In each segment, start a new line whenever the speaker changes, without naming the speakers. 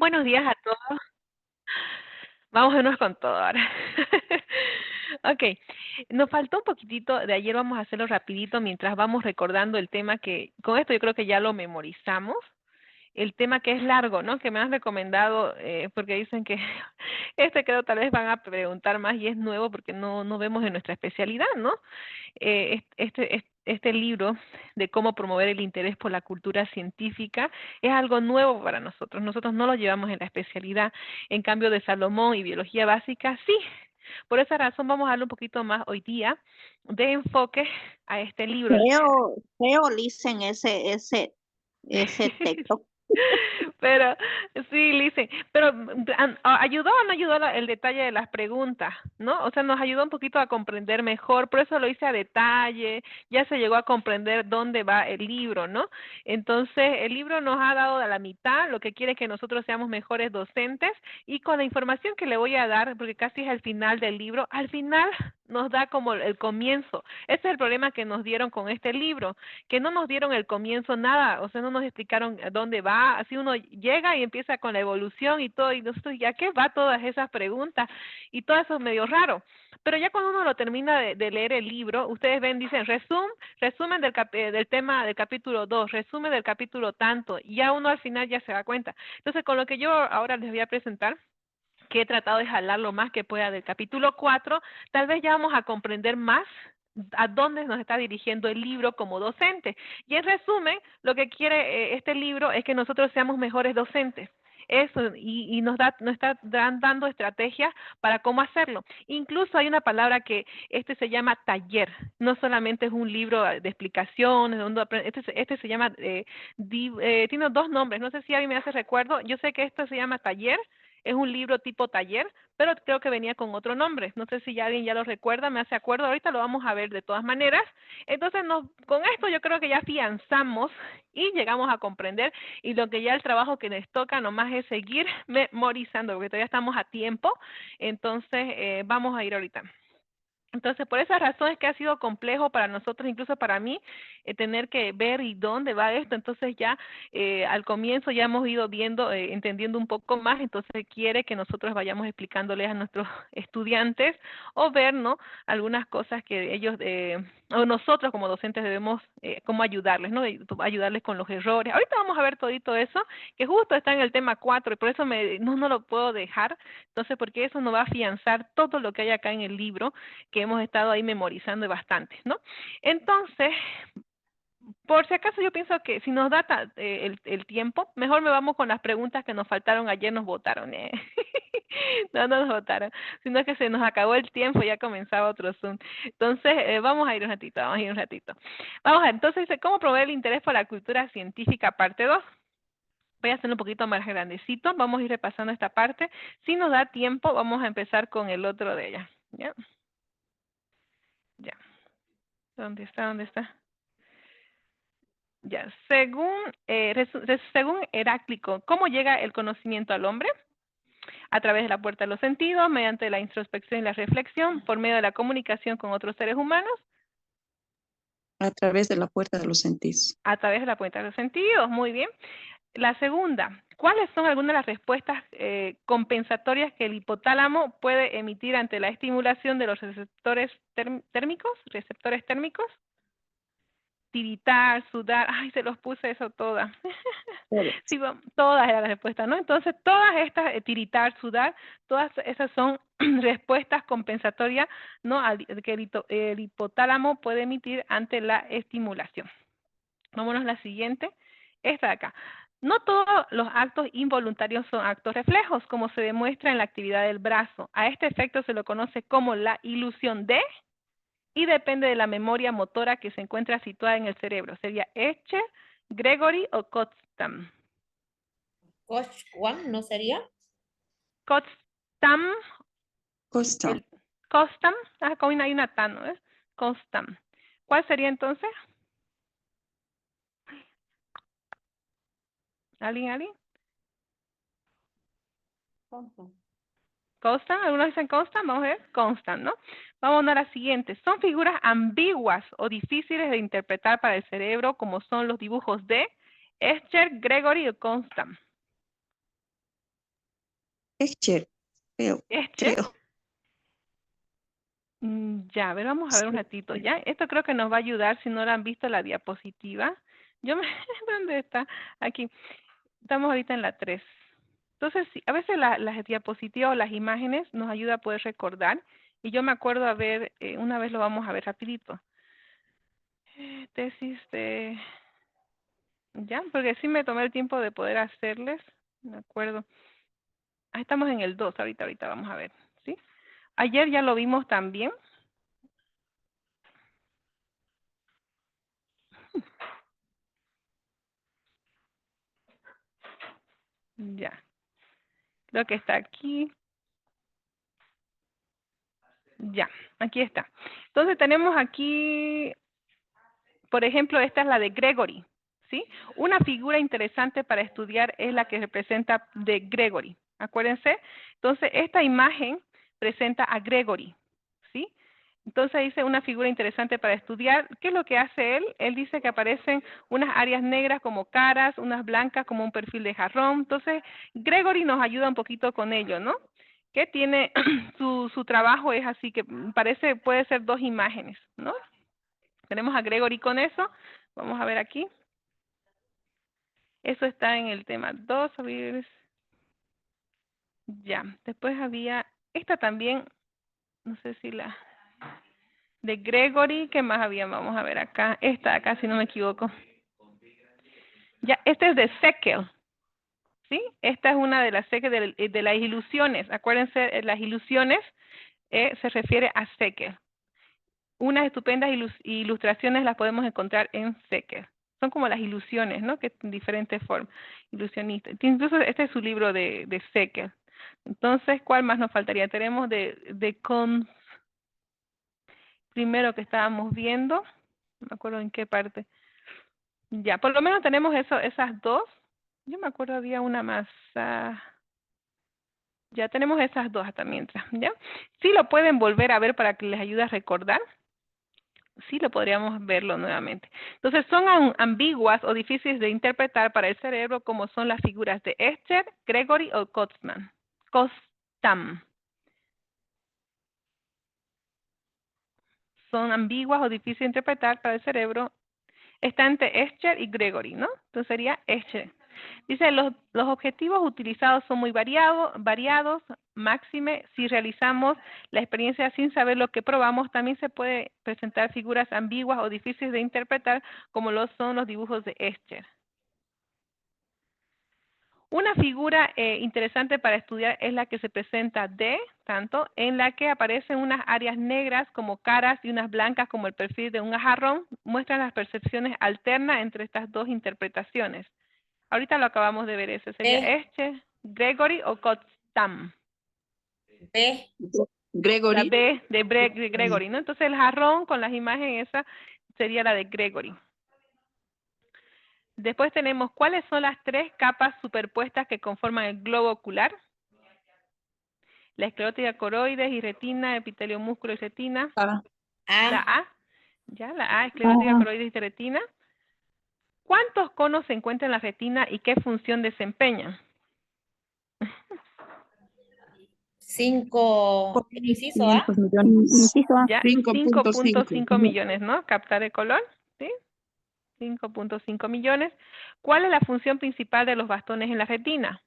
Buenos días a todos. Vamos a irnos con todo ahora. Ok, nos faltó un poquitito de ayer, vamos a hacerlo rapidito mientras vamos recordando el tema que, con esto yo creo que ya lo memorizamos. El tema que es largo, ¿no? Que me han recomendado, porque dicen que creo tal vez van a preguntar más y es nuevo porque no vemos en nuestra especialidad, ¿no? Este libro de cómo promover el interés por la cultura científica es algo nuevo para nosotros. Nosotros no lo llevamos en la especialidad. En cambio de Salomón y biología básica, sí. Por esa razón vamos a darle un poquito más hoy día de enfoque a este libro.
Feo, Listen, ese texto.
Pero sí, Lice, pero ayudó o no ayudó el detalle de las preguntas, ¿no? O sea, nos ayudó un poquito a comprender mejor, por eso lo hice a detalle, ya se llegó a comprender dónde va el libro, ¿no? Entonces, el libro nos ha dado a la mitad, lo que quiere que nosotros seamos mejores docentes, y con la información que le voy a dar, porque casi es el final del libro, al final nos da como el comienzo. Ese es el problema que nos dieron con este libro, que no nos dieron el comienzo nada, o sea, no nos explicaron a dónde va, así uno llega y empieza con la evolución y todo, y nosotros, ¿ya qué va todas esas preguntas? Y todo eso es medio raro. Pero ya cuando uno lo termina de leer el libro, ustedes ven, dicen, resumen del tema del capítulo 2, resumen del capítulo tanto, y ya uno al final ya se da cuenta. Entonces, con lo que yo ahora les voy a presentar, que he tratado de jalar lo más que pueda del capítulo 4, tal vez ya vamos a comprender más a dónde nos está dirigiendo el libro como docente. Y en resumen, lo que quiere este libro es que nosotros seamos mejores docentes. Eso, y nos está dando estrategias para cómo hacerlo. Incluso hay una palabra que se llama taller, no solamente es un libro de explicaciones, donde este se llama, tiene dos nombres, no sé si alguien me hace recuerdo, yo sé que esto se llama taller, es un libro tipo taller, pero creo que venía con otro nombre. No sé si ya alguien ya lo recuerda, me hace acuerdo. Ahorita lo vamos a ver de todas maneras. Entonces, con esto yo creo que ya afianzamos y llegamos a comprender. Y lo que ya el trabajo que les toca nomás es seguir memorizando, porque todavía estamos a tiempo. Entonces, vamos a ir ahorita. Entonces, por esa razón es que ha sido complejo para nosotros, incluso para mí, tener que ver y dónde va esto. Entonces, ya al comienzo ya hemos ido viendo, entendiendo un poco más. Entonces, quiere que nosotros vayamos explicándoles a nuestros estudiantes o ver, ¿no? Algunas cosas que ellos, o nosotros como docentes debemos, cómo ayudarles, ¿no? Ayudarles con los errores. Ahorita vamos a ver todito eso, que justo está en el tema 4 y por eso no lo puedo dejar. Entonces, porque eso nos va a afianzar todo lo que hay acá en el libro, que hemos estado ahí memorizando bastante, ¿no? Entonces, por si acaso yo pienso que si nos da el tiempo, mejor me vamos con las preguntas que nos faltaron ayer, nos votaron, ¿eh? No nos votaron, sino que se nos acabó el tiempo, ya comenzaba otro Zoom. Entonces, vamos a ir un ratito, vamos a ir un ratito. Vamos a, entonces, ¿cómo promover el interés por la cultura científica? Parte 2. Voy a hacerlo un poquito más grandecito, vamos a ir repasando esta parte. Si nos da tiempo, vamos a empezar con el otro de ella, ¿ya? Ya. ¿Dónde está? ¿Dónde está? Ya. Según Heráclito, ¿cómo llega el conocimiento al hombre? A través de la puerta de los sentidos, mediante la introspección y la reflexión, por medio de la comunicación con otros seres humanos,
A través de la puerta de los sentidos.
a través de la puerta de los sentidos. Muy bien. La segunda, ¿cuáles son algunas de las respuestas compensatorias que el hipotálamo puede emitir ante la estimulación de los receptores térmicos? ¿Receptores térmicos? Tiritar, sudar, ay, se los puse eso todas.
Pero,
Sí, todas eran las respuestas, ¿no? Entonces, todas estas, tiritar, sudar, todas esas son respuestas compensatorias, ¿no? Que el hipotálamo puede emitir ante la estimulación. Vámonos a la siguiente, esta de acá. No todos los actos involuntarios son actos reflejos, como se demuestra en la actividad del brazo. A este efecto se lo conoce como la ilusión de, y depende de la memoria motora que se encuentra situada en el cerebro. Sería Escher, Gregory o Kotztam.
Coach Juan, ¿no sería?
Kotztam,
Costa,
el Kostam, con hay una tan, ¿no? Kostam. ¿Cuál sería entonces? ¿Alguien? Constan, algunos dicen constan, vamos a ver, constan, ¿no? Vamos a la siguiente. Son figuras ambiguas o difíciles de interpretar para el cerebro, como son los dibujos de Escher, Gregory o Constant.
Escher, creo,
Escher.
creo.
Ya, a ver, vamos a ver un
Sí.
ratito, ¿ya? Esto creo que nos va a ayudar si no lo han visto la diapositiva. Yo me... ¿Dónde está? Aquí. Estamos ahorita en la 3. Entonces, sí, a veces las diapositivas o las imágenes nos ayuda a poder recordar. Y yo me acuerdo a ver, una vez lo vamos a ver rapidito. Tesis de... Ya, porque sí me tomé el tiempo de poder hacerles. Me acuerdo. Ah, estamos en el 2 ahorita vamos a ver, ¿sí? Ayer ya lo vimos también. Ya. Creo que está aquí. Ya, aquí está. Entonces tenemos aquí, por ejemplo, esta es la de Gregory, ¿sí? Una figura interesante para estudiar es la que representa de Gregory. Acuérdense. Entonces, esta imagen presenta a Gregory, ¿sí? Entonces dice una figura interesante para estudiar. ¿Qué es lo que hace él? Él dice que aparecen unas áreas negras como caras, unas blancas como un perfil de jarrón. Entonces, Gregory nos ayuda un poquito con ello, ¿no? Que tiene su trabajo es así que parece, puede ser dos imágenes, ¿no? Tenemos a Gregory con eso. Vamos a ver aquí. Eso está en el tema 2. A ver. Ya. Después había esta también, no sé si la de Gregory, ¿qué más había? Vamos a ver acá. Esta acá, si no me equivoco. Ya, este es de Sekel, ¿sí? Esta es una de las de las ilusiones. Acuérdense, las ilusiones se refiere a Sekel. Unas estupendas ilustraciones las podemos encontrar en Sekel. Son como las ilusiones, ¿no? Que en diferentes formas. Ilusionistas. Incluso este es su libro de Sekel. Entonces, ¿cuál más nos faltaría? Tenemos de Kohn, primero que estábamos viendo. No me acuerdo en qué parte. Ya, por lo menos tenemos esas dos. Yo me acuerdo había una más. Ya tenemos esas dos hasta mientras, ¿ya? Sí lo pueden volver a ver para que les ayude a recordar. Sí lo podríamos verlo nuevamente. Entonces, son ambiguas o difíciles de interpretar para el cerebro como son las figuras de Escher, Gregory o Kostam. Son ambiguas o difíciles de interpretar para el cerebro. Está entre Escher y Gregory, ¿no? Entonces sería Escher. Dice, los objetivos utilizados son muy variados, máxime, si realizamos la experiencia sin saber lo que probamos, también se puede presentar figuras ambiguas o difíciles de interpretar, como lo son los dibujos de Escher. Una figura interesante para estudiar es la que se presenta tanto, en la que aparecen unas áreas negras como caras y unas blancas como el perfil de un jarrón, muestran las percepciones alternas entre estas dos interpretaciones. Ahorita lo acabamos de ver, ese sería Escher, Gregory o Kostam.
B.
Gregory.
La B de Gregory, ¿no? Entonces el jarrón con las imágenes esa sería la de Gregory. Después tenemos, ¿cuáles son las tres capas superpuestas que conforman el globo ocular? La esclerótica coroides y retina, epitelio músculo y retina.
Ah,
La A, ya, la A, esclerótica coroides y retina. ¿Cuántos conos se encuentran en la retina y qué función desempeñan?
5, inciso A.
500 millones.
Inciso A.
Ya,
5.5.
5.5 millones, ¿no? Captar el color, ¿sí? 5.5 millones. ¿Cuál es la función principal de los bastones en la retina?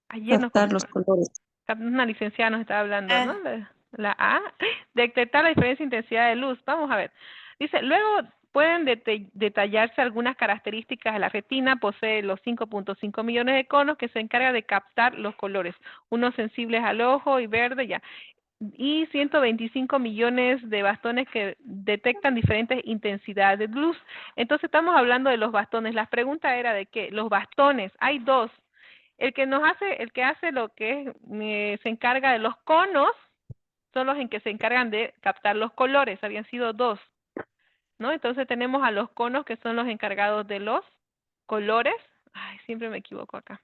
Ayer
Captar los colores.
una licenciada nos estaba hablando,
A.
¿no? La A, detectar la diferencia de intensidad de luz. Vamos a ver. Dice, luego pueden detallarse algunas características de la retina. Posee los 5.5 millones de conos que se encarga de captar los colores. Unos sensibles al ojo y verde, ya. Y 125 millones de bastones que detectan diferentes intensidades de luz. Entonces estamos hablando de los bastones. La pregunta era de que los bastones, hay dos. El que hace lo que es, se encarga de los conos, son los en que se encargan de captar los colores, habían sido dos, ¿no? Entonces tenemos a los conos que son los encargados de los colores. Ay, siempre me equivoco acá,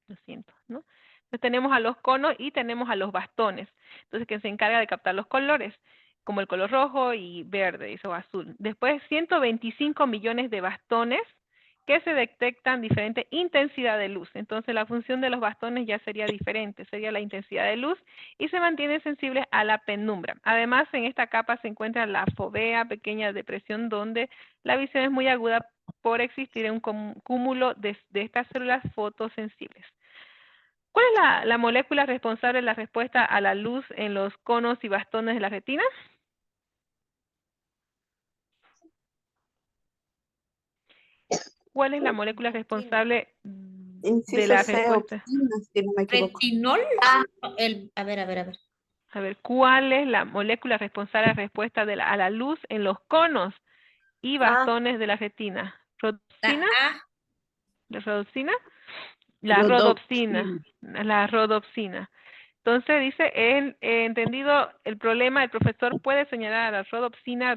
lo siento, ¿no? Entonces tenemos a los conos y tenemos a los bastones, entonces que se encarga de captar los colores, como el color rojo y verde, o azul. Después 125 millones de bastones que se detectan diferente intensidad de luz. Entonces la función de los bastones ya sería diferente, sería la intensidad de luz y se mantiene sensible a la penumbra. Además, en esta capa se encuentra la fovea, pequeña depresión, donde la visión es muy aguda por existir un cúmulo de estas células fotosensibles. ¿Cuál es la molécula responsable de la respuesta a la luz en los conos y bastones de la retina? ¿Cuál es la molécula responsable de la respuesta?
Si no me equivoco.
Retinol. A ver.
A ver, ¿cuál es la molécula responsable de la respuesta a la luz en los conos y bastones de la retina?
La
¿Rodopsina?
A.
¿La rodopsina? La rodopsina. La rodopsina. Entonces dice, entendido el problema, el profesor puede señalar a la rodopsina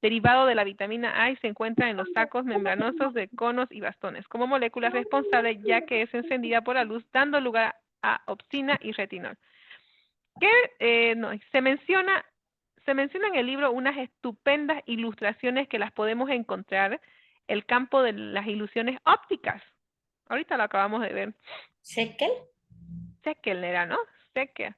derivado de la vitamina A y se encuentra en los sacos membranosos de conos y bastones como molécula responsable, ya que es encendida por la luz, dando lugar a opsina y retinol. Se menciona en el libro unas estupendas ilustraciones que las podemos encontrar, el campo de las ilusiones ópticas. Ahorita lo acabamos de ver.
Seckel.
Seckel era, ¿no? Seckel.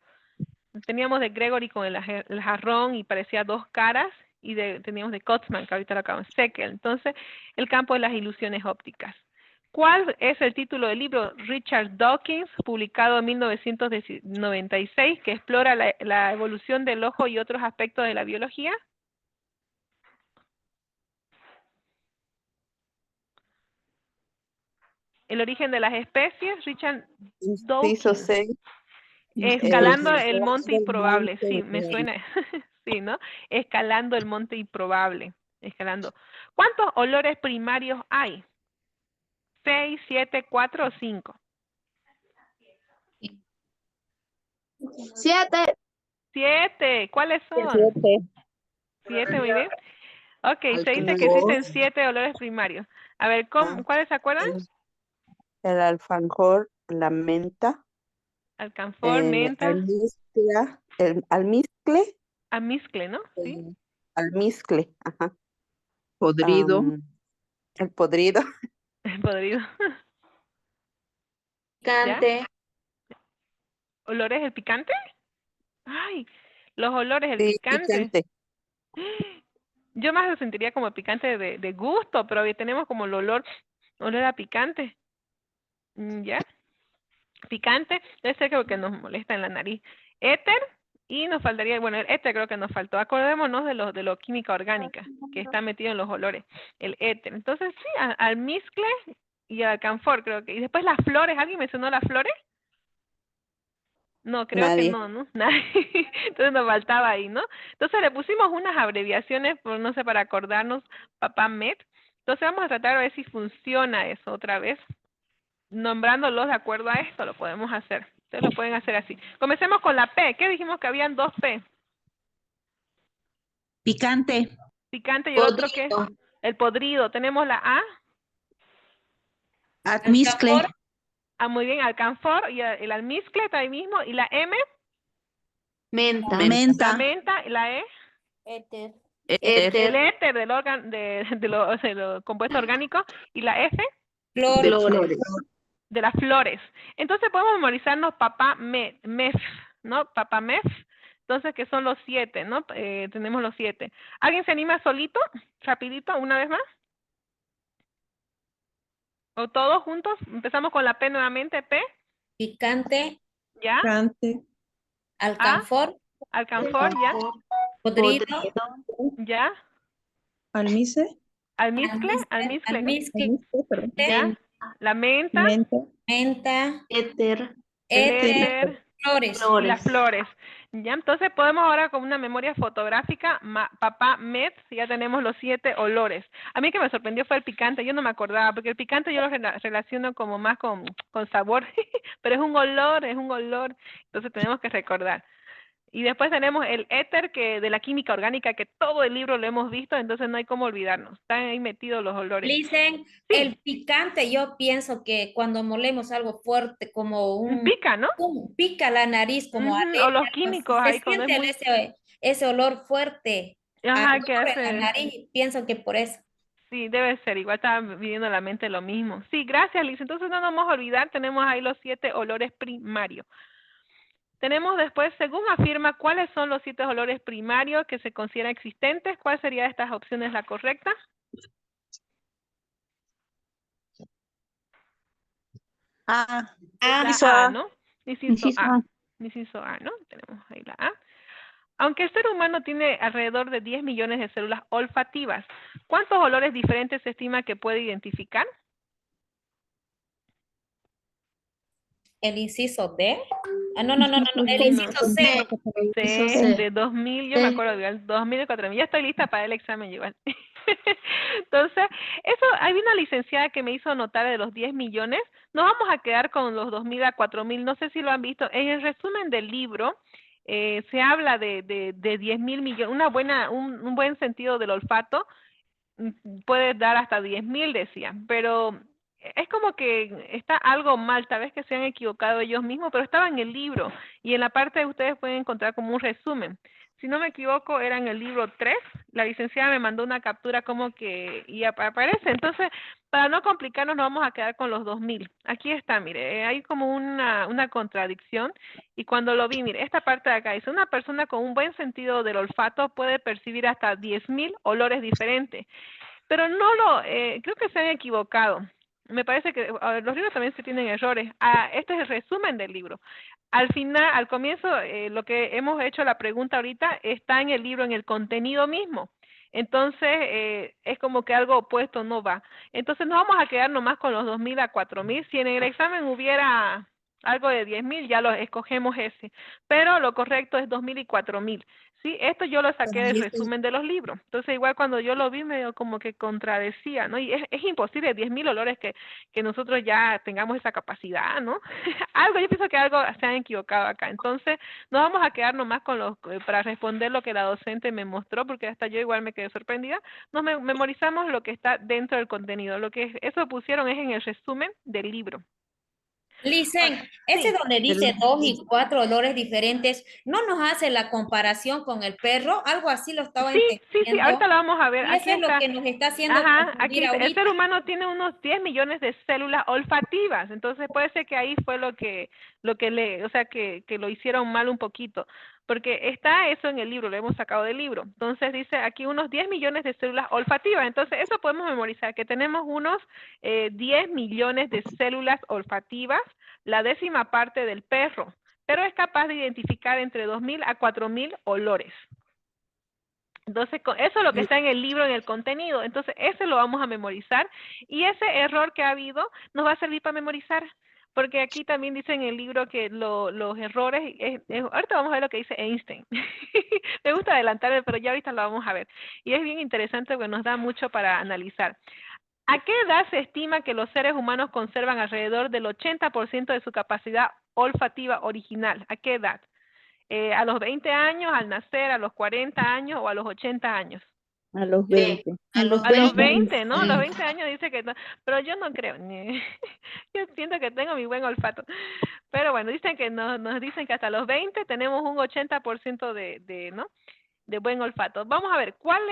Teníamos de Gregory con el jarrón y parecía dos caras, y teníamos de Kotzmann, que ahorita lo acabamos, Seckel. Entonces, el campo de las ilusiones ópticas. ¿Cuál es el título del libro? Richard Dawkins, publicado en 1996, que explora la evolución del ojo y otros aspectos de la biología. El origen de las especies, Richard Dawkins. Escalando el monte improbable, sí, me suena, sí, ¿no? Escalando el monte improbable, escalando. ¿Cuántos olores primarios hay? 6, 7, 4 o 5.
7.
7, ¿cuáles son? 7, muy bien. Ok, se dice que existen 7 olores primarios. A ver, ¿cuáles se acuerdan?
El alfajor, la menta,
Alcanfor, menta,
almizcle,
almizcle, ¿no? Sí.
almizcle, ajá.
Podrido.
El podrido.
Podrido.
Picante.
¿Olores el picante? Ay, los olores el
Sí,
picante.
picante.
Yo más lo sentiría como picante de gusto, pero hoy tenemos como el olor a picante. ¿Ya? Picante, debe ser que nos molesta en la nariz. Éter, y nos faltaría, bueno, el éter creo que nos faltó. Acordémonos de lo química orgánica, que está metido en los olores, el éter. Entonces, sí, almizcle y alcanfor creo que. Y después las flores, ¿alguien mencionó las flores? No, creo
Nadie.
que no. Nadie. Entonces nos faltaba ahí, ¿no? Entonces le pusimos unas abreviaciones, no sé, para acordarnos, papá Met. Entonces vamos a tratar de ver si funciona eso otra vez. Nombrándolos de acuerdo a esto, lo podemos hacer. Ustedes lo pueden hacer así. Comencemos con la P. ¿Qué dijimos que habían 2 P?
Picante.
Picante y el otro ¿qué? El podrido. Tenemos la A.
Almizcle.
Muy bien, alcanfor y el almizcle está ahí mismo. ¿Y la M?
Menta.
La
Menta.
menta. ¿Y la E?
Éter.
Éter.
El éter de lo compuesto orgánico. ¿Y la F?
Flores.
De las flores. Entonces podemos memorizarnos papá mef, ¿no? Papá mef. Entonces, que son los 7, ¿no? Tenemos los 7. ¿Alguien se anima solito? Rapidito, una vez más. ¿O todos juntos? Empezamos con la P nuevamente. P.
Picante.
¿Ya?
Picante.
Alcanfor.
Alcanfor, ¿ya?
Podrido.
¿Ya?
Almice.
Almizcle, ¿no?
Almizcle.
¿Ya? La menta.
Menta.
Éter.
Éter. Flores.
Y las flores. ¿Ya? Entonces podemos ahora con una memoria fotográfica, papá Met, ya tenemos los 7 olores. A mí que me sorprendió fue el picante, yo no me acordaba, porque el picante yo lo relaciono como más con sabor, pero es un olor, entonces tenemos que recordar. Y después tenemos el éter de la química orgánica, que todo el libro lo hemos visto, entonces no hay cómo olvidarnos. Están ahí metidos los olores.
Dicen, el picante, yo pienso que cuando molemos algo fuerte, como
pica, ¿no?
Pica la nariz, como
o los químicos ahí cuando es muy...
ese olor fuerte.
Ajá, que hace...
En la nariz, pienso que por eso.
Sí, debe ser. Igual estaba viviendo en la mente lo mismo. Sí, gracias, Liz. Entonces no nos vamos a olvidar, tenemos ahí los 7 olores primarios. Tenemos después, según afirma, cuáles son los 7 olores primarios que se consideran existentes. ¿Cuál sería de estas opciones la correcta?
Ah,
Ah,
La
inciso
A,
A.
¿no? Inciso
Inciso
A.
A.
Inciso A, ¿no? Tenemos ahí la A. Aunque el ser humano tiene alrededor de 10 millones de células olfativas, ¿cuántos olores diferentes se estima que puede identificar?
el inciso D. Ah, no, el
No,
inciso C.
Inciso
C,
C.
de 2000, yo me acuerdo igual, 2000 y 4000. Ya estoy lista para el examen igual. Entonces, eso, hay una licenciada que me hizo notar de los 10 millones. Nos vamos a quedar con los 2000 a 4000. No sé si lo han visto. En el resumen del libro se habla de 10.000 millones, un buen sentido del olfato puede dar hasta 10.000, decían, pero es como que está algo mal, tal vez que se han equivocado ellos mismos, pero estaba en el libro y en la parte de ustedes pueden encontrar como un resumen. Si no me equivoco, era en el libro 3. La licenciada me mandó una captura como que, y aparece. Entonces, para no complicarnos, nos vamos a quedar con los 2000. Aquí está, mire, hay como una contradicción. Y cuando lo vi, mire, esta parte de acá dice, una persona con un buen sentido del olfato puede percibir hasta 10.000 olores diferentes. Pero creo que se han equivocado. Me parece que los libros también se tienen errores. Este es el resumen del libro. Al final, al comienzo, lo que hemos hecho la pregunta ahorita está en el libro, en el contenido mismo. Entonces, es como que algo opuesto no va. Entonces, nos vamos a quedar nomás con los 2000 a 4000. Si en el examen hubiera algo de 10.000, ya lo escogemos ese. Pero lo correcto es 2000 y 4000. Sí, esto yo lo saqué del resumen de los libros. Entonces, igual cuando yo lo vi, medio como que contradecía, ¿no? Y es imposible 10.000 olores que nosotros ya tengamos esa capacidad, ¿no? Yo pienso que algo se han equivocado acá. Entonces, nos vamos a quedar nomás con para responder lo que la docente me mostró, porque hasta yo igual me quedé sorprendida. Memorizamos lo que está dentro del contenido. Eso pusieron es en el resumen del libro.
Licen, ese
Sí.
donde dice 2 y 4 olores diferentes, ¿no nos hace la comparación con el perro? Algo así lo estaba
Sí, ahorita
entendiendo.
lo vamos a ver.
Y eso
Aquí
es lo
está.
que nos está haciendo
Ajá, aquí
confundir
dice, el
ahorita.
ser humano tiene unos 10 millones de células olfativas, entonces puede ser que ahí fue o sea, que lo hicieron mal un poquito, porque está eso en el libro, lo hemos sacado del libro. Entonces dice aquí unos 10 millones de células olfativas, entonces eso podemos memorizar, que tenemos unos 10 millones de células olfativas, la 10ª parte del perro, pero es capaz de identificar entre 2000 a 4000 olores. Entonces, eso es lo que está en el libro, en el contenido. Entonces, ese lo vamos a memorizar. Y ese error que ha habido nos va a servir para memorizar. Porque aquí también dice en el libro que los errores, ahorita vamos a ver lo que dice Einstein. Me gusta adelantarme, pero ya ahorita lo vamos a ver. Y es bien interesante porque nos da mucho para analizar. ¿A qué edad se estima que los seres humanos conservan alrededor del 80% de su capacidad olfativa original? ¿A qué edad? ¿A los 20 años, al nacer, a los 40 años o a los 80 años?
A los 20.
A los
A los
20.
20, ¿no? A los 20 años dice que no, pero yo no creo. Yo siento que tengo mi buen olfato. Pero bueno, dicen que nos dicen que hasta los 20 tenemos un 80% ¿no? De buen olfato. Vamos a ver, ¿cuál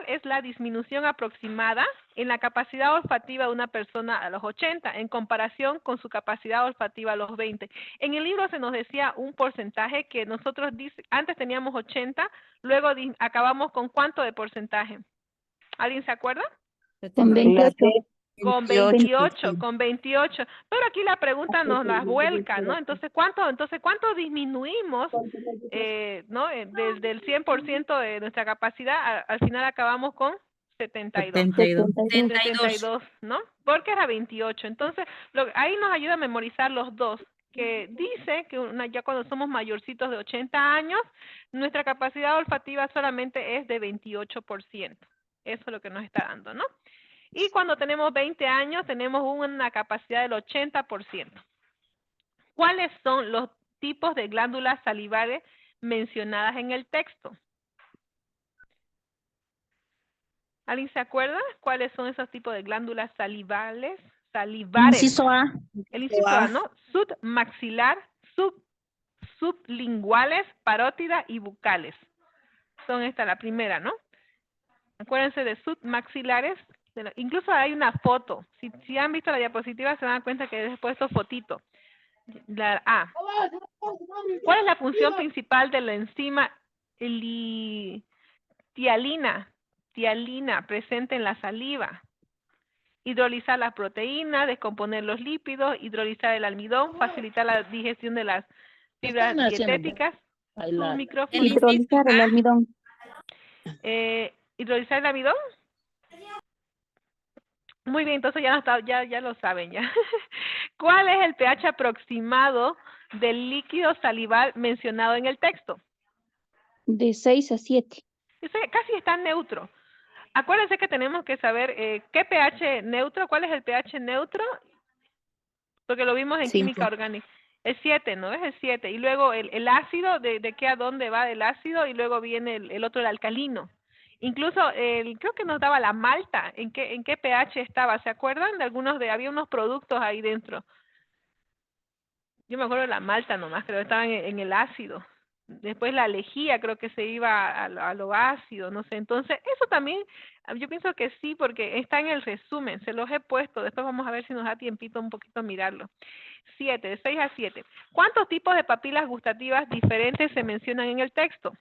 es la disminución aproximada en la capacidad olfativa de una persona a los 80 en comparación con su capacidad olfativa a los 20? En el libro se nos decía un porcentaje que nosotros antes teníamos 80, luego acabamos con ¿cuánto de porcentaje? ¿Alguien se acuerda?
Con
La
28.
D,
Con 28, con 28. Pero aquí la pregunta nos las vuelca, ¿no? Entonces, ¿cuánto disminuimos, ¿no? Desde el 100% de nuestra capacidad, al final acabamos con 72. 72, ¿no? Porque era 28. Entonces, ahí nos ayuda a memorizar los dos, que dice que ya cuando somos mayorcitos de 80 años, nuestra capacidad olfativa solamente es de 28%. Eso es lo que nos está dando, ¿no? Y cuando tenemos 20 años, tenemos una capacidad del 80%. ¿Cuáles son los tipos de glándulas salivales mencionadas en el texto? ¿Alguien se acuerda cuáles son esos tipos de glándulas salivales? Salivares.
Inciso A.
El inciso A, ¿no? Submaxilar, sublinguales, parótida y bucales. Son esta la primera, ¿no? Acuérdense de submaxilares. Incluso hay una foto. Si han visto la diapositiva se dan cuenta que he puesto fotito. La A. ¿Cuál es la función principal de la enzima tialina? Tialina presente en la saliva. Hidrolizar las proteínas, descomponer los lípidos, hidrolizar el almidón, facilitar la digestión de las fibras dietéticas. Su micrófono.
Hidrolizar el almidón.
¿Hidrolizar el almidón? Muy bien, entonces ya lo saben ya. ¿Cuál es el pH aproximado del líquido salival mencionado en el texto?
De 6 a 7.
Casi está neutro. Acuérdense que tenemos que saber qué pH neutro, cuál es el pH neutro, porque lo vimos en
5.
química orgánica. El 7, ¿no? Es el 7. Y luego el ácido, de qué a dónde va el ácido, y luego viene el otro, el alcalino. Incluso, creo que nos daba la malta, ¿en qué pH estaba? ¿Se acuerdan? Había unos productos ahí dentro. Yo me acuerdo de la malta nomás, creo que estaban en el ácido. Después la lejía creo que se iba a lo ácido, no sé. Entonces, eso también, yo pienso que sí, porque está en el resumen, se los he puesto. Después vamos a ver si nos da tiempito un poquito mirarlo. 7, de 6 a 7. ¿Cuántos tipos de papilas gustativas diferentes se mencionan en el texto?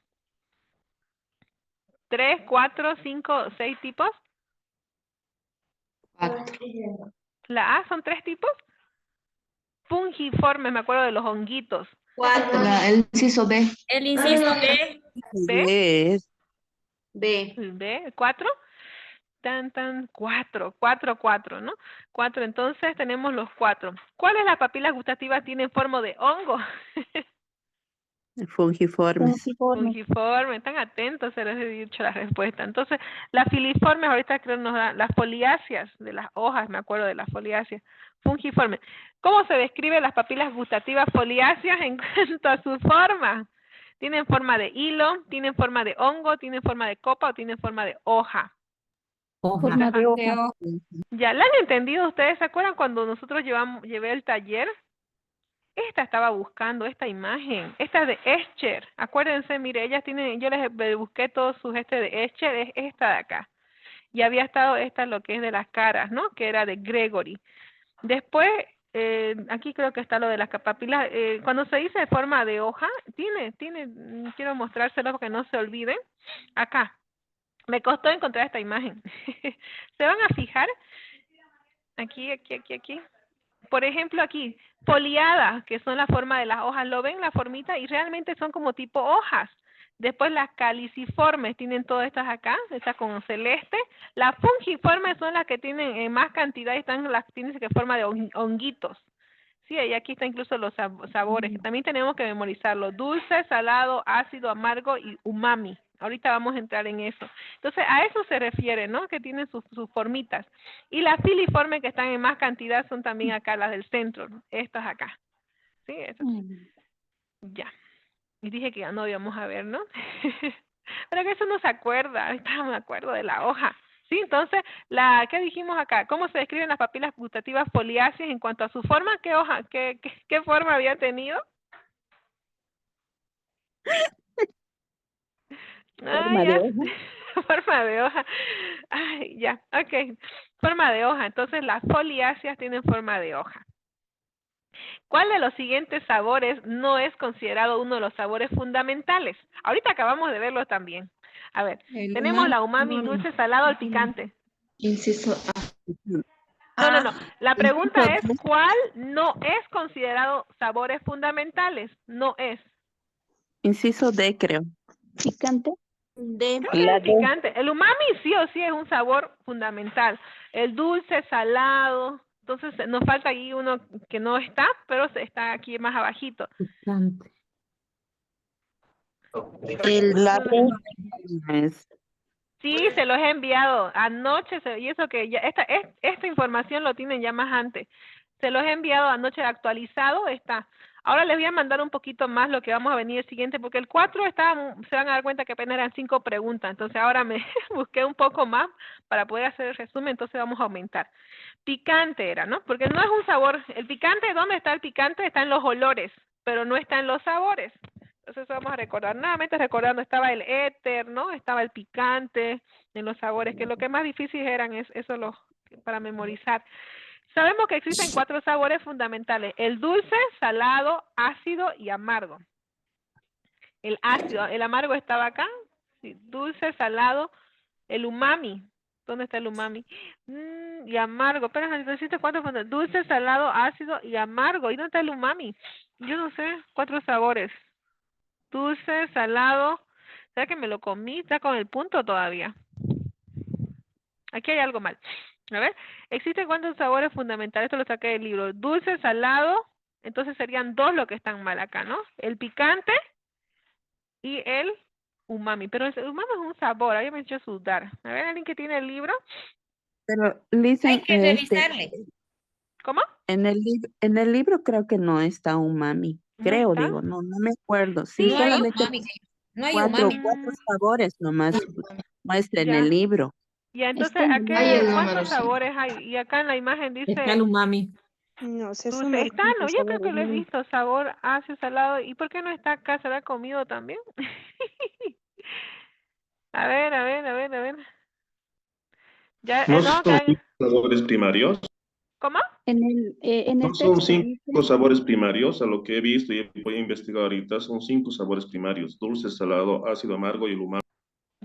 3, 4, 5, 6 tipos.
4.
La A son 3 tipos. Fungiformes, me acuerdo de los honguitos.
4. El inciso B.
El inciso B.
¿B?
B.
¿B? 4. 4, ¿no? 4, entonces tenemos los 4. ¿Cuáles las papilas gustativas tienen forma de hongo?
Fungiformes.
Fungiforme, están atentos, se les he dicho la respuesta. Entonces, las filiformes, ahorita creo nos dan las foliáceas, de las hojas, me acuerdo de las foliáceas. Fungiformes. ¿Cómo se describe las papilas gustativas foliáceas en cuanto a su forma? ¿Tienen forma de hilo, tienen forma de hongo, tienen forma de copa o tienen forma de hoja?
Forma de hoja.
¿Ya la han entendido ustedes? ¿Se acuerdan cuando nosotros llevé el taller? Esta estaba buscando, esta imagen. Esta es de Escher. Acuérdense, mire, ellas tienen, yo les busqué todos sus de Escher, es esta de acá. Y había estado esta, lo que es de las caras, ¿no? Que era de Gregory. Después, aquí creo que está lo de las papilas. Cuando se dice de forma de hoja, quiero mostrárselo para que no se olviden. Acá. Me costó encontrar esta imagen. ¿Se van a fijar? Aquí. Por ejemplo, aquí, foliadas, que son la forma de las hojas. ¿Lo ven la formita? Y realmente son como tipo hojas. Después las caliciformes tienen todas estas acá, estas con celeste. Las fungiformes son las que tienen en más cantidad y están las que tienen que forma de honguitos. Sí, y aquí está incluso los sabores, que también tenemos que memorizarlo. Dulce, salado, ácido, amargo y umami. Ahorita vamos a entrar en eso. Entonces, a eso se refiere, ¿no? Que tienen sus formitas. Y las filiformes que están en más cantidad son también acá, las del centro, ¿no? Estas acá. Sí, estas. Ya. Y dije que ya no íbamos a ver, ¿no? Pero que eso no se acuerda. Ahorita me acuerdo de la hoja. Sí, entonces, ¿qué dijimos acá? ¿Cómo se describen las papilas gustativas foliáceas en cuanto a su forma? ¿Qué hoja, qué forma había tenido?
Forma de hoja.
Forma de hoja. Ay, ya, ok. Forma de hoja. Entonces, las foliáceas tienen forma de hoja. ¿Cuál de los siguientes sabores no es considerado uno de los sabores fundamentales? Ahorita acabamos de verlo también. A ver, tenemos la umami, dulce, salado, el picante.
Inciso A.
No. La pregunta es, ¿cuál no es considerado sabores fundamentales? No es.
Inciso D, creo.
Picante.
D.
Creo que es el picante. El umami sí o sí es un sabor fundamental. El dulce, salado. Entonces nos falta ahí uno que no está, pero está aquí más abajito.
Picante.
La D es.
Sí, se los he enviado anoche, y eso que ya, esta información lo tienen ya más antes. Se los he enviado anoche actualizado, está. Ahora les voy a mandar un poquito más lo que vamos a venir el siguiente, porque el 4 se van a dar cuenta que apenas eran 5 preguntas, entonces ahora me busqué un poco más para poder hacer el resumen, entonces vamos a aumentar. Picante era, ¿no? Porque no es un sabor, el picante, ¿dónde está el picante? Está en los olores, pero no está en los sabores. Entonces vamos a recordar, nuevamente recordando, estaba el éter, ¿no? Estaba el picante en los sabores, que lo que más difícil eran es eso para memorizar. Sabemos que existen 4 sabores fundamentales: el dulce, salado, ácido y amargo. El ácido, el amargo estaba acá, sí, dulce, salado, el umami. ¿Dónde está el umami? Y amargo. Pero existen 4 fundamentales: dulce, salado, ácido y amargo. ¿Y dónde está el umami? Yo no sé, 4 sabores. Dulce, salado. ¿Será que me lo comí? Está con el punto todavía. Aquí hay algo mal. A ver, existen 4 sabores fundamentales. Esto lo saqué del libro. Dulce, salado. Entonces serían 2 lo que están mal acá, ¿no? El picante y el umami. Pero el umami es un sabor. Ahí me he hecho sudar. A ver, ¿alguien que tiene el libro?
Pero,
Hay
listen,
que revisarle.
¿Cómo?
en el libro creo que no está umami.
¿No
Creo,
está?
digo, no me acuerdo. Sí,
Sí,
No hay
solamente
umami. No hay
cuatro
umami.
sabores nomás muestra en
Ya.
el libro.
Ya, entonces,
Está en
¿a
el
Hay el
qué,
libro.
número
cuántos
5.
sabores hay? Y acá en la imagen
Está el
dice
umami.
No, se son
dulce.
los
Está, no,
cinco
yo creo que
sabores,
lo he
¿no?
visto, sabor ácido, salado. ¿Y por qué no está acá? ¿Será comido también? A ver, a ver, a ver, a ver. Ya,
¿No
no,
son 5 sabores primarios?
¿cómo?
En
¿No
el
son
texto
5
dice,
sabores primarios? A lo que he visto y voy a investigar ahorita, son 5 sabores primarios: dulce, salado, ácido, amargo y el umami.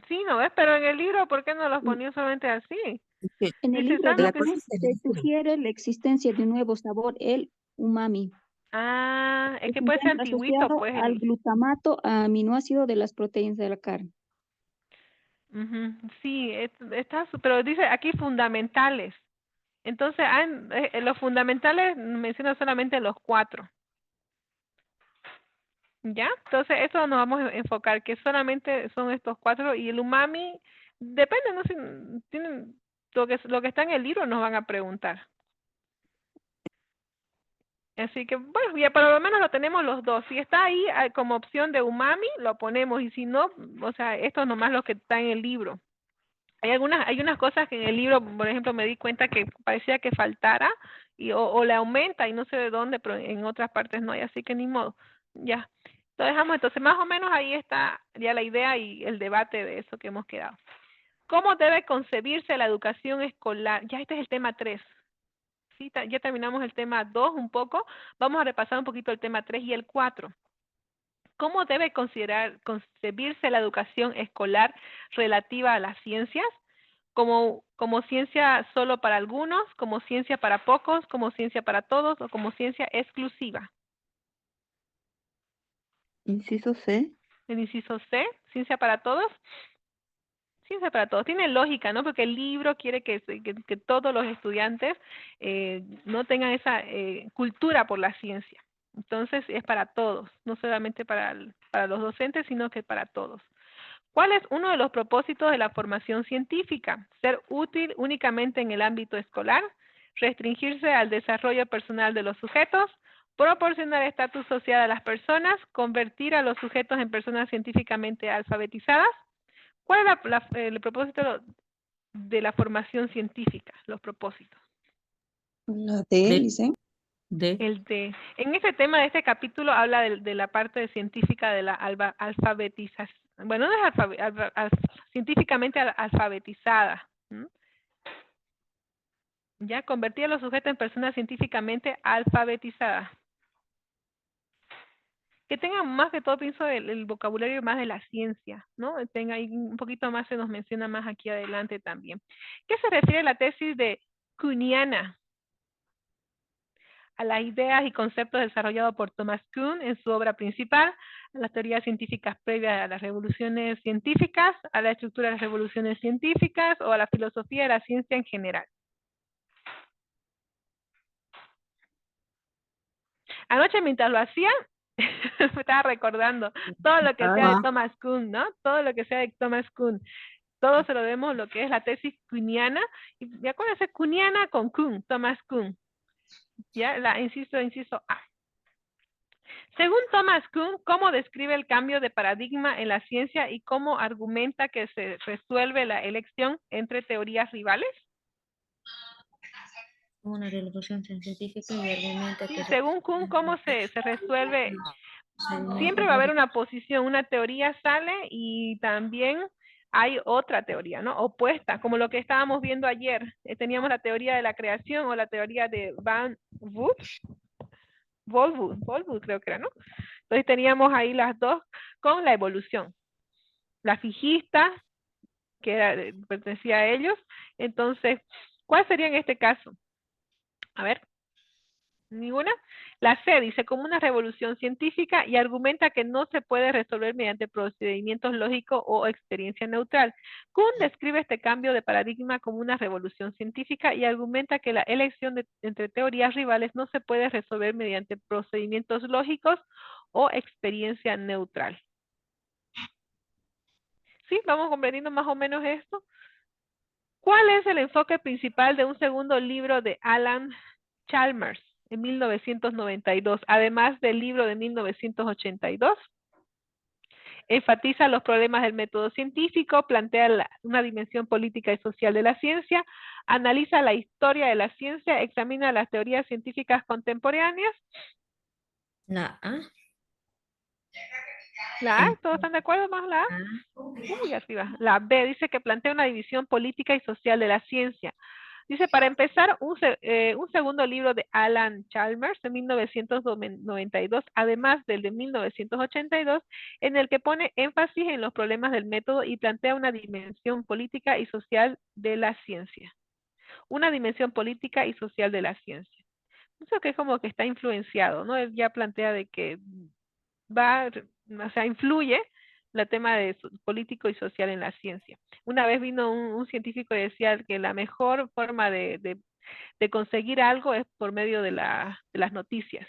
Sí, ¿no ves? Pero en el libro, ¿por qué no los ponían solamente así?
Es que
en el
Dice,
libro
¿saben lo
la
que es?
cosa es el
se
libro.
sugiere la existencia de un nuevo sabor, el umami,
Ah, es
que
que
se
puede ser
encuentra
antiguito,
asociado
pues.
al glutamato aminoácido de las proteínas de la carne.
Ujú, sí, pero dice aquí fundamentales. Entonces, los fundamentales menciona solamente los 4. ¿Ya? Entonces, eso nos vamos a enfocar, que solamente son estos 4 y el umami, depende, no sé, tienen, lo que está en el libro nos van a preguntar. Así que, bueno, ya por lo menos lo tenemos los dos. Si está ahí como opción de umami, lo ponemos, y si no, o sea, esto nomás lo que está en el libro. Hay unas cosas que en el libro, por ejemplo, me di cuenta que parecía que faltara o le aumenta y no sé de dónde, pero en otras partes no hay, así que ni modo. Ya. Lo dejamos entonces, más o menos ahí está ya la idea y el debate de eso que hemos quedado. ¿Cómo debe concebirse la educación escolar? Ya este es el tema 3. Sí, ya terminamos el tema 2 un poco. Vamos a repasar un poquito el tema 3 y el 4. ¿Cómo debe concebirse la educación escolar relativa a las ciencias? Como ciencia solo para algunos, como ciencia para pocos, como ciencia para todos o como ciencia exclusiva.
Inciso C.
El inciso C, ciencia para todos. Ciencia para todos. Tiene lógica, ¿no? Porque el libro quiere que todos los estudiantes no tengan esa cultura por la ciencia. Entonces es para todos, no solamente para los docentes, sino que para todos. ¿Cuál es uno de los propósitos de la formación científica? Ser útil únicamente en el ámbito escolar, restringirse al desarrollo personal de los sujetos, proporcionar estatus social a las personas, convertir a los sujetos en personas científicamente alfabetizadas. ¿Cuál es el propósito de la formación científica? Los propósitos.
La D,
De,
dicen.
En este tema de este capítulo habla de la parte científica de la alfabetización. Bueno, no es científicamente alfabetizada. Ya, convertir a los sujetos en personas científicamente alfabetizadas. Que tengan más que todo, pienso, el vocabulario más de la ciencia, ¿no? Tenga ahí un poquito más, se nos menciona más aquí adelante también. ¿Qué se refiere a la tesis de Kuhniana? A las ideas y conceptos desarrollados por Thomas Kuhn en su obra principal, a las teorías científicas previas a las revoluciones científicas, a la estructura de las revoluciones científicas o a la filosofía de la ciencia en general. Anoche mientras lo hacía, me estaba recordando todo lo que sea de Thomas Kuhn, ¿no? Todo lo que sea de Thomas Kuhn. Todo se lo vemos lo que es la tesis kuhniana. Y acuérdense, kuhniana con Kuhn, Thomas Kuhn. Ya, inciso A. Según Thomas Kuhn, ¿cómo describe el cambio de paradigma en la ciencia y cómo argumenta que se resuelve la elección entre teorías rivales?
Una revolución científica y argumenta
Sí,
que
según Kuhn, ¿cómo se resuelve? Siempre va a haber una posición, una teoría sale y también hay otra teoría, ¿no? Opuesta, como lo que estábamos viendo ayer. Teníamos la teoría de la creación o la teoría de Van Volwood creo que era, ¿no? Entonces teníamos ahí las dos con la evolución. La fijista, que pertenecía a ellos. Entonces, ¿cuál sería en este caso? A ver. Ninguna. La C dice como una revolución científica y argumenta que no se puede resolver mediante procedimientos lógicos o experiencia neutral. Kuhn describe este cambio de paradigma como una revolución científica y argumenta que la elección entre teorías rivales no se puede resolver mediante procedimientos lógicos o experiencia neutral. ¿Sí? ¿Vamos comprendiendo más o menos esto? ¿Cuál es el enfoque principal de un segundo libro de Alan Chalmers en 1992, además del libro de 1982? Enfatiza los problemas del método científico, plantea una dimensión política y social de la ciencia, analiza la historia de la ciencia, examina las teorías científicas contemporáneas.
La A.
La A, ¿todos están de acuerdo más la A? Uy, arriba. La B dice que plantea una división política y social de la ciencia. Dice, para empezar, un segundo libro de Alan Chalmers de 1992, además del de 1982, en el que pone énfasis en los problemas del método y plantea una dimensión política y social de la ciencia. Una dimensión política y social de la ciencia. Eso que es como que está influenciado, ¿no? Él ya plantea de que influye el tema de político y social en la ciencia. Una vez vino un científico y decía que la mejor forma de conseguir algo es por medio de las noticias.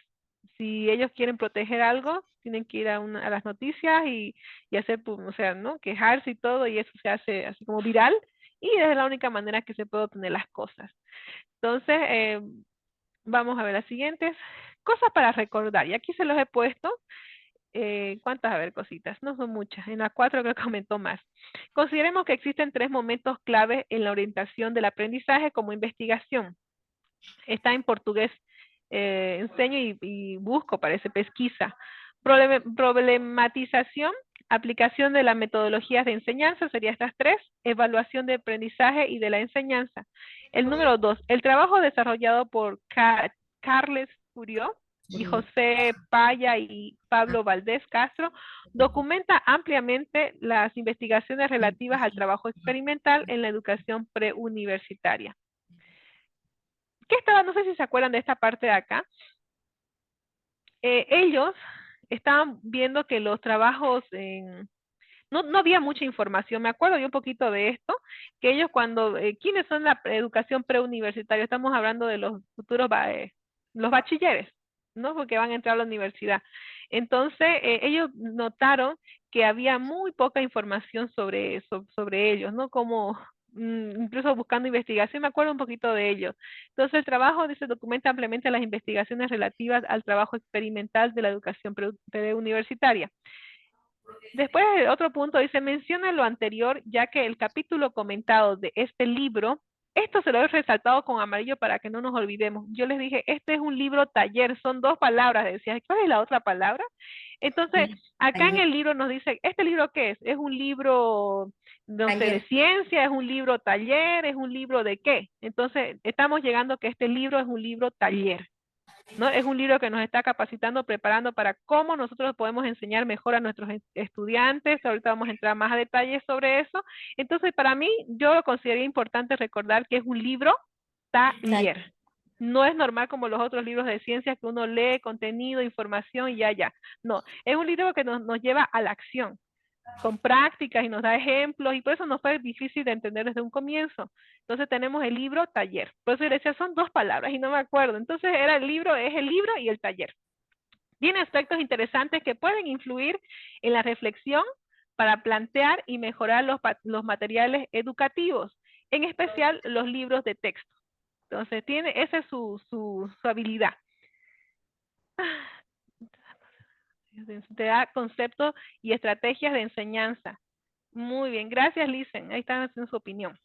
Si ellos quieren proteger algo, tienen que ir a las noticias y hacer, o sea, ¿no? Quejarse y todo, y eso se hace así como viral, y es la única manera que se puede obtener las cosas. Entonces, vamos a ver las siguientes. Cosas para recordar, y aquí se los he puesto. ¿Cuántas? A ver, cositas, no son muchas. En la 4 creo que comentó más. Consideremos que existen 3 momentos clave en la orientación del aprendizaje como investigación. Está en portugués, enseño y busco, parece, pesquisa. Problematización, aplicación de las metodologías de enseñanza, sería estas 3. Evaluación de aprendizaje y de la enseñanza. El número 2, el trabajo desarrollado por Carles Furió y José Paya y Pablo Valdés Castro documenta ampliamente las investigaciones relativas al trabajo experimental en la educación preuniversitaria. ¿Qué estaba? No sé si se acuerdan de esta parte de acá. Ellos estaban viendo que los trabajos no había mucha información. Me acuerdo yo un poquito de esto, que ellos cuando, ¿quiénes son la educación preuniversitaria? Estamos hablando de los futuros, los bachilleres, ¿no? Porque van a entrar a la universidad. Entonces, ellos notaron que había muy poca información sobre ellos, ¿no? Como incluso buscando investigación, me acuerdo un poquito de ello. Entonces, el trabajo dice documenta ampliamente las investigaciones relativas al trabajo experimental de la educación preuniversitaria. Después, otro punto dice, menciona lo anterior, ya que el capítulo comentado de este libro, esto se lo he resaltado con amarillo para que no nos olvidemos. Yo les dije, este es un libro taller, son 2 palabras. Decía, ¿cuál es la otra palabra? Entonces, acá en el libro nos dice, ¿este libro qué es? ¿Es un libro, no sé, de ciencia? ¿Es un libro taller? ¿Es un libro de qué? Entonces, estamos llegando a que este libro es un libro taller, ¿no? Es un libro que nos está capacitando, preparando para cómo nosotros podemos enseñar mejor a nuestros estudiantes. Ahorita vamos a entrar más a detalle sobre eso. Entonces, para mí, yo lo considero importante recordar que es un libro taller. No es normal como los otros libros de ciencias que uno lee contenido, información y ya. No, es un libro que nos lleva a la acción, con prácticas y nos da ejemplos, y por eso nos fue difícil de entender desde un comienzo. Entonces tenemos el libro taller. Por eso yo decía, son 2 palabras y no me acuerdo. Entonces era el libro, es el libro y el taller. Tiene aspectos interesantes que pueden influir en la reflexión para plantear y mejorar los materiales educativos, en especial los libros de texto. Entonces esa es su habilidad. Te da conceptos y estrategias de enseñanza. Muy bien, gracias, Lisen. Ahí están haciendo su opinión.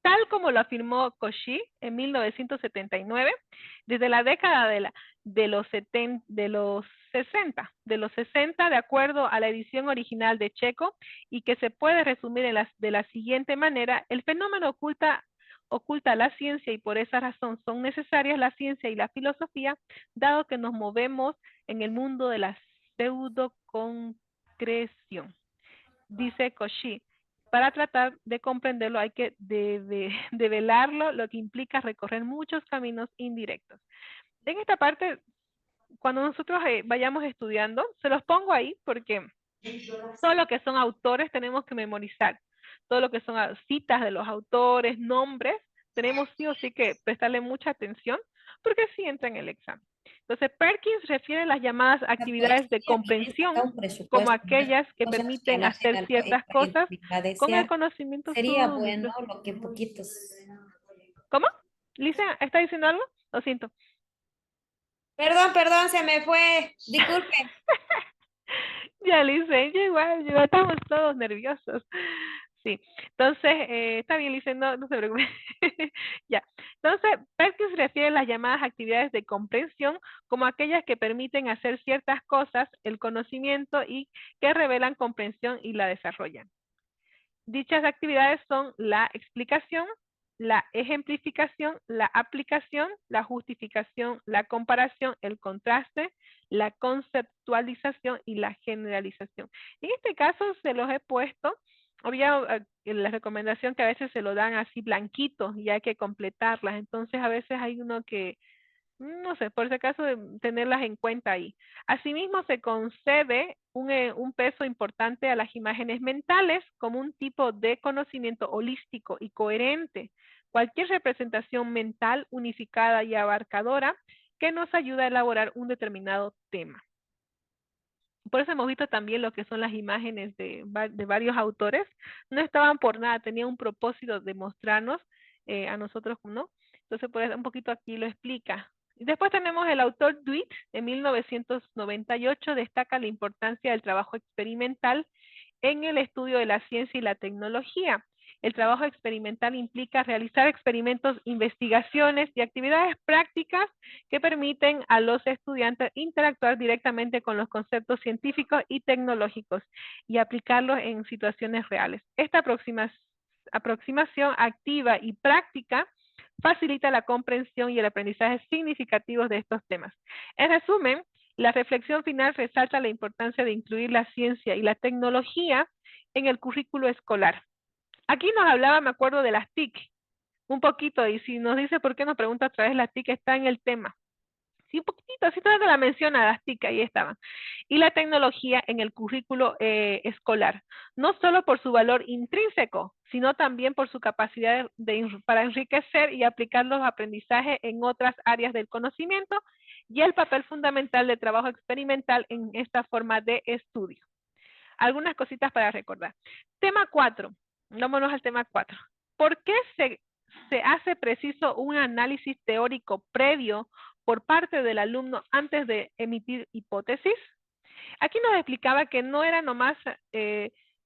Tal como lo afirmó Cauchy en 1979, desde la década de los 60 de acuerdo a la edición original de Checo, y que se puede resumir de la siguiente manera: el fenómeno oculta la ciencia, y por esa razón son necesarias la ciencia y la filosofía, dado que nos movemos en el mundo de la pseudoconcreción. Dice Cauchy, para tratar de comprenderlo hay que develarlo, lo que implica recorrer muchos caminos indirectos. En esta parte, cuando nosotros vayamos estudiando, se los pongo ahí porque todo lo que son autores tenemos que memorizar. Todo lo que son citas de los autores, nombres, tenemos sí o sí que prestarle mucha atención porque sí entra en el examen. Entonces, Perkins refiere a las llamadas actividades de comprensión como aquellas que permiten hacer ciertas cosas con el conocimiento
Sería
súbito.
bueno lo que poquitos.
¿Cómo? Lisa, ¿está diciendo algo? Lo siento.
Perdón, se me fue. Disculpen.
Ya, Lice, yo igual, estamos todos nerviosos. Sí, entonces, está bien, Lice, no se preocupe. Ya, entonces, Perkins refiere a las llamadas actividades de comprensión como aquellas que permiten hacer ciertas cosas, el conocimiento, y que revelan comprensión y la desarrollan. Dichas actividades son la explicación, la ejemplificación, la aplicación, la justificación, la comparación, el contraste, la conceptualización y la generalización. En este caso se los he puesto, había la recomendación que a veces se lo dan así blanquitos y hay que completarlas, entonces a veces hay uno que, no sé, por si acaso tenerlas en cuenta ahí. Asimismo, se concede un peso importante a las imágenes mentales como un tipo de conocimiento holístico y coherente. Cualquier representación mental unificada y abarcadora que nos ayuda a elaborar un determinado tema. Por eso hemos visto también lo que son las imágenes de varios autores. No estaban por nada, tenían un propósito de mostrarnos a nosotros, ¿no? Entonces, por eso un poquito aquí lo explica. Y después tenemos el autor Dweck, en 1998, destaca la importancia del trabajo experimental en el estudio de la ciencia y la tecnología. El trabajo experimental implica realizar experimentos, investigaciones y actividades prácticas que permiten a los estudiantes interactuar directamente con los conceptos científicos y tecnológicos y aplicarlos en situaciones reales. Esta aproximación activa y práctica facilita la comprensión y el aprendizaje significativos de estos temas. En resumen, la reflexión final resalta la importancia de incluir la ciencia y la tecnología en el currículo escolar. Aquí nos hablaba, me acuerdo, de las TIC, un poquito, y si nos dice por qué nos pregunta otra vez, las TIC está en el tema. Sí, un poquitito, así todavía la menciona, las TIC, ahí estaban. Y la tecnología en el currículo escolar, no solo por su valor intrínseco, sino también por su capacidad para enriquecer y aplicar los aprendizajes en otras áreas del conocimiento, y el papel fundamental de trabajo experimental en esta forma de estudio. Algunas cositas para recordar. Tema 4. Vámonos al tema 4. ¿Por qué se hace preciso un análisis teórico previo por parte del alumno antes de emitir hipótesis? Aquí nos explicaba que no era nomás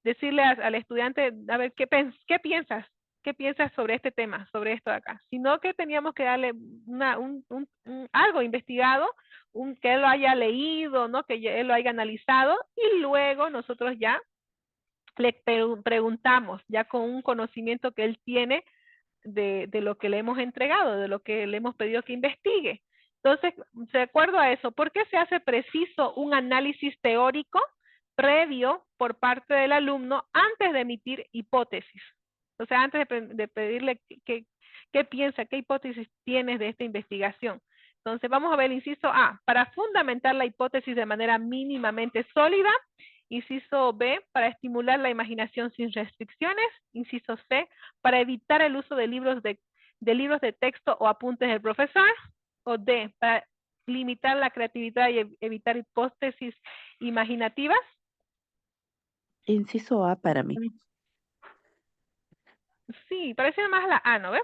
decirle al estudiante, a ver, ¿qué piensas? ¿Qué piensas sobre este tema, sobre esto de acá? Sino que teníamos que darle algo investigado, que él lo haya leído, ¿no? Que él lo haya analizado, y luego nosotros ya le preguntamos, ya con un conocimiento que él tiene de lo que le hemos entregado, de lo que le hemos pedido que investigue. Entonces, de acuerdo a eso, ¿por qué se hace preciso un análisis teórico previo por parte del alumno antes de emitir hipótesis? O sea, antes de pedirle qué piensa, qué hipótesis tienes de esta investigación. Entonces, vamos a ver el inciso A, para fundamentar la hipótesis de manera mínimamente sólida. Inciso B, para estimular la imaginación sin restricciones. Inciso C, para evitar el uso de libros de texto o apuntes del profesor. O D, para limitar la creatividad y evitar hipótesis imaginativas.
Inciso A para mí.
Sí, parece más la A, ¿no ves?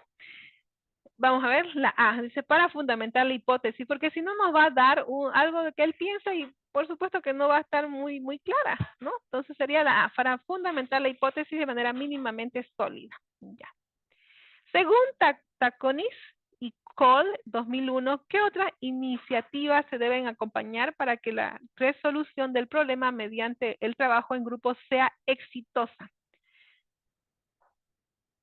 Vamos a ver la A, dice para fundamentar la hipótesis, porque si no nos va a dar algo de que él piensa y por supuesto que no va a estar muy clara, ¿no? Entonces sería la A, para fundamentar la hipótesis de manera mínimamente sólida. Ya. Según Taconis y Cole, 2001, ¿qué otras iniciativas se deben acompañar para que la resolución del problema mediante el trabajo en grupo sea exitosa?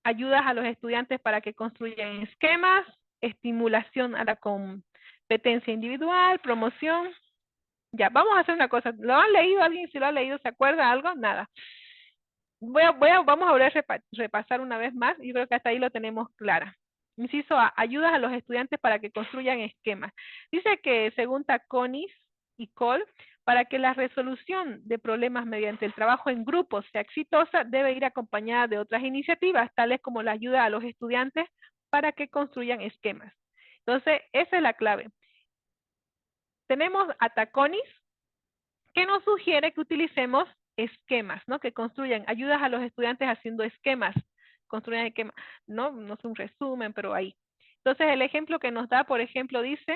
Ayudas a los estudiantes para que construyan esquemas, estimulación a la competencia individual, promoción. Ya, vamos a hacer una cosa. ¿Lo han leído alguien? Si lo ha leído, ¿se acuerda algo? Nada. Vamos a volver a repasar una vez más. Yo creo que hasta ahí lo tenemos clara. Inciso A, ayudas a los estudiantes para que construyan esquemas. Dice que según Taconis y Cole, para que la resolución de problemas mediante el trabajo en grupo sea exitosa, debe ir acompañada de otras iniciativas, tales como la ayuda a los estudiantes para que construyan esquemas. Entonces, esa es la clave. Tenemos a Taconis, que nos sugiere que utilicemos esquemas, ¿no? Que construyan, ayudas a los estudiantes haciendo esquemas, construyan esquemas, no es un resumen, pero ahí. Entonces, el ejemplo que nos da, por ejemplo, dice,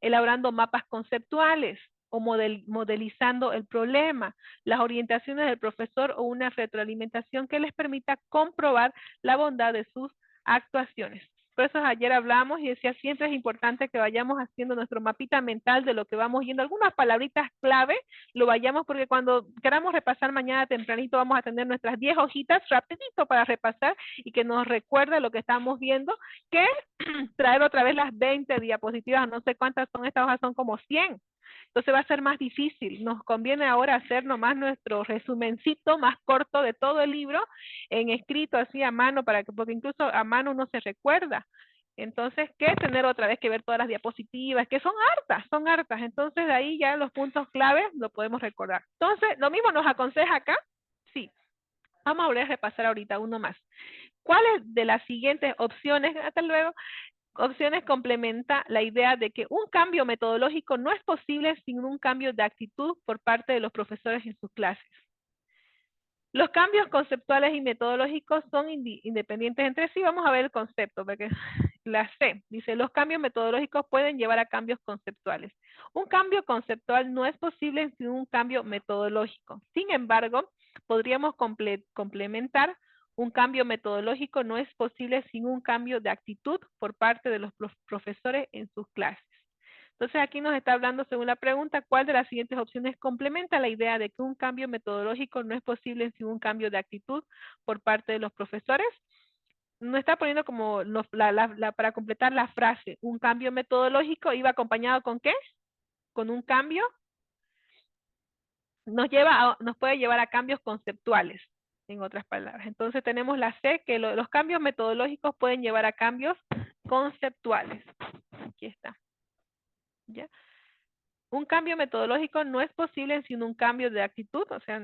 elaborando mapas conceptuales o modelizando el problema, las orientaciones del profesor o una retroalimentación que les permita comprobar la bondad de sus actuaciones. Por eso ayer hablamos y decía, siempre es importante que vayamos haciendo nuestro mapita mental de lo que vamos yendo. Algunas palabritas clave lo vayamos, porque cuando queramos repasar mañana tempranito vamos a tener nuestras 10 hojitas rapidito para repasar y que nos recuerde lo que estamos viendo, que traer otra vez las 20 diapositivas, no sé cuántas son estas hojas, son como 100. Entonces va a ser más difícil. Nos conviene ahora hacer nomás nuestro resumencito más corto de todo el libro en escrito así a mano, porque incluso a mano uno se recuerda. Entonces, ¿qué? Tener otra vez que ver todas las diapositivas, que son hartas, son hartas. Entonces, de ahí ya los puntos claves lo podemos recordar. Entonces, lo mismo nos aconseja acá. Sí. Vamos a volver a repasar ahorita uno más. ¿Cuáles de las siguientes opciones, hasta luego, opciones complementa la idea de que un cambio metodológico no es posible sin un cambio de actitud por parte de los profesores en sus clases? Los cambios conceptuales y metodológicos son independientes entre sí. Vamos a ver el concepto, porque la C dice, los cambios metodológicos pueden llevar a cambios conceptuales. Un cambio conceptual no es posible sin un cambio metodológico. Sin embargo, podríamos complementar. Un cambio metodológico no es posible sin un cambio de actitud por parte de los profesores en sus clases. Entonces aquí nos está hablando, según la pregunta, ¿cuál de las siguientes opciones complementa la idea de que un cambio metodológico no es posible sin un cambio de actitud por parte de los profesores? Nos está poniendo como para completar la frase, un cambio metodológico iba acompañado ¿con qué? Con un cambio. Nos puede llevar a cambios conceptuales, en otras palabras. Entonces tenemos la C, que los cambios metodológicos pueden llevar a cambios conceptuales. Aquí está. ¿Ya? Un cambio metodológico no es posible sin un cambio de actitud, o sea,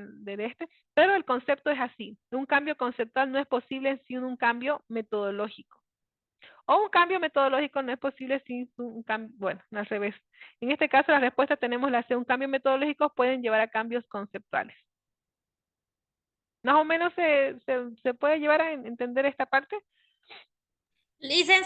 pero el concepto es así. Un cambio conceptual no es posible sin un cambio metodológico. O un cambio metodológico no es posible sin un cambio, bueno, al revés. En este caso la respuesta tenemos la C, un cambio metodológico pueden llevar a cambios conceptuales. Más o menos se puede llevar a entender esta parte.
Listen,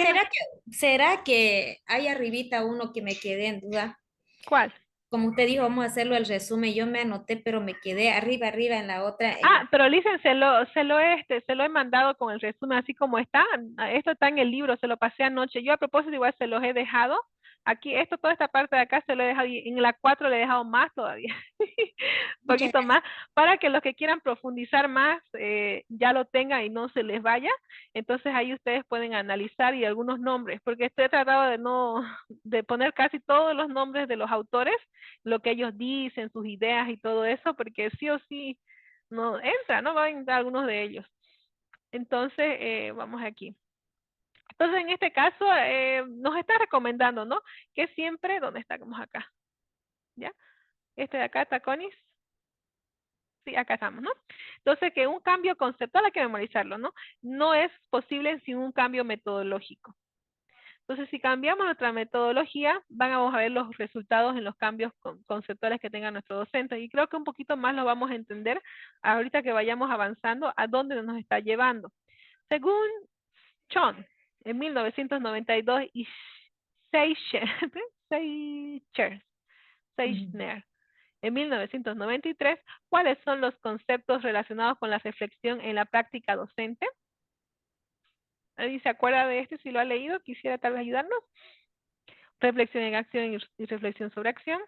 ¿será que hay arribita uno que me quedé en duda?
¿Cuál?
Como usted dijo, vamos a hacerlo el resumen. Yo me anoté, pero me quedé arriba en la otra.
Pero Listen, se lo he mandado con el resumen así como está. Esto está en el libro, se lo pasé anoche. Yo a propósito igual se los he dejado. Aquí, toda esta parte de acá se lo he dejado, y en la 4 le he dejado más todavía. Un poquito más, para que los que quieran profundizar más, ya lo tengan y no se les vaya. Entonces ahí ustedes pueden analizar y algunos nombres, porque estoy tratando de poner casi todos los nombres de los autores, lo que ellos dicen, sus ideas y todo eso, porque sí o sí no va a entrar algunos de ellos. Entonces, vamos aquí. Entonces, en este caso, nos está recomendando, ¿no? Que siempre, ¿dónde estamos acá? ¿Ya? De acá, Taconis. Sí, acá estamos, ¿no? Entonces, que un cambio conceptual hay que memorizarlo, ¿no? No es posible sin un cambio metodológico. Entonces, si cambiamos nuestra metodología, vamos a ver los resultados en los cambios conceptuales que tenga nuestro docente. Y creo que un poquito más lo vamos a entender ahorita que vayamos avanzando a dónde nos está llevando. Según Chon, en 1992, y Seichner, en 1993, ¿cuáles son los conceptos relacionados con la reflexión en la práctica docente? ¿Alguien se acuerda de este? Si lo ha leído, quisiera tal vez ayudarnos. Reflexión en acción y reflexión sobre acción.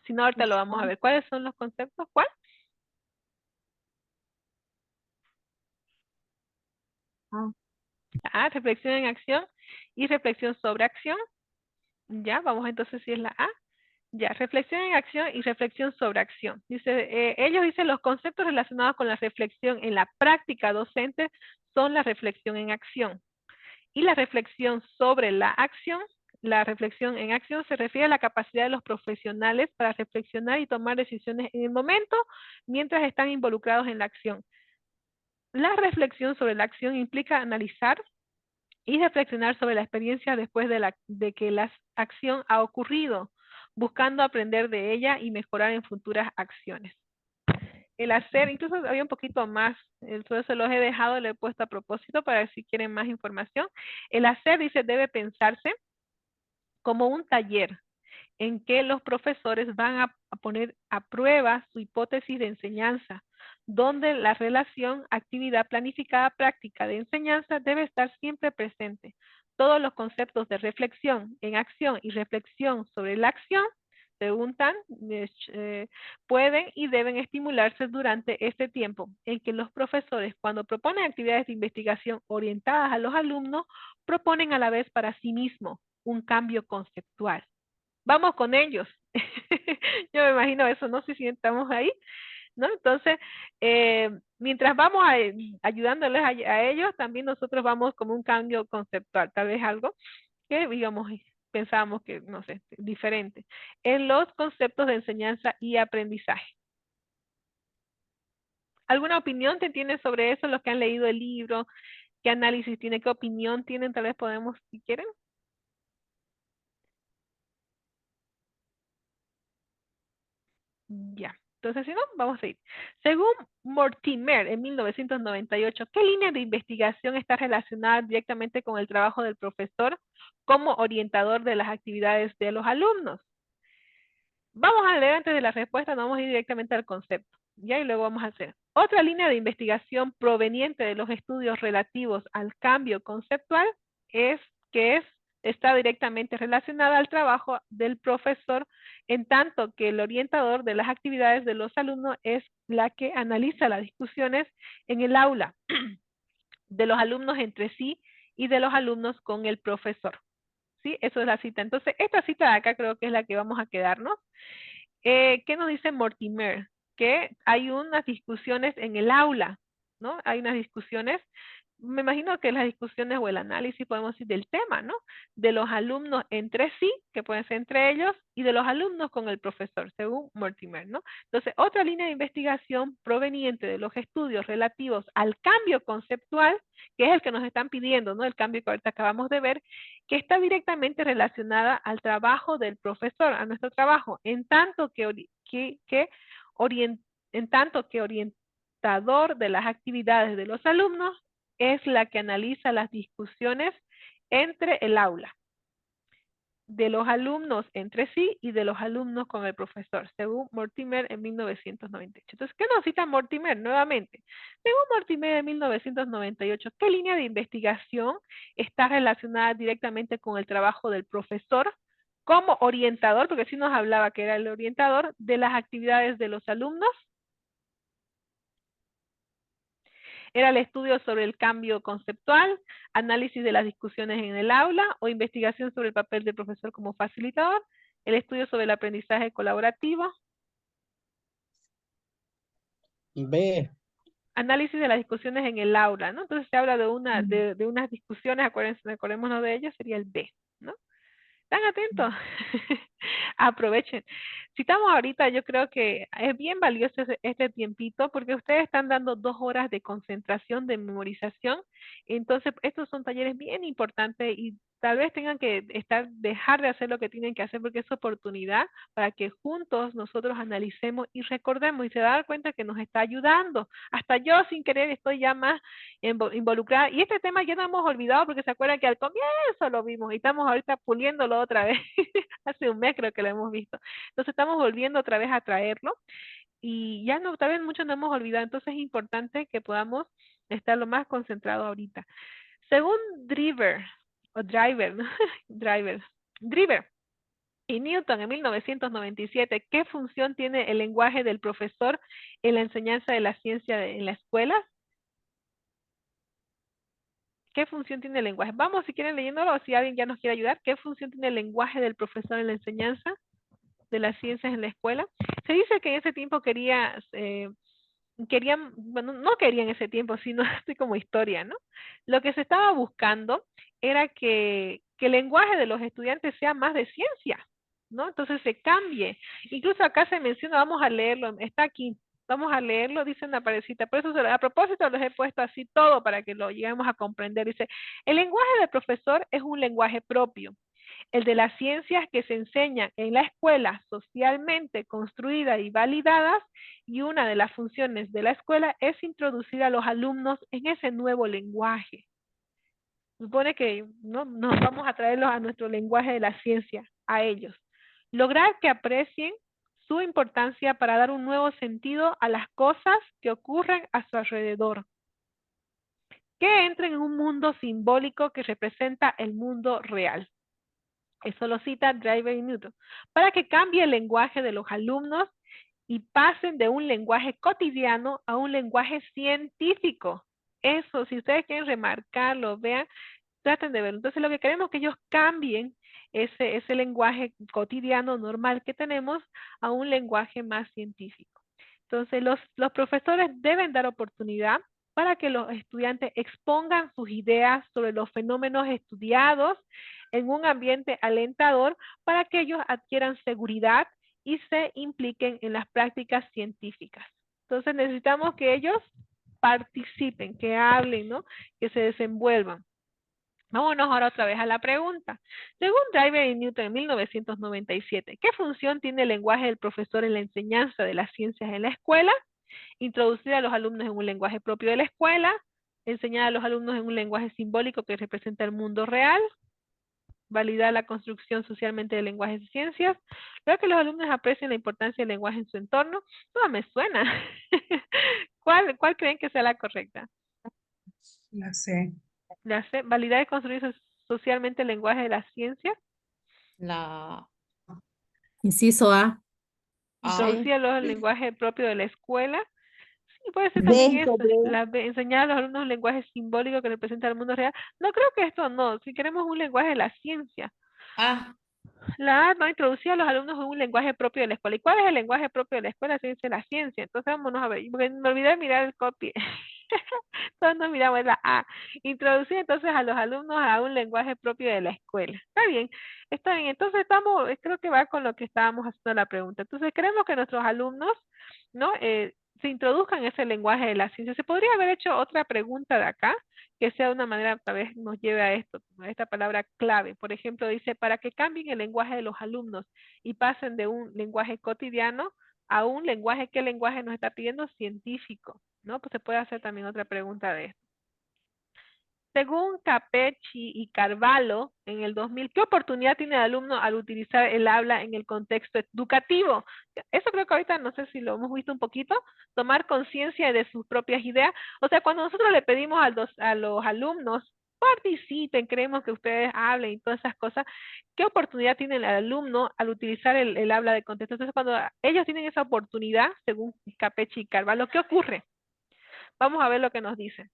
Si no, ahorita lo vamos a ver. ¿Cuáles son los conceptos? ¿Cuál? Reflexión en acción y reflexión sobre acción. Ya, vamos entonces si es la A. Ya, reflexión en acción y reflexión sobre acción. Dice, ellos dicen los conceptos relacionados con la reflexión en la práctica docente son la reflexión en acción. Y la reflexión sobre la reflexión en acción se refiere a la capacidad de los profesionales para reflexionar y tomar decisiones en el momento mientras están involucrados en la acción. La reflexión sobre la acción implica analizar y reflexionar sobre la experiencia después de que la acción ha ocurrido, buscando aprender de ella y mejorar en futuras acciones. El hacer, incluso había un poquito más, entonces se los he dejado, le he puesto a propósito para ver si quieren más información. El hacer, dice, debe pensarse como un taller en que los profesores van a poner a prueba su hipótesis de enseñanza, donde la relación actividad planificada práctica de enseñanza debe estar siempre presente. Todos los conceptos de reflexión en acción y reflexión sobre la acción preguntan, pueden y deben estimularse durante este tiempo en que los profesores, cuando proponen actividades de investigación orientadas a los alumnos, proponen a la vez para sí mismos un cambio conceptual. Vamos con ellos. Yo me imagino eso, no sé si estamos ahí, ¿no? Entonces, mientras vamos ayudándoles a ellos, también nosotros vamos como un cambio conceptual, tal vez algo que, digamos, pensábamos que, no sé, diferente, en los conceptos de enseñanza y aprendizaje. ¿Alguna opinión te tienen sobre eso, los que han leído el libro? ¿Qué análisis tiene? ¿Qué opinión tienen? Tal vez podemos, si quieren. Ya. Entonces, si no, vamos a ir. Según Mortimer, en 1998, ¿qué línea de investigación está relacionada directamente con el trabajo del profesor como orientador de las actividades de los alumnos? Vamos a leer antes de la respuesta, no vamos a ir directamente al concepto. Ya, y luego vamos a hacer. Otra línea de investigación proveniente de los estudios relativos al cambio conceptual está directamente relacionada al trabajo del profesor, en tanto que el orientador de las actividades de los alumnos es la que analiza las discusiones en el aula de los alumnos entre sí y de los alumnos con el profesor. ¿Sí? Eso es la cita. Entonces, esta cita de acá creo que es la que vamos a quedarnos. ¿Qué nos dice Mortimer? Que hay unas discusiones en el aula, ¿no? Hay unas discusiones, me imagino que las discusiones o el análisis, podemos decir, del tema, ¿no? De los alumnos entre sí, que pueden ser entre ellos, y de los alumnos con el profesor, según Mortimer, ¿no? Entonces, otra línea de investigación proveniente de los estudios relativos al cambio conceptual, que es el que nos están pidiendo, ¿no? El cambio que ahorita acabamos de ver, que está directamente relacionada al trabajo del profesor, a nuestro trabajo, en tanto que orientador de las actividades de los alumnos es la que analiza las discusiones entre el aula, de los alumnos entre sí y de los alumnos con el profesor, según Mortimer en 1998. Entonces, ¿qué nos cita Mortimer nuevamente? Según Mortimer en 1998, ¿qué línea de investigación está relacionada directamente con el trabajo del profesor como orientador, porque sí nos hablaba que era el orientador de las actividades de los alumnos? Era el estudio sobre el cambio conceptual, análisis de las discusiones en el aula o investigación sobre el papel del profesor como facilitador, el estudio sobre el aprendizaje colaborativo.
B.
Análisis de las discusiones en el aula, ¿no? Entonces se habla de unas discusiones, acordémonos de ellas, sería el B, ¿no? ¿Están atentos? Aprovechen. Si estamos ahorita, yo creo que es bien valioso este tiempito porque ustedes están dando 2 horas de concentración, de memorización. Entonces, estos son talleres bien importantes y tal vez tengan que dejar de hacer lo que tienen que hacer porque es oportunidad para que juntos nosotros analicemos y recordemos y se dan cuenta que nos está ayudando. Hasta yo sin querer estoy ya más involucrada. Y este tema ya no hemos olvidado porque se acuerdan que al comienzo lo vimos y estamos ahorita puliéndolo otra vez. Hace un mes creo que lo hemos visto. Entonces estamos volviendo otra vez a traerlo y ya no, tal vez muchos no hemos olvidado. Entonces es importante que podamos estar lo más concentrado ahorita. Según Driver, o Driver, ¿no? Driver y Newton en 1997, ¿qué función tiene el lenguaje del profesor en la enseñanza de la ciencia en la escuela? ¿Qué función tiene el lenguaje? Vamos, si quieren leyéndolo, o si alguien ya nos quiere ayudar, ¿qué función tiene el lenguaje del profesor en la enseñanza de las ciencias en la escuela? Se dice que en ese tiempo querían, bueno, no querían en ese tiempo, sino así como historia, ¿no? Lo que se estaba buscando era que el lenguaje de los estudiantes sea más de ciencia, ¿no? Entonces se cambie. Incluso acá se menciona, vamos a leerlo, está aquí, vamos a leerlo, dice en la parecita. Por eso a propósito los he puesto así todo para que lo lleguemos a comprender. Dice, el lenguaje del profesor es un lenguaje propio. El de las ciencias que se enseñan en la escuela socialmente construidas y validadas, y una de las funciones de la escuela es introducir a los alumnos en ese nuevo lenguaje. Supone que ¿no? Nos vamos a traerlos a nuestro lenguaje de la ciencia, a ellos. Lograr que aprecien su importancia para dar un nuevo sentido a las cosas que ocurren a su alrededor. Que entren en un mundo simbólico que representa el mundo real. Eso lo cita Driver y Newton. Para que cambie el lenguaje de los alumnos y pasen de un lenguaje cotidiano a un lenguaje científico. Eso, si ustedes quieren remarcarlo, vean, traten de verlo. Entonces, lo que queremos es que ellos cambien ese lenguaje cotidiano, normal que tenemos, a un lenguaje más científico. Entonces, los profesores deben dar oportunidad para que los estudiantes expongan sus ideas sobre los fenómenos estudiados en un ambiente alentador para que ellos adquieran seguridad y se impliquen en las prácticas científicas. Entonces necesitamos que ellos participen, que hablen, ¿no? Que se desenvuelvan. Vámonos ahora otra vez a la pregunta. Según Driver y Newton en 1997, ¿qué función tiene el lenguaje del profesor en la enseñanza de las ciencias en la escuela? Introducir a los alumnos en un lenguaje propio de la escuela, enseñar a los alumnos en un lenguaje simbólico que representa el mundo real, validar la construcción socialmente del lenguaje de ciencias, luego que los alumnos aprecien la importancia del lenguaje en su entorno. No me suena. ¿Cuál creen que sea la correcta?
La C.
La C, validar y construir socialmente el lenguaje de la ciencia.
La
Inciso A.
Introducir el lenguaje propio de la escuela. Sí, puede ser
B,
también esto.
sobre-
Enseñar a los alumnos un lenguaje simbólico que representa el mundo real. No creo que esto no. Si queremos un lenguaje de la ciencia.
A.
La A va a introducir a los alumnos en un lenguaje propio de la escuela. ¿Y cuál es el lenguaje propio de la escuela? Se dice la ciencia. Entonces vámonos a ver. Porque me olvidé de mirar el copy. Entonces nos miramos la A. Introducir entonces a los alumnos a un lenguaje propio de la escuela. Está bien, está bien. Entonces creo que va con lo que estábamos haciendo la pregunta. Entonces queremos que nuestros alumnos, ¿no? Se introduzcan ese lenguaje de la ciencia. Se podría haber hecho otra pregunta de acá, que sea de una manera, tal vez nos lleve a esto, a esta palabra clave. Por ejemplo, dice, para que cambien el lenguaje de los alumnos y pasen de un lenguaje cotidiano a un lenguaje, ¿qué lenguaje nos está pidiendo? Científico, ¿no? Pues se puede hacer también otra pregunta de esto. Según Capecci y Carvalho, en el 2000, ¿qué oportunidad tiene el alumno al utilizar el habla en el contexto educativo? Eso creo que ahorita, no sé si lo hemos visto un poquito, tomar conciencia de sus propias ideas. O sea, cuando nosotros le pedimos a los alumnos, participen, queremos que ustedes hablen y todas esas cosas, ¿qué oportunidad tiene el alumno al utilizar el habla de contexto? Entonces, cuando ellos tienen esa oportunidad, según Capecci y Carvalho, ¿qué ocurre? Vamos a ver lo que nos dicen.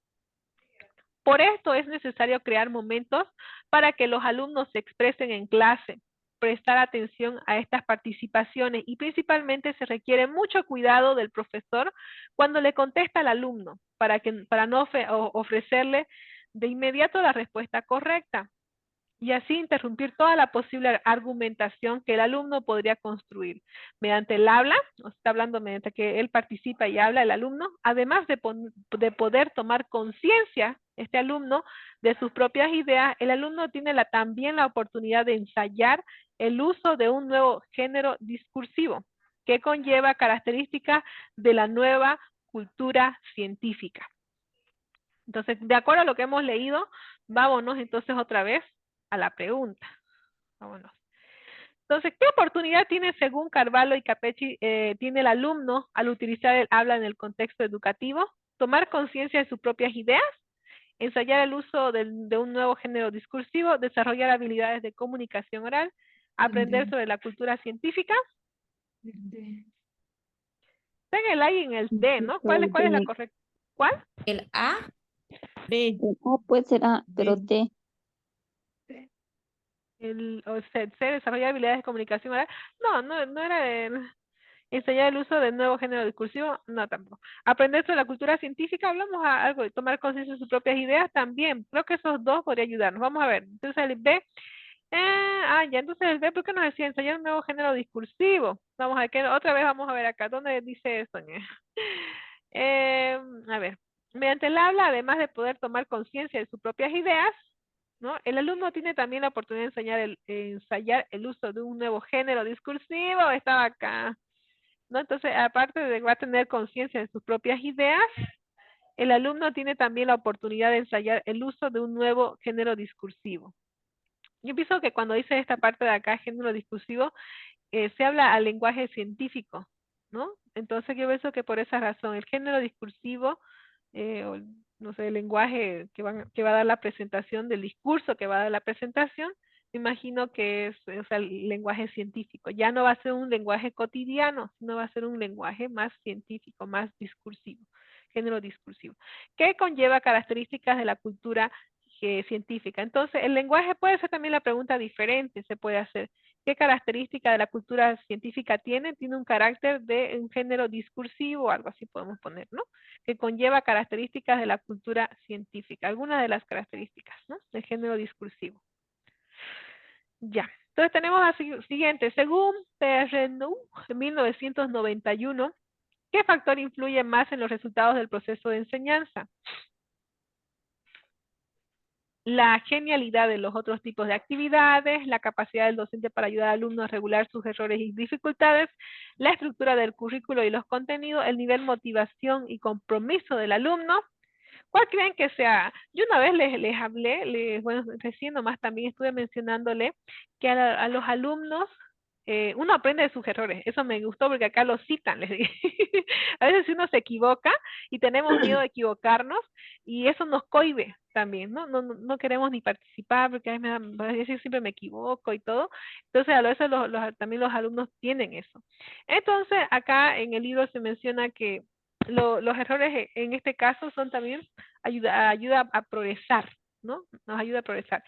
Por esto es necesario crear momentos para que los alumnos se expresen en clase, prestar atención a estas participaciones y principalmente se requiere mucho cuidado del profesor cuando le contesta al alumno para no ofrecerle de inmediato la respuesta correcta y así interrumpir toda la posible argumentación que el alumno podría construir. Mediante el habla, nos está hablando mediante que él participa y habla el alumno, además de poder tomar conciencia, este alumno, de sus propias ideas, el alumno tiene también la oportunidad de ensayar el uso de un nuevo género discursivo que conlleva características de la nueva cultura científica. Entonces, de acuerdo a lo que hemos leído, vámonos entonces otra vez a la pregunta. Vámonos. Entonces, ¿qué oportunidad tiene, según Carvalho y Capecci, tiene el alumno al utilizar el habla en el contexto educativo? Tomar conciencia de sus propias ideas, ensayar el uso de un nuevo género discursivo, desarrollar habilidades de comunicación oral, aprender sobre la cultura científica. Está en el A y en el D, ¿no? ¿Cuál es la correcta? ¿Cuál?
El A,
B.
Pues será, pero
B.
T.
C, desarrollar habilidades de comunicación oral. No era el ensayar el uso del nuevo género discursivo, no tampoco. Aprender sobre la cultura científica, hablamos algo de tomar conciencia de sus propias ideas también. Creo que esos dos podrían ayudarnos. Vamos a ver. Entonces el B, ya, entonces el B, ¿por qué nos decía ensayar un nuevo género discursivo? Vamos a ver, otra vez vamos a ver acá, ¿dónde dice eso? A ver, mediante el habla, además de poder tomar conciencia de sus propias ideas, ¿no? El alumno tiene también la oportunidad de ensayar el uso de un nuevo género discursivo, estaba acá, ¿no? Entonces, aparte de que va a tener conciencia de sus propias ideas, el alumno tiene también la oportunidad de ensayar el uso de un nuevo género discursivo. Yo pienso que cuando dice esta parte de acá, género discursivo, se habla al lenguaje científico, ¿no? Entonces yo pienso que por esa razón el género discursivo, o, no sé, el lenguaje que va a dar la presentación, del discurso que va a dar la presentación, me imagino que es, o sea, el lenguaje científico. Ya no va a ser un lenguaje cotidiano, sino va a ser un lenguaje más científico, más discursivo, género discursivo, que conlleva características de la cultura científica. Entonces, el lenguaje puede ser también la pregunta diferente, se puede hacer. ¿Qué característica de la cultura científica tiene? Tiene un carácter de un género discursivo, algo así podemos poner, ¿no? Que conlleva características de la cultura científica, algunas de las características, ¿no? Del género discursivo. Ya, entonces tenemos la siguiente. Según Perrenou, en 1991, ¿qué factor influye más en los resultados del proceso de enseñanza? La genialidad de los otros tipos de actividades, la capacidad del docente para ayudar al alumno a regular sus errores y dificultades, la estructura del currículo y los contenidos, el nivel motivación y compromiso del alumno. ¿Cuál creen que sea? Yo una vez les hablé, bueno, recién nomás también estuve mencionándole que a los alumnos uno aprende de sus errores. Eso me gustó porque acá lo citan, les dije. A veces uno se equivoca y tenemos miedo de equivocarnos y eso nos cohíbe también, ¿no? No queremos ni participar porque a veces siempre me equivoco y todo. Entonces, a veces también los alumnos tienen eso. Entonces, acá en el libro se menciona que los errores en este caso son también ayuda a progresar, ¿no? Nos ayuda a progresar.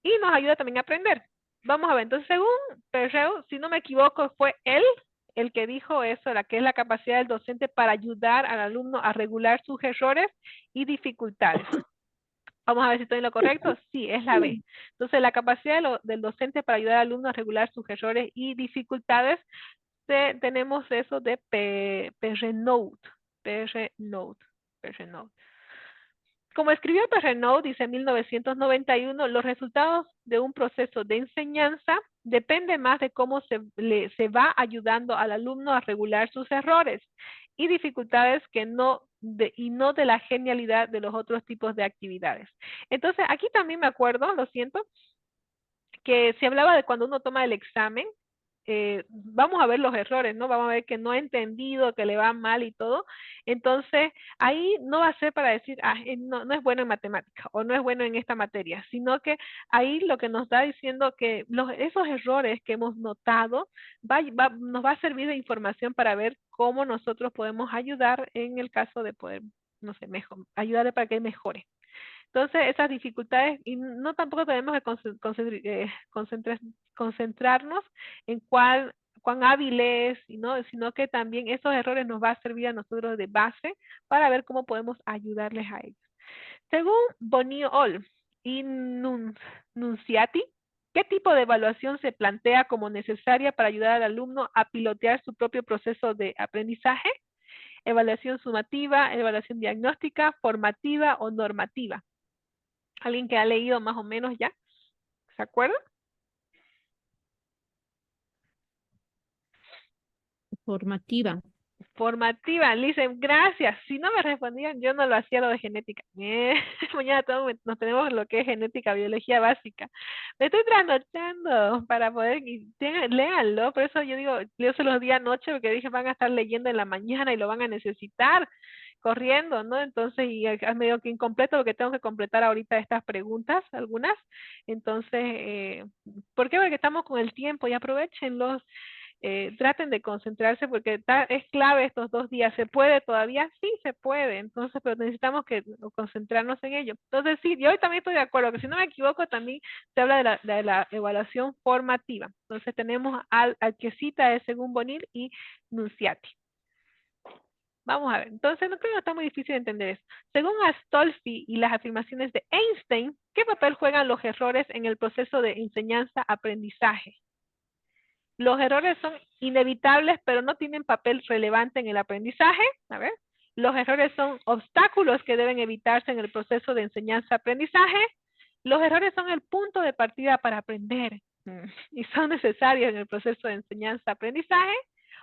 Y nos ayuda también a aprender. Vamos a ver, entonces según Perreu, si no me equivoco, fue él el que dijo eso, que es la capacidad del docente para ayudar al alumno a regular sus errores y dificultades. Vamos a ver si estoy en lo correcto. Sí, es la B. Entonces, la capacidad del docente para ayudar al alumno a regular sus errores y dificultades, tenemos eso de Perrenaud. Como escribió Perrenaud, dice en 1991, los resultados de un proceso de enseñanza depende más de cómo se va ayudando al alumno a regular sus errores y dificultades y no de la genialidad de los otros tipos de actividades. Entonces, aquí también me acuerdo, lo siento, que se hablaba de cuando uno toma el examen, vamos a ver los errores, ¿no? Vamos a ver que no ha entendido, que le va mal y todo. Entonces, ahí no va a ser para decir, no es bueno en matemática o no es bueno en esta materia, sino que ahí lo que nos está diciendo que esos errores que hemos notado nos va a servir de información para ver cómo nosotros podemos ayudar en el caso de poder, no sé, ayudarle para que mejore. Entonces, esas dificultades, y no tampoco tenemos que concentrarnos en cuán hábil es, ¿no? Sino que también esos errores nos va a servir a nosotros de base para ver cómo podemos ayudarles a ellos. Según Boniol y Nunciati, ¿qué tipo de evaluación se plantea como necesaria para ayudar al alumno a pilotear su propio proceso de aprendizaje? Evaluación sumativa, evaluación diagnóstica, formativa o normativa. ¿Alguien que ha leído más o menos ya? ¿Se acuerda?
Formativa.
Formativa, dicen, gracias. Si no me respondían, yo no lo hacía lo de genética. Mañana nos tenemos lo que es genética, biología básica. Me estoy trasnochando para poder, léanlo, por eso yo digo, yo se los di anoche porque dije van a estar leyendo en la mañana y lo van a necesitar. corriendo, ¿no? Entonces, y es medio que incompleto porque tengo que completar ahorita estas preguntas, algunas. Entonces, ¿por qué? Porque estamos con el tiempo y aprovechenlos. Traten de concentrarse porque es clave estos 2 días. ¿Se puede todavía? Sí, se puede. Entonces, pero necesitamos que concentrarnos en ello. Entonces, sí, yo también estoy de acuerdo, que si no me equivoco, también se habla de la evaluación formativa. Entonces, tenemos al que cita es según Bonil y Nunciati. Vamos a ver. Entonces, no creo que está muy difícil de entender eso. Según Astolfi y las afirmaciones de Einstein, ¿qué papel juegan los errores en el proceso de enseñanza-aprendizaje? Los errores son inevitables, pero no tienen papel relevante en el aprendizaje. A ver. Los errores son obstáculos que deben evitarse en el proceso de enseñanza-aprendizaje. Los errores son el punto de partida para aprender y son necesarios en el proceso de enseñanza-aprendizaje.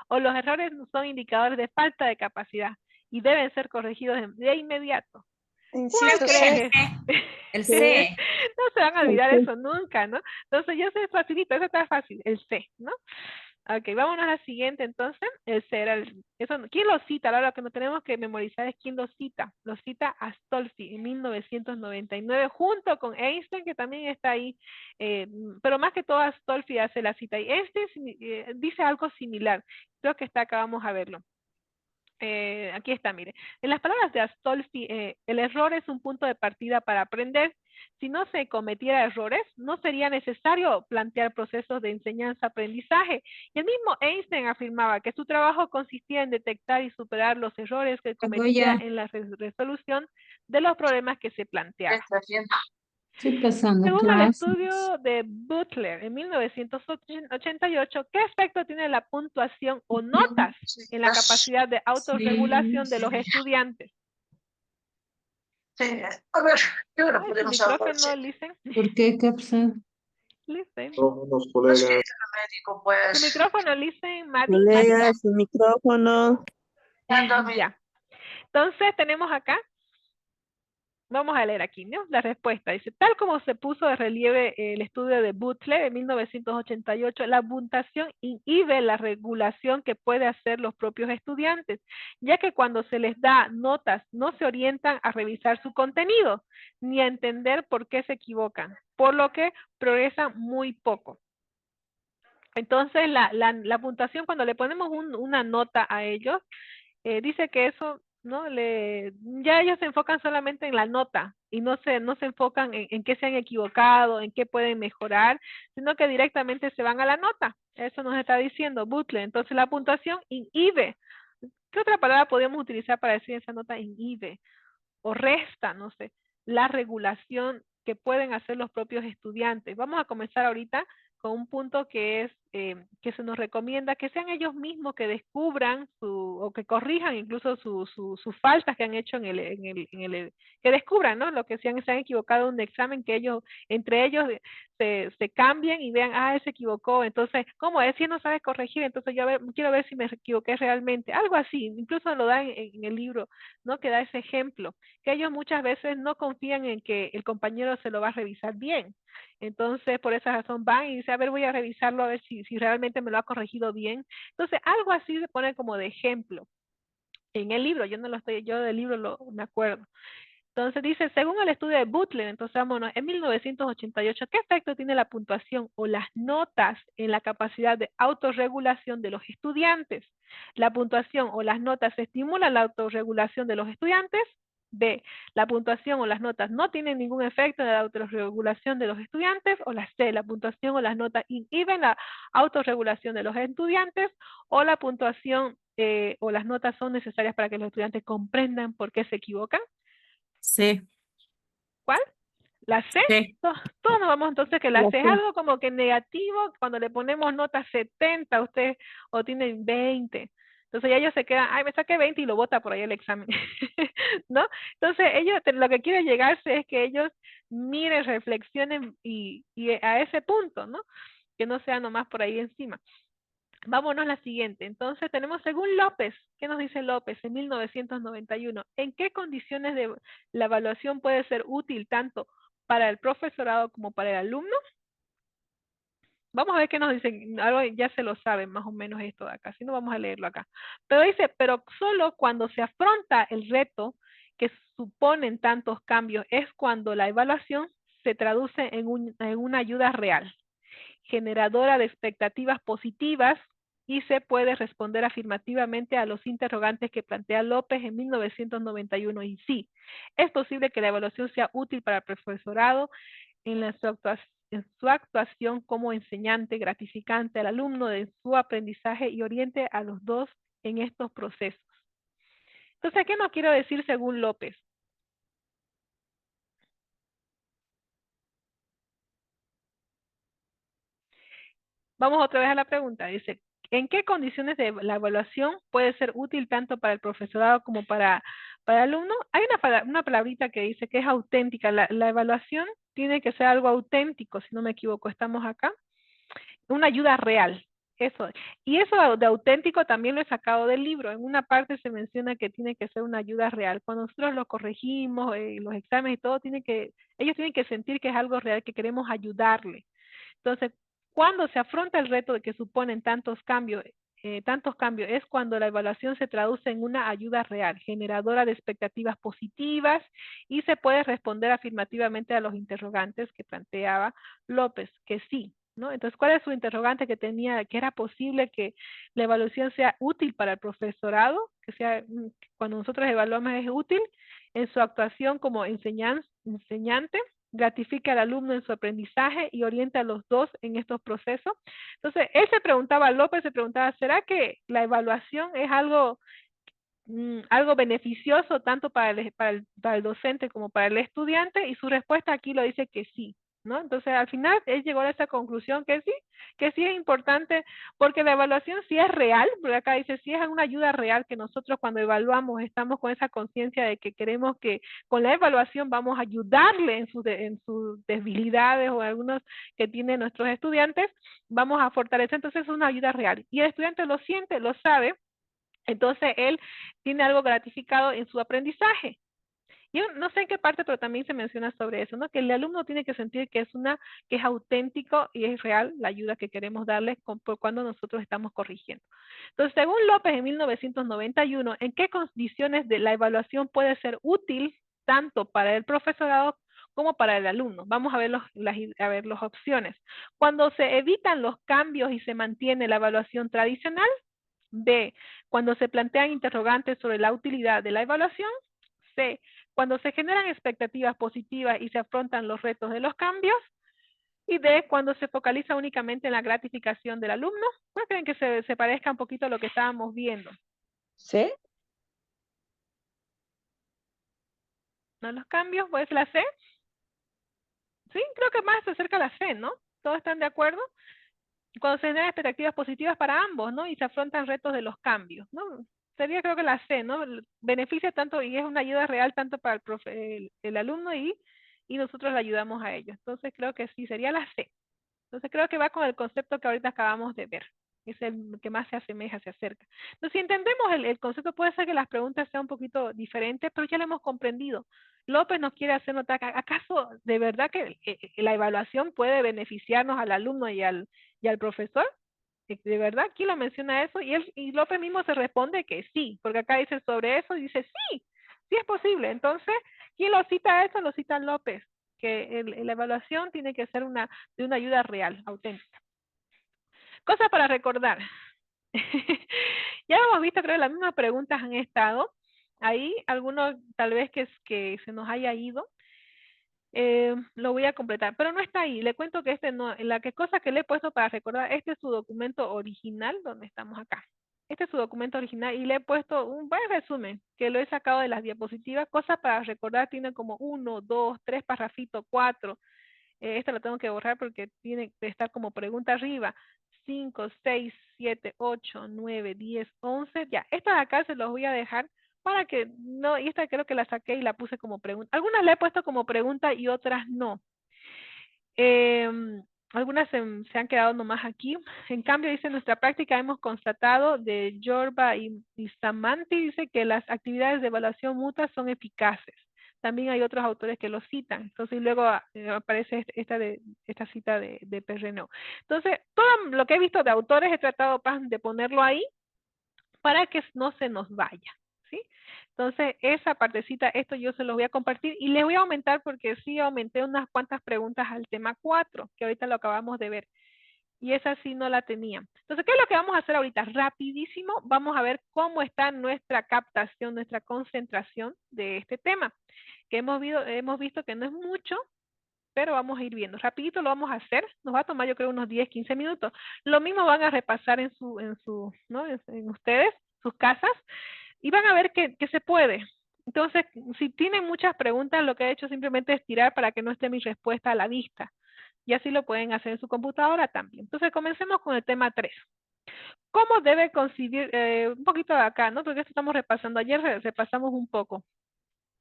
O los errores son indicadores de falta de capacidad y deben ser corregidos de inmediato. ¿Cuál
Creo que
crees?
el C.
No se van a olvidar eso nunca, ¿no? Entonces, yo sé facilito, eso está fácil, el C, ¿no? Ok, vámonos a la siguiente, entonces, el C era ¿quién lo cita? Ahora lo que no tenemos que memorizar es quién lo cita. Lo cita Astolfi en 1999, junto con Einstein, que también está ahí, pero más que todo Astolfi hace la cita. Y Einstein dice algo similar, creo que está acá, vamos a verlo. Aquí está, mire. En las palabras de Astolfi, el error es un punto de partida para aprender. Si no se cometiera errores, no sería necesario plantear procesos de enseñanza-aprendizaje. Y el mismo Einstein afirmaba que su trabajo consistía en detectar y superar los errores que cometía en la resolución de los problemas que se planteaban.
Estoy pasando
Según el
clases.
estudio de Butler en 1988, ¿qué efecto tiene la puntuación o notas en la capacidad de autorregulación de los estudiantes?
A ver, ¿qué hora
Ay, su
podemos hablar?
micrófono, listen.
¿Por qué? ¿Qué ha pasado?
Listen.
Los
Es
colegas.
que médico,
Su
pues.
micrófono, listen, Maddie.
Colega, su micrófono.
Ya. Entonces tenemos acá, vamos a leer aquí, ¿no? La respuesta dice, tal como se puso de relieve el estudio de Butler en 1988, la puntuación inhibe la regulación que puede hacer los propios estudiantes, ya que cuando se les da notas no se orientan a revisar su contenido, ni a entender por qué se equivocan, por lo que progresan muy poco. Entonces, la puntuación, cuando le ponemos una nota a ellos, dice que eso, ¿no? Ya ellos se enfocan solamente en la nota y no se enfocan en qué se han equivocado, en qué pueden mejorar, sino que directamente se van a la nota. Eso nos está diciendo Butler. Entonces, la puntuación inhibe. ¿Qué otra palabra podríamos utilizar para decir esa nota? Inhibe o resta, no sé, la regulación que pueden hacer los propios estudiantes. Vamos a comenzar ahorita con un punto que es que se nos recomienda que sean ellos mismos que descubran o que corrijan incluso sus faltas que han hecho que descubran, ¿no? Lo que se han equivocado en un examen, que ellos, entre ellos, se cambien y vean, él se equivocó, entonces, ¿cómo es? Si no sabes corregir, entonces yo quiero ver si me equivoqué realmente. Algo así, incluso lo da en el libro, ¿no? Que da ese ejemplo, que ellos muchas veces no confían en que el compañero se lo va a revisar bien. Entonces, por esa razón van y dicen, a ver, voy a revisarlo a ver si realmente me lo ha corregido bien. Entonces, algo así se pone como de ejemplo. En el libro, yo del libro me acuerdo. Entonces dice, según el estudio de Butler, entonces vámonos, en 1988, ¿qué efecto tiene la puntuación o las notas en la capacidad de autorregulación de los estudiantes? ¿La puntuación o las notas estimulan la autorregulación de los estudiantes? B, la puntuación o las notas no tienen ningún efecto en la autorregulación de los estudiantes. O la C, la puntuación o las notas inhiben la autorregulación de los estudiantes. O la puntuación o las notas son necesarias para que los estudiantes comprendan por qué se equivocan.
Sí.
¿Cuál? ¿La C?
Sí.
Todos nos vamos entonces que la
La
C es
C.
algo como que negativo, cuando le ponemos nota 70, usted o tienen 20. Entonces ya ellos se quedan, me saqué 20 y lo bota por ahí el examen, ¿no? Entonces ellos, lo que quieren llegarse es que ellos miren, reflexionen y a ese punto, ¿no? Que no sea nomás por ahí encima. Vámonos a la siguiente. Entonces tenemos según López, ¿qué nos dice López en 1991? ¿En qué condiciones de la evaluación puede ser útil tanto para el profesorado como para el alumno? Vamos a ver qué nos dicen. Algo ya se lo saben más o menos esto de acá. Si no, vamos a leerlo acá. Pero dice, pero solo cuando se afronta el reto que suponen tantos cambios es cuando la evaluación se traduce en una ayuda real, generadora de expectativas positivas y se puede responder afirmativamente a los interrogantes que plantea López en 1991. Y sí, es posible que la evaluación sea útil para el profesorado en su actuación como enseñante gratificante al alumno de su aprendizaje y oriente a los dos en estos procesos. Entonces, ¿qué nos quiero decir según López? Vamos otra vez a la pregunta. Dice, ¿en qué condiciones de la evaluación puede ser útil tanto para el profesorado como para el alumno? Hay una palabrita que dice que es auténtica. La evaluación tiene que ser algo auténtico, si no me equivoco. Estamos acá. Una ayuda real. Eso. Y eso de auténtico también lo he sacado del libro. En una parte se menciona que tiene que ser una ayuda real. Cuando nosotros lo corregimos, los exámenes y todo, ellos tienen que sentir que es algo real, que queremos ayudarle. Entonces, cuando se afronta el reto de que suponen tantos cambios, es cuando la evaluación se traduce en una ayuda real, generadora de expectativas positivas y se puede responder afirmativamente a los interrogantes que planteaba López, que sí, ¿no? Entonces, ¿cuál es su interrogante que tenía, que era posible que la evaluación sea útil para el profesorado, que sea, cuando nosotros evaluamos es útil en su actuación como enseñante, gratifica al alumno en su aprendizaje y orienta a los dos en estos procesos? Entonces, él se preguntaba, López se preguntaba, ¿será que la evaluación es algo beneficioso tanto para el docente como para el estudiante? Y su respuesta aquí lo dice que sí, ¿no? Entonces, al final, él llegó a esa conclusión que sí es importante, porque la evaluación sí es real, porque acá dice, sí es una ayuda real, que nosotros cuando evaluamos estamos con esa conciencia de que queremos que con la evaluación vamos a ayudarle en sus debilidades o algunos que tienen nuestros estudiantes, vamos a fortalecer. Entonces, es una ayuda real. Y el estudiante lo siente, lo sabe, entonces él tiene algo gratificado en su aprendizaje. Yo no sé en qué parte, pero también se menciona sobre eso, ¿no? Que el alumno tiene que sentir que es auténtico y es real la ayuda que queremos darle por cuando nosotros estamos corrigiendo. Entonces, según López en 1991, ¿en qué condiciones de la evaluación puede ser útil tanto para el profesorado como para el alumno? Vamos a ver las opciones. Cuando se evitan los cambios y se mantiene la evaluación tradicional. B, cuando se plantean interrogantes sobre la utilidad de la evaluación. C, cuando se generan expectativas positivas y se afrontan los retos de los cambios. Y D, cuando se focaliza únicamente en la gratificación del alumno. ¿No creen que se parezca un poquito a lo que estábamos viendo?
¿Sí?
¿No los cambios? ¿Pues la C? Sí, creo que más se acerca a la C, ¿no? ¿Todos están de acuerdo? Cuando se generan expectativas positivas para ambos, ¿no? Y se afrontan retos de los cambios, ¿no? Sería creo que la C, ¿no? Beneficia tanto y es una ayuda real tanto para el alumno y nosotros le ayudamos a ellos. Entonces creo que sí, sería la C. Entonces creo que va con el concepto que ahorita acabamos de ver. Es el que más se asemeja, se acerca. Entonces, si entendemos el concepto, puede ser que las preguntas sean un poquito diferentes, pero ya lo hemos comprendido. López nos quiere hacer notar, ¿acaso de verdad que la evaluación puede beneficiarnos al alumno y al profesor? De verdad, aquí lo menciona eso, y López mismo se responde que sí, porque acá dice sobre eso, y dice sí es posible. Entonces, ¿quién lo cita eso? Lo cita López, que la evaluación tiene que ser de una ayuda real, auténtica. Cosa para recordar. Ya hemos visto, creo, las mismas preguntas han estado ahí, algunos tal vez que se nos haya ido. Lo voy a completar, pero no está ahí. Le cuento que cosa que le he puesto para recordar, este es su documento original, donde estamos acá. Este es su documento original y le he puesto un buen resumen que lo he sacado de las diapositivas. Cosas para recordar tiene como 1, 2, 3 parrafitos, 4. Esta lo tengo que borrar porque tiene que estar como pregunta arriba. 5, 6, 7, 8, 9, 10, 11. Ya, esta de acá se los voy a dejar para que no, y esta creo que la saqué y la puse como pregunta. Algunas la he puesto como pregunta y otras no. Algunas se han quedado nomás aquí. En cambio, dice, en nuestra práctica hemos constatado de Yorba y Samanti, dice que las actividades de evaluación mutua son eficaces. También hay otros autores que lo citan. Entonces, luego aparece esta cita de Perrenot. Entonces, todo lo que he visto de autores he tratado de ponerlo ahí para que no se nos vaya, ¿sí? Entonces, esa partecita, esto yo se los voy a compartir y les voy a aumentar porque sí aumenté unas cuantas preguntas al tema 4, que ahorita lo acabamos de ver. Y esa sí no la tenía. Entonces, ¿qué es lo que vamos a hacer ahorita? Rapidísimo, vamos a ver cómo está nuestra captación, nuestra concentración de este tema. Que hemos visto que no es mucho, pero vamos a ir viendo. Rapidito lo vamos a hacer. Nos va a tomar yo creo unos 10, 15 minutos. Lo mismo van a repasar en ustedes, sus casas, y van a ver que se puede. Entonces, si tienen muchas preguntas, lo que he hecho simplemente es tirar para que no esté mi respuesta a la vista. Y así lo pueden hacer en su computadora también. Entonces, comencemos con el tema 3. ¿Cómo debe concebir, un poquito de acá, ¿no? Porque esto estamos repasando. Ayer repasamos un poco.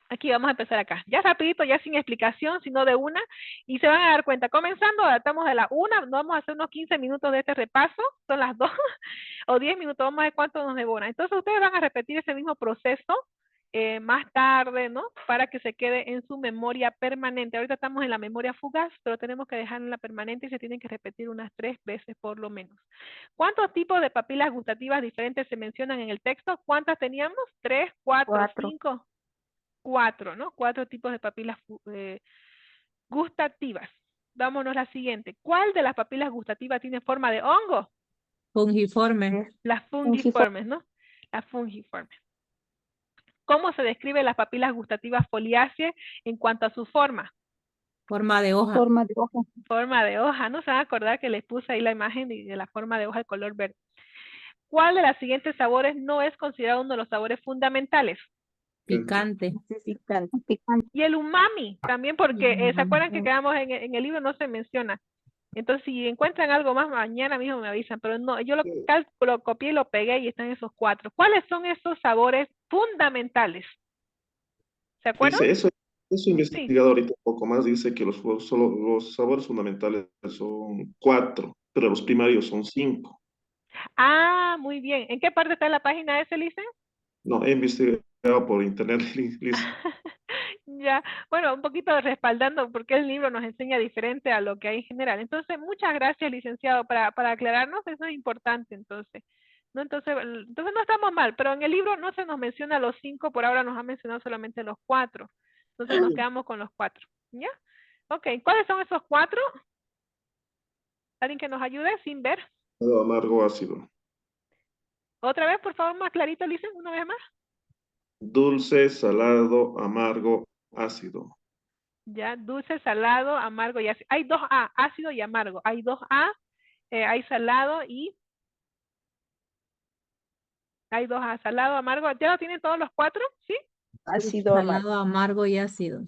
Aquí vamos a empezar acá. Ya rapidito, ya sin explicación, sino de una. Y se van a dar cuenta. Comenzando, adaptamos de la 1. Nos vamos a hacer unos 15 minutos de este repaso. Son las 2 o 10 minutos. Vamos a ver cuánto nos devora. Entonces, ustedes van a repetir ese mismo proceso más tarde, ¿no? Para que se quede en su memoria permanente. Ahorita estamos en la memoria fugaz, pero tenemos que dejar en la permanente y se tienen que repetir unas 3 veces por lo menos. ¿Cuántos tipos de papilas gustativas diferentes se mencionan en el texto? ¿Cuántas teníamos? 3, 4, 5, 4, ¿no? 4 tipos de papilas gustativas. Vámonos a la siguiente. ¿Cuál de las papilas gustativas tiene forma de hongo?
Fungiforme.
Las fungiformes, ¿no? Las fungiformes. ¿Cómo se describen las papilas gustativas foliáceas en cuanto a su forma?
Forma de hoja.
Forma de hoja.
Forma de hoja, ¿no? Se van a acordar que les puse ahí la imagen de la forma de hoja de color verde. ¿Cuál de los siguientes sabores no es considerado uno de los sabores fundamentales?
Picante.
Picante.
Y el umami, también porque, ¿se acuerdan que quedamos en el libro no se menciona? Entonces, si encuentran algo más, mañana mismo me avisan, pero no, yo lo copié y lo pegué y están esos 4. ¿Cuáles son esos sabores fundamentales? ¿Se acuerdan?
Dice eso investigado ahorita un poco más, dice que solo los sabores fundamentales son 4, pero los primarios son 5.
Ah, muy bien. ¿En qué parte está la página ese, Lice?
No, he investigado por internet, Liz.
Ya, bueno, un poquito respaldando porque el libro nos enseña diferente a lo que hay en general. Entonces, muchas gracias, licenciado, para aclararnos, eso es importante, entonces. ¿No? Entonces no estamos mal, pero en el libro no se nos menciona los 5, por ahora nos ha mencionado solamente los 4. Entonces nos quedamos con los 4, ¿ya? Ok, ¿cuáles son esos 4? ¿Alguien que nos ayude sin ver?
Amargo, ácido.
Otra vez, por favor, más clarito, Lice, una vez más.
Dulce, salado, amargo, ácido.
Ya, dulce, salado, amargo y ácido. Hay 2A, ácido y amargo. Hay 2A, hay salado y... Hay 2A, salado, amargo. ¿Ya lo tienen todos los 4? ¿Sí?
Ácido amargo.
Salado, amargo y ácido.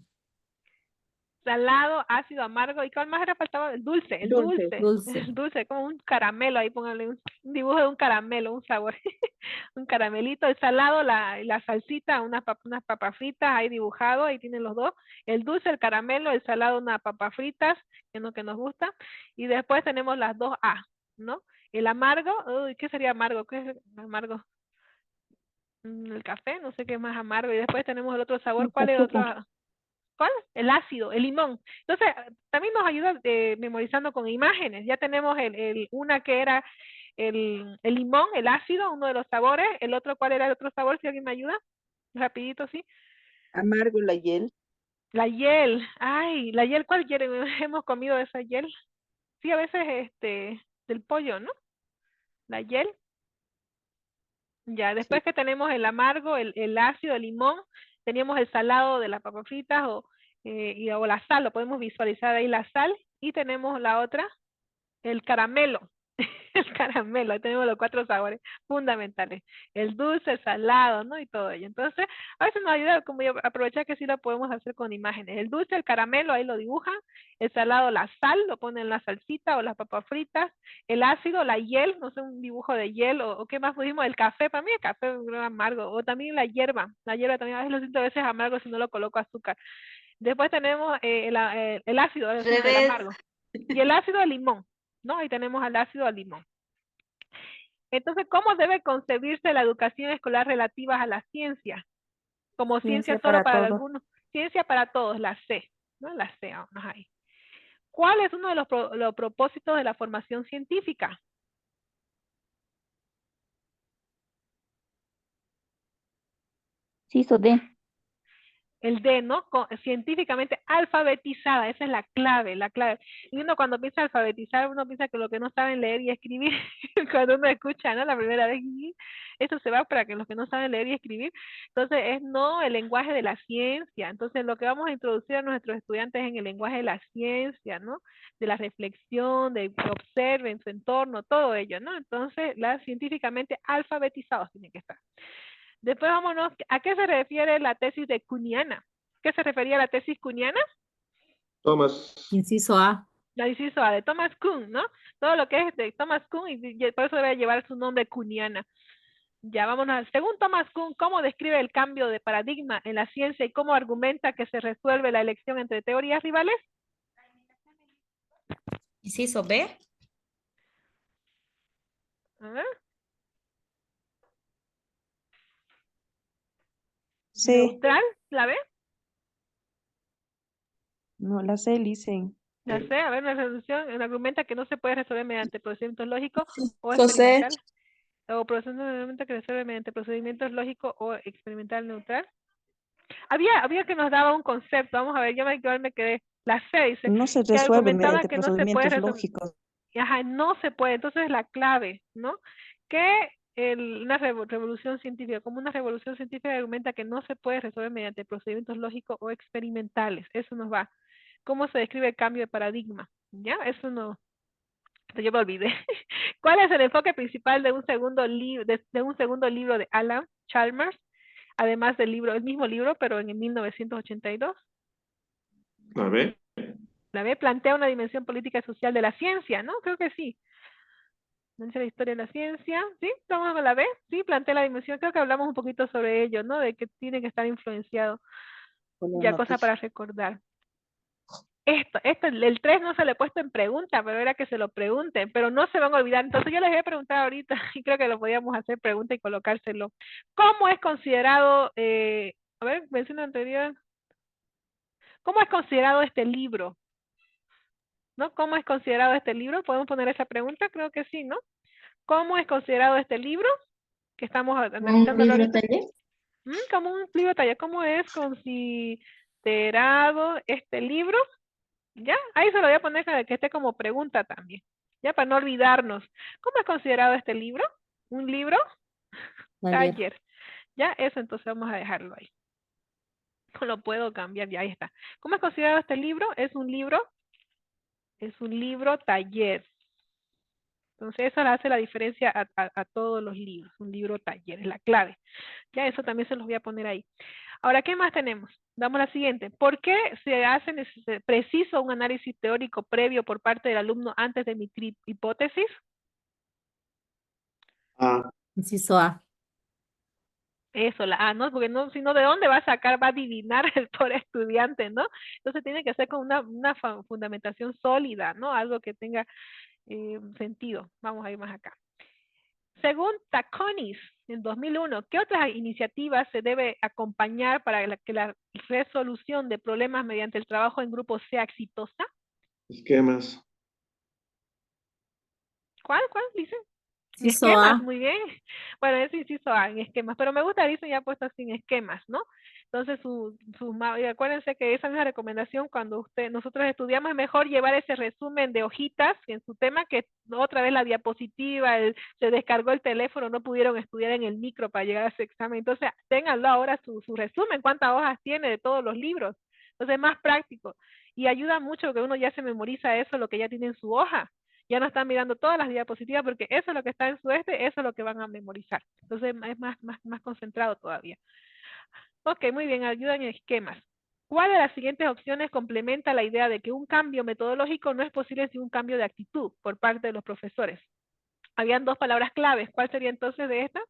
Salado, ácido, amargo. ¿Y cuál más era faltaba? El dulce, el dulce.
Dulce.
El dulce, como un caramelo. Ahí pónganle un dibujo de un caramelo, un sabor. Un caramelito. El salado, la salsita, unas papas fritas ahí dibujado. Ahí tienen los 2. El dulce, el caramelo, el salado, unas papas fritas, que es lo que nos gusta. Y después tenemos las 2A, ¿no? El amargo, uy, ¿qué sería amargo? ¿Qué es amargo? El café, no sé qué es más amargo. Y después tenemos el otro sabor. ¿Cuál es el otro? ¿Cuál? El ácido, el limón. Entonces, también nos ayuda memorizando con imágenes. Ya tenemos una que era el limón, el ácido, uno de los sabores. El otro, ¿cuál era el otro sabor? Si alguien me ayuda. Rapidito, sí.
Amargo, la hiel.
La hiel. Ay, la hiel, ¿cuál hiel? Hemos comido esa hiel. Sí, a veces del pollo, ¿no? La hiel. Ya, después que tenemos el amargo, el ácido, el limón, teníamos el salado de las papas fritas o la sal, lo podemos visualizar ahí la sal, y tenemos la otra, el caramelo. El caramelo, ahí tenemos los 4 sabores fundamentales, el dulce, el salado, ¿no? Y todo ello. Entonces, a veces nos ayuda como aprovechar que sí lo podemos hacer con imágenes. El dulce, el caramelo, ahí lo dibujan, el salado, la sal, lo ponen en la salsita o las papas fritas, el ácido, la hiel, no sé, un dibujo de hiel, o qué más pusimos, el café, para mí el café es un amargo, o también la hierba también a veces lo siento a veces amargo si no lo coloco azúcar. Después tenemos el ácido, el amargo, y el ácido de limón, ¿no? Ahí tenemos al ácido al limón. Entonces, ¿cómo debe concebirse la educación escolar relativa a la ciencia? Como ciencia solo para algunos. Ciencia para todos, la C, ¿no? La C, vamos ahí. ¿Cuál es uno de los propósitos de la formación científica?
Sí, D.
El D, ¿no? Científicamente alfabetizada, esa es la clave, la clave. Y uno cuando piensa alfabetizar, uno piensa que lo que no saben leer y escribir, cuando uno escucha, ¿no? La primera vez, eso se va para que los que no saben leer y escribir. Entonces, es no el lenguaje de la ciencia. Entonces, lo que vamos a introducir a nuestros estudiantes en el lenguaje de la ciencia, ¿no? De la reflexión, de que observen su entorno, todo ello, ¿no? Entonces, científicamente alfabetizados tienen que estar. Después vámonos, ¿a qué se refiere la tesis de Kuhniana? ¿Qué se refería a la tesis Kuhniana?
Thomas.
Inciso A.
La inciso A de Thomas Kuhn, ¿no? Todo lo que es de Thomas Kuhn y por eso debe llevar su nombre Kuhniana. Ya vámonos. Según Thomas Kuhn, ¿cómo describe el cambio de paradigma en la ciencia y cómo argumenta que se resuelve la elección entre teorías rivales?
Inciso B.
A ver.
C.
Neutral, ¿la ve?
No, la C, Licen.
La C, a ver, una resolución, argumenta que no se puede resolver mediante procedimientos lógicos o
José.
experimental. O procedimiento que resuelve mediante procedimientos lógicos o experimental neutral. Había que nos daba un concepto, vamos a ver, yo me quedé. La C dice
No se
que
resuelve
argumentaba
mediante
que no se puede
procedimientos
resolver.
lógicos.
Ajá, no se puede, entonces la clave, ¿no? Que una revolución científica, como una revolución científica argumenta que no se puede resolver mediante procedimientos lógicos o experimentales. Eso nos va. ¿Cómo se describe el cambio de paradigma? ¿Ya? Eso no. Yo me olvidé. ¿Cuál es el enfoque principal de un segundo libro de Alan Chalmers? Además del libro, el mismo libro, pero en el 1982.
A ver.
La B plantea una dimensión política y social de la ciencia, ¿no? Creo que sí. Dice la historia de la ciencia, ¿sí? Estamos con la B, sí, plantea la dimensión. Creo que hablamos un poquito sobre ello, ¿no? De que tiene que estar influenciado. Ya cosa para recordar. El 3 no se le he puesto en pregunta, pero era que se lo pregunten, pero no se van a olvidar. Entonces yo les voy a preguntar ahorita, y creo que lo podíamos hacer pregunta y colocárselo. ¿Cómo es considerado, a ver, mención anterior, cómo es considerado este libro? ¿No? ¿Cómo es considerado este libro? ¿Podemos poner esa pregunta? Creo que sí, ¿no? ¿Cómo es considerado este libro? Que estamos analizando ahorita. Como un libro taller. ¿Cómo es considerado este libro? ¿Ya? Ahí se lo voy a poner para que esté como pregunta también. Ya, para no olvidarnos. ¿Cómo es considerado este libro? ¿Un libro? Taller. Ya, eso entonces vamos a dejarlo ahí. No lo puedo cambiar, ya ahí está. ¿Cómo es considerado este libro? Es un libro taller. Entonces eso le hace la diferencia a todos los libros. Un libro taller, es la clave. Ya eso también se los voy a poner ahí. Ahora, ¿qué más tenemos? Damos la siguiente. ¿Por qué se hace preciso un análisis teórico previo por parte del alumno antes de emitir hipótesis?
A.
Inciso A.
Eso, la A, ¿no? Porque no, si no, ¿de dónde va a sacar, va a adivinar el pobre estudiante, ¿no? Entonces tiene que ser con una fundamentación sólida, ¿no? Algo que tenga sentido. Vamos a ir más acá. Según Taconis, en 2001, ¿qué otras iniciativas se debe acompañar para que la resolución de problemas mediante el trabajo en grupo sea exitosa?
Esquemas.
¿Cuál dice?
Inciso
Esquemas,
A.
muy bien. Bueno, eso inciso A, en esquemas, pero me gusta, dicen ya puesto así en esquemas, ¿no? Entonces, y acuérdense que esa misma recomendación cuando nosotros estudiamos es mejor llevar ese resumen de hojitas en su tema que otra vez la diapositiva, se descargó el teléfono, no pudieron estudiar en el micro para llegar a ese examen. Entonces, ténganlo ahora su resumen, cuántas hojas tiene de todos los libros. Entonces, es más práctico y ayuda mucho que uno ya se memoriza eso, lo que ya tiene en su hoja. Ya no están mirando todas las diapositivas porque eso es lo que está en su eso es lo que van a memorizar. Entonces es más concentrado todavía. Ok, muy bien, ayudan en esquemas. ¿Cuál de las siguientes opciones complementa la idea de que un cambio metodológico no es posible sin un cambio de actitud por parte de los profesores? Habían dos palabras claves. ¿Cuál sería entonces de esta?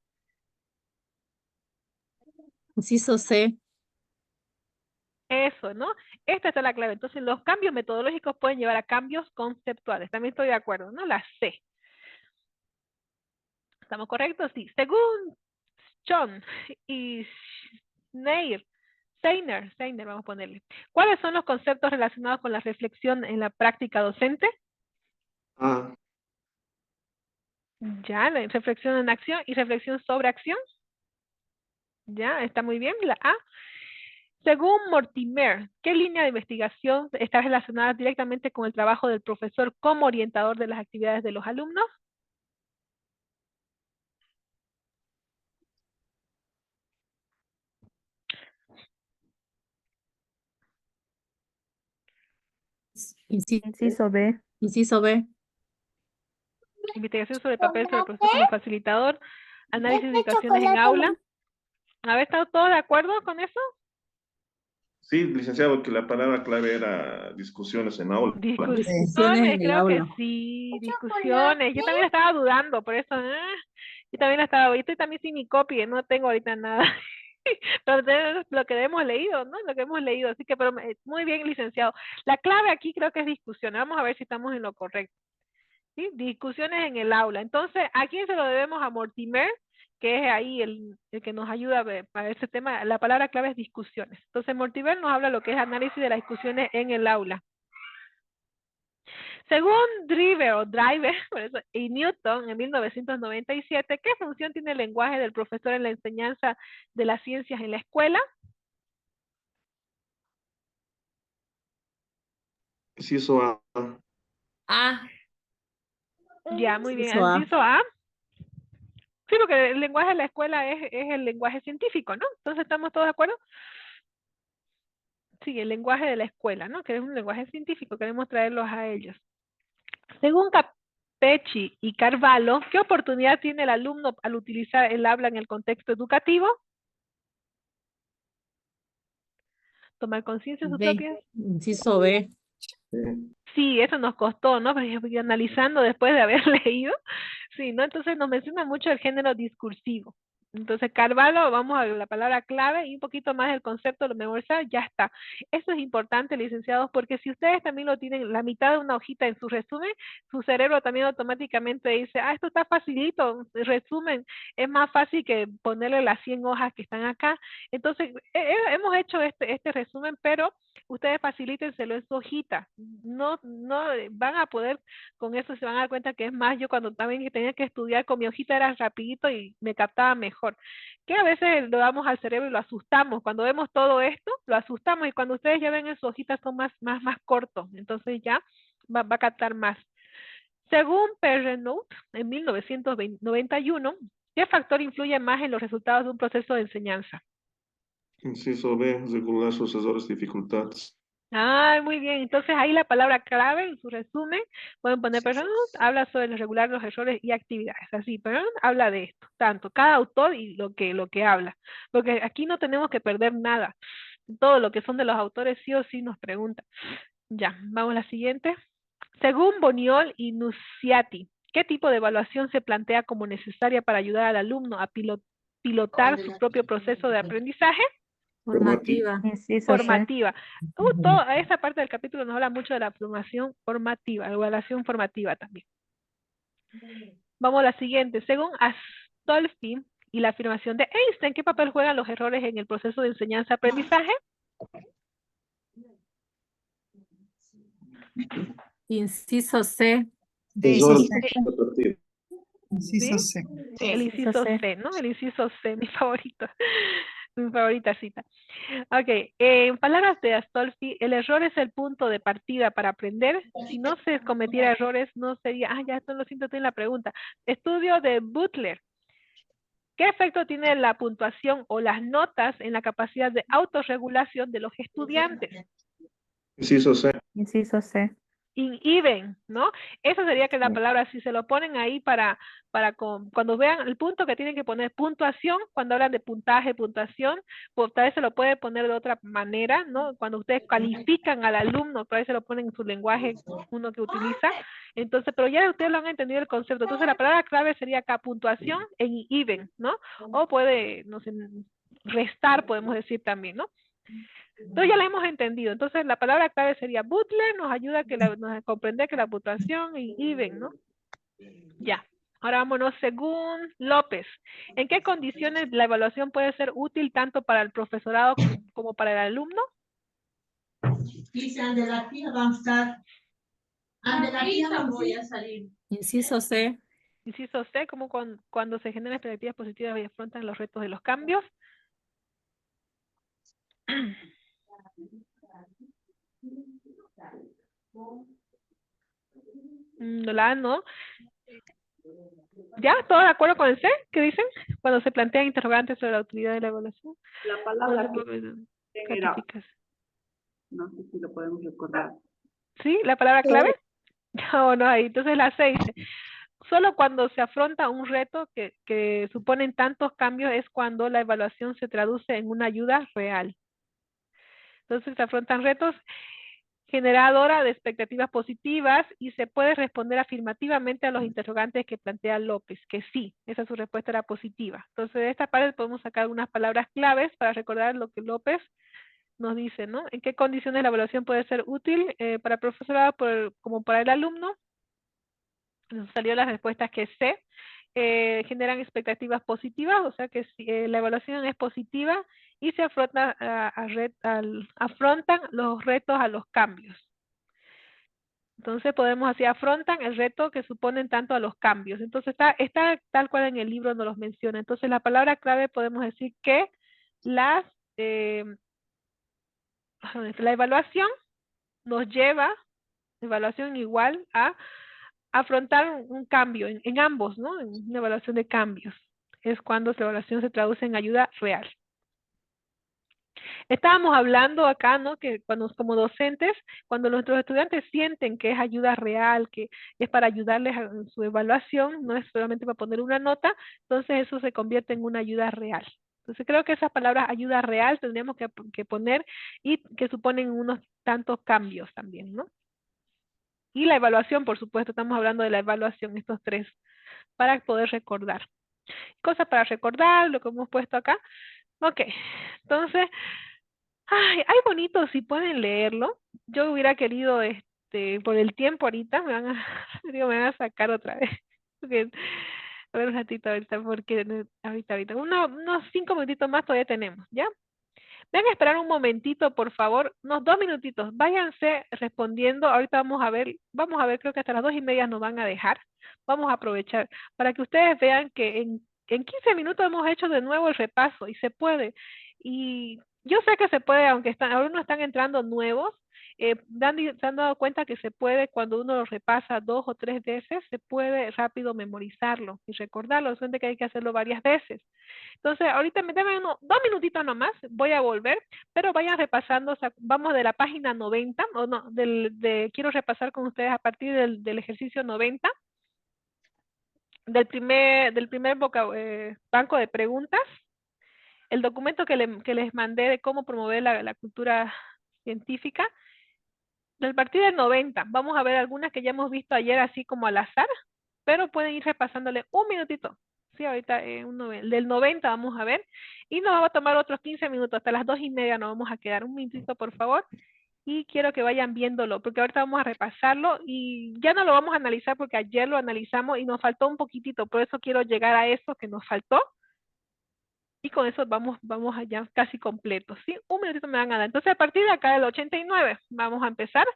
Inciso C.
Eso, ¿no? Esta es la clave. Entonces, los cambios metodológicos pueden llevar a cambios conceptuales. También estoy de acuerdo, ¿no? La C. ¿Estamos correctos? Sí. Según John y Schneer, Steiner, vamos a ponerle. ¿Cuáles son los conceptos relacionados con la reflexión en la práctica docente?
A.
Ya, la reflexión en acción y reflexión sobre acción. Ya, está muy bien, la A. Según Mortimer, ¿qué línea de investigación está relacionada directamente con el trabajo del profesor como orientador de las actividades de los alumnos?
Inciso B. Inciso B.
Investigación sobre el papel sobre el profesor como facilitador, análisis de situaciones en aula. ¿Habéis estado todos de acuerdo con eso?
Sí, licenciado, que la palabra clave era discusiones en aula.
Discusiones en el
Creo que
aula.
sí, discusiones. Yo también estaba dudando, por eso, yo también estaba, yo estoy también sin mi copia, no tengo ahorita nada. Pero lo que hemos leído, ¿no? Lo que hemos leído, así que, pero muy bien, licenciado. La clave aquí creo que es discusiones. Vamos a ver si estamos en lo correcto. ¿Sí? Discusiones en el aula. Entonces, ¿a quién se lo debemos? A Mortimer, que es ahí el que nos ayuda a ver, para ese tema. La palabra clave es discusiones. Entonces, Mortimer nos habla de lo que es análisis de las discusiones en el aula. Según Driver por eso, y Newton en 1997, ¿qué función tiene el lenguaje del profesor en la enseñanza de las ciencias en la escuela?
Inciso A.
A.
Ya, muy bien.
Inciso A.
Inciso A. Sí, porque el lenguaje de la escuela es el lenguaje científico, ¿no? Entonces, ¿estamos todos de acuerdo? Sí, el lenguaje de la escuela, ¿no? Que es un lenguaje científico, queremos traerlos a ellos. Según Capecci y Carvalho, ¿qué oportunidad tiene el alumno al utilizar el habla en el contexto educativo? Tomar conciencia de sus
B.
propias.
Inciso B.
Sí, eso nos costó, ¿no? Pero yo fui analizando después de haber leído. Sí, ¿no? Entonces nos menciona mucho el género discursivo. Entonces, Carvalho, vamos a la palabra clave y un poquito más el concepto, lo memorizar, ya está. Eso es importante, licenciados, porque si ustedes también lo tienen la mitad de una hojita en su resumen, su cerebro también automáticamente dice, esto está facilito, resumen, es más fácil que ponerle las 100 hojas que están acá. Entonces, hemos hecho este resumen, pero ustedes facilítenselo en su hojita. No van a poder, con eso se van a dar cuenta que es más, yo cuando también tenía que estudiar con mi hojita era rapidito y me captaba mejor. Que a veces lo damos al cerebro y lo asustamos. Cuando vemos todo esto, lo asustamos y cuando ustedes ya ven en su hojita son más cortos. Entonces ya va a captar más. Según Perrenoud, en 1991, ¿qué factor influye más en los resultados de un proceso de enseñanza?
Inciso B. Regular sus errores y dificultades.
Muy bien. Entonces ahí la palabra clave en su resumen, pueden poner, perdón, habla sobre regular los errores y actividades. Así, perdón, habla de esto, tanto cada autor y lo que habla. Porque aquí no tenemos que perder nada. Todo lo que son de los autores sí o sí nos preguntan. Ya, vamos a la siguiente. Según Boniol y Nuziati, ¿qué tipo de evaluación se plantea como necesaria para ayudar al alumno a pilotar su propio proceso de aprendizaje?
Formativa.
Formativa. Toda esa parte del capítulo nos habla mucho de la formación formativa, evaluación formativa también. Vamos a la siguiente. Según Astolfi y la afirmación de Einstein, ¿qué papel juegan los errores en el proceso de enseñanza-aprendizaje?
Inciso C.
Errores
Inciso
¿Sí?
C.
El inciso C, ¿no? El inciso C, mi favorito. Mi favorita cita. Ok, en palabras de Astolfi, el error es el punto de partida para aprender. Si no se cometiera errores, no sería, ya esto lo siento, tiene la pregunta. Estudio de Butler. ¿Qué efecto tiene la puntuación o las notas en la capacidad de autorregulación de los estudiantes?
Inciso C.
Inciso C.
Inhiben, ¿no? Eso sería que la palabra, si se lo ponen ahí cuando vean el punto que tienen que poner puntuación, cuando hablan de puntaje, puntuación, pues tal vez se lo puede poner de otra manera, ¿no? Cuando ustedes califican al alumno, tal vez se lo ponen en su lenguaje, uno que utiliza. Entonces, pero ya ustedes lo han entendido el concepto. Entonces, la palabra clave sería acá puntuación e inhiben, ¿no? O puede, no sé, restar, podemos decir también, ¿no? Entonces ya la hemos entendido. Entonces la palabra clave sería Butler, nos ayuda a comprender que la puntuación y even, ¿no? Ya. Ahora vámonos según López. ¿En qué condiciones la evaluación puede ser útil tanto para el profesorado como para el alumno?
Inciso C.
Inciso C, como cuando se generan expectativas positivas y afrontan los retos de los cambios. La no. ¿Ya? ¿Todos de acuerdo con el C? ¿Qué dicen? Cuando se plantean interrogantes sobre la utilidad de la evaluación.
La palabra que era, no sé si lo podemos recordar.
¿Sí? ¿La palabra clave? No, no, ahí. Entonces la C dice, solo cuando se afronta un reto que suponen tantos cambios es cuando la evaluación se traduce en una ayuda real. Entonces se afrontan retos generadora de expectativas positivas y se puede responder afirmativamente a los interrogantes que plantea López, que sí, esa su respuesta era positiva. Entonces de esta parte podemos sacar algunas palabras claves para recordar lo que López nos dice, ¿no? ¿En qué condiciones la evaluación puede ser útil para el profesorado como para el alumno? Nos salió las respuestas que C, generan expectativas positivas, o sea que si, la evaluación es positiva y se afrontan los retos a los cambios. Entonces podemos así, afrontan el reto que suponen tanto a los cambios. Entonces está tal cual en el libro nos los menciona. Entonces la palabra clave podemos decir que las, la evaluación nos lleva, evaluación igual a afrontar un cambio en ambos, ¿no? En una evaluación de cambios. Es cuando la evaluación se traduce en ayuda real. Estábamos hablando acá, ¿no? Que cuando como docentes, cuando nuestros estudiantes sienten que es ayuda real, que es para ayudarles en su evaluación, no es solamente para poner una nota, entonces eso se convierte en una ayuda real. Entonces creo que esas palabras ayuda real tendríamos que poner y que suponen unos tantos cambios también, ¿no? Y la evaluación, por supuesto, estamos hablando de la evaluación, estos tres, para poder recordar. Cosas para recordar, lo que hemos puesto acá. Ok, entonces, ay, hay bonitos si pueden leerlo. Yo hubiera querido, por el tiempo ahorita, digo, me van a sacar otra vez. Porque, a ver un ratito ahorita, porque ahorita, unos 5 minutitos más todavía tenemos, ¿ya? Ven a esperar un momentito, por favor, unos 2 minutitos. Váyanse respondiendo. Ahorita vamos a ver, creo que hasta las 2:30 nos van a dejar. Vamos a aprovechar para que ustedes vean que en 15 minutos hemos hecho de nuevo el repaso y se puede. Y yo sé que se puede, aunque ahora no están entrando nuevos, se han dado cuenta que se puede cuando uno lo repasa 2 o 3 veces, se puede rápido memorizarlo y recordarlo. Solamente que hay que hacerlo varias veces. Entonces, ahorita me deben 2 minutitos nomás, voy a volver, pero vayan repasando, o sea, vamos de la página 90, o no, quiero repasar con ustedes a partir del ejercicio 90, del primer banco de preguntas, el documento que les mandé de cómo promover la cultura científica, del partido del 90, vamos a ver algunas que ya hemos visto ayer así como al azar, pero pueden ir repasándole un minutito. Sí, ahorita del 90 vamos a ver. Y nos va a tomar otros 15 minutos, hasta las 2:30 nos vamos a quedar. Un minutito, por favor. Y quiero que vayan viéndolo, porque ahorita vamos a repasarlo y ya no lo vamos a analizar porque ayer lo analizamos y nos faltó un poquitito. Por eso quiero llegar a eso que nos faltó. Y con eso vamos allá casi completos, ¿sí? Un minutito me van a dar. Entonces, a partir de acá del 89, vamos a empezar.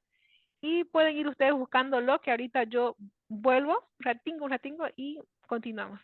Y pueden ir ustedes buscándolo, que ahorita yo vuelvo, un ratingo y continuamos.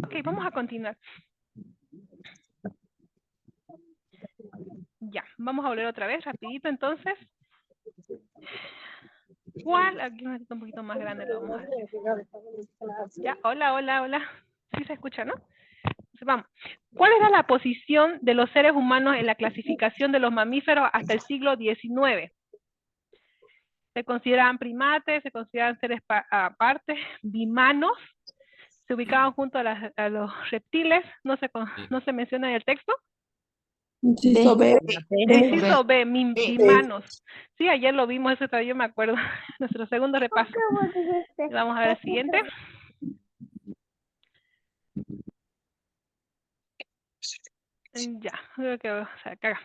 Ok, vamos a continuar. Ya, vamos a volver otra vez, rapidito entonces. ¿Cuál? Aquí un poquito más grande lo vamos a hacer. Ya, hola, hola, hola. Sí se escucha, ¿no? Entonces, vamos. ¿Cuál era la posición de los seres humanos en la clasificación de los mamíferos hasta el siglo XIX? ¿Se consideraban primates? ¿Se consideraban seres aparte? ¿Bimanos? ¿Se ubicaban junto a los reptiles? ¿No se menciona en el texto?
Inciso B.
Inciso B, bimanos. Sí, ayer lo vimos, eso todavía me acuerdo. Nuestro segundo repaso. Vamos a ver el siguiente. Ya, creo que o sea, acá.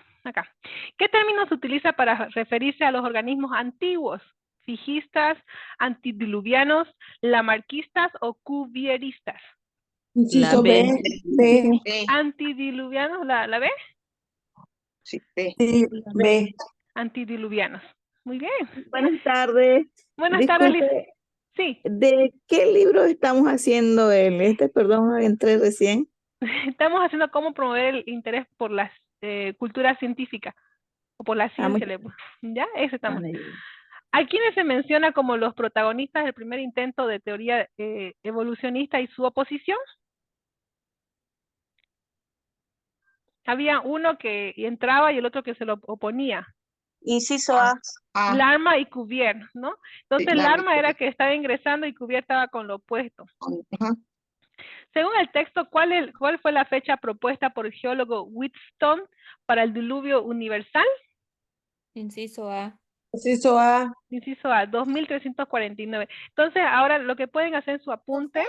¿Qué término se utiliza para referirse a los organismos antiguos? ¿Fijistas, antidiluvianos, lamarquistas o cuvieristas?
Inciso B. B.
¿Antidiluvianos, la B?
Sí, B.
Antidiluvianos. Muy bien.
Buenas tardes.
Buenas tardes, Liz.
Disculpe,
Sí,
¿de qué libro estamos haciendo perdón, entré recién?
estamos haciendo cómo promover el interés por las culturas científicas o por la ciencia. ¿Ya? Ese estamos. ¿A quiénes se menciona como los protagonistas del primer intento de teoría evolucionista y su oposición? Había uno que entraba y el otro que se lo oponía.
Inciso A.
Larma y Cuvier, ¿no? Entonces Larma era que estaba ingresando y Cuvier estaba con lo opuesto. Según el texto, ¿cuál fue la fecha propuesta por el geólogo Wheatstone para el diluvio universal?
Inciso A.
Inciso A.
Inciso A, 2349. Entonces, ahora lo que pueden hacer en su apunte,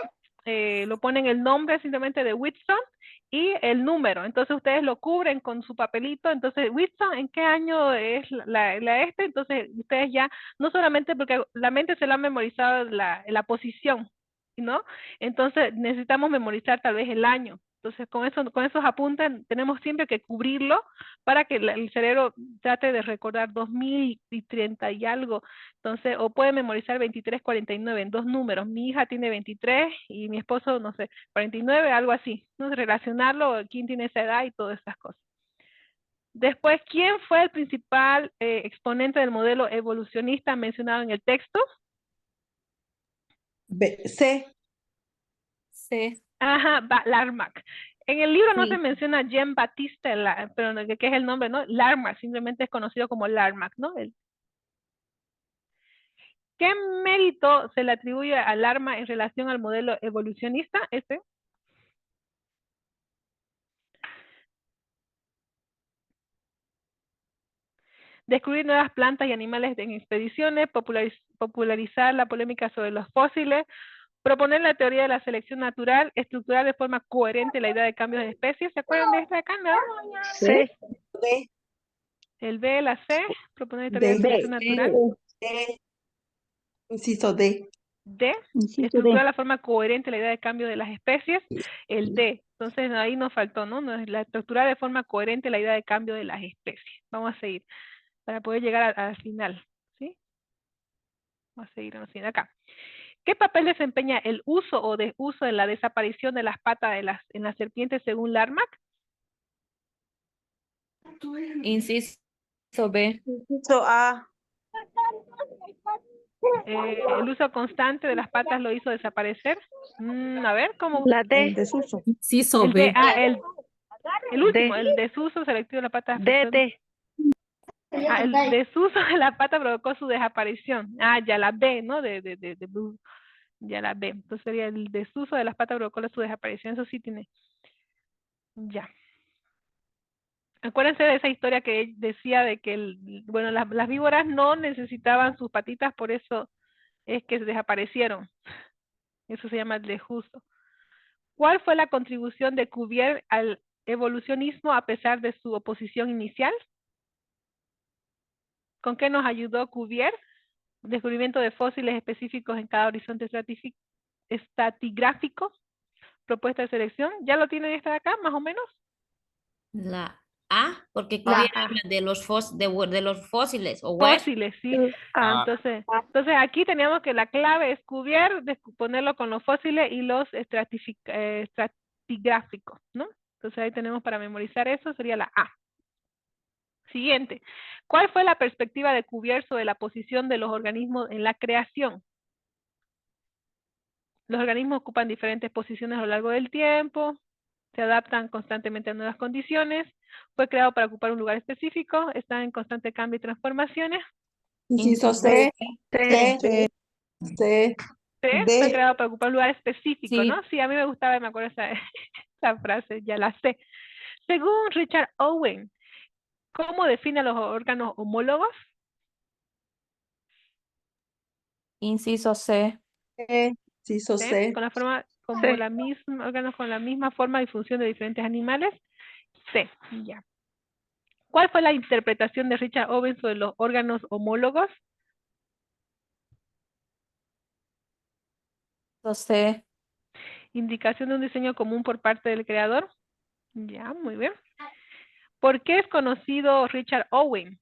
lo ponen el nombre simplemente de Wheatstone y el número. Entonces, ustedes lo cubren con su papelito. Entonces, Wheatstone, ¿en qué año es Entonces, ustedes ya, no solamente porque la mente se la ha memorizado la posición, ¿no? Entonces, necesitamos memorizar tal vez el año. Entonces, con esos apuntes tenemos siempre que cubrirlo para que el cerebro trate de recordar 2030 y algo. Entonces, o puede memorizar 2349 en dos números. Mi hija tiene 23 y mi esposo, no sé, 49, algo así. ¿No? Relacionarlo, quién tiene esa edad y todas esas cosas. Después, ¿quién fue el principal exponente del modelo evolucionista mencionado en el texto?
B. C.
C.
Ajá, Lamarck. En el libro no
Sí.
se menciona Jean-Baptiste, pero que es el nombre, ¿no? Lamarck, simplemente es conocido como Lamarck, ¿no? ¿Qué mérito se le atribuye a Lamarck en relación al modelo evolucionista? Descubrir nuevas plantas y animales en expediciones, popularizar la polémica sobre los fósiles, proponer la teoría de la selección natural, estructurar de forma coherente la idea de cambios de especies. ¿Se acuerdan de esta de acá, no?
C. D.
El B, la C, proponer la teoría de selección natural.
D. Inciso D.
D,
Inciso
estructurar
D.
la forma coherente la idea de cambio de las especies. El D, entonces ahí nos faltó, ¿no? La estructurar de forma coherente la idea de cambio de las especies. Vamos a seguir para poder llegar al final, ¿sí? Vamos a seguir acá. ¿Qué papel desempeña el uso o desuso en la desaparición de las patas en las serpientes según Larmack?
Inciso B.
Inciso A.
El uso constante de las patas lo hizo desaparecer. A ver, ¿cómo?
La D. Desuso.
Inciso
El,
B.
el último, el desuso selectivo de la pata.
D.
El desuso de la pata provocó su desaparición. Ya la B, ¿no? De blue. Ya la B. Entonces sería el desuso de las patas provocó su desaparición. Eso sí tiene. Ya. Acuérdense de esa historia que él decía de que, bueno, las víboras no necesitaban sus patitas, por eso es que desaparecieron. Eso se llama el desuso. ¿Cuál fue la contribución de Cuvier al evolucionismo a pesar de su oposición inicial? ¿Con qué nos ayudó Cuvier? Descubrimiento de fósiles específicos en cada horizonte estratigráfico. Propuesta de selección. ¿Ya lo tienen esta de acá, más o menos?
La A, porque
La
Cuvier
A.
habla de los fósiles, o huesos.
Fósiles, sí. Entonces aquí teníamos que la clave es Cuvier, ponerlo con los fósiles y los estratigráficos, ¿no? Entonces ahí tenemos para memorizar eso, sería la A. Siguiente. ¿Cuál fue la perspectiva de Cuvier sobre la posición de los organismos en la creación? Los organismos ocupan diferentes posiciones a lo largo del tiempo, se adaptan constantemente a nuevas condiciones, fue creado para ocupar un lugar específico, están en constante cambio y transformaciones.
Inciso C. C.
C, fue creado para ocupar un lugar específico,
Sí.
¿no? Sí, a mí me gustaba, me acuerdo esa, esa frase, ya la sé. Según Richard Owen, ¿cómo define los órganos homólogos?
Inciso C.
Inciso
¿Sí?
C.
Con la forma, como la misma, órganos con la misma forma y función de diferentes animales. C, ya. ¿Cuál fue la interpretación de Richard Owen sobre los órganos homólogos?
C.
Indicación de un diseño común por parte del creador. Ya, muy bien. ¿Por qué es conocido Richard Owen?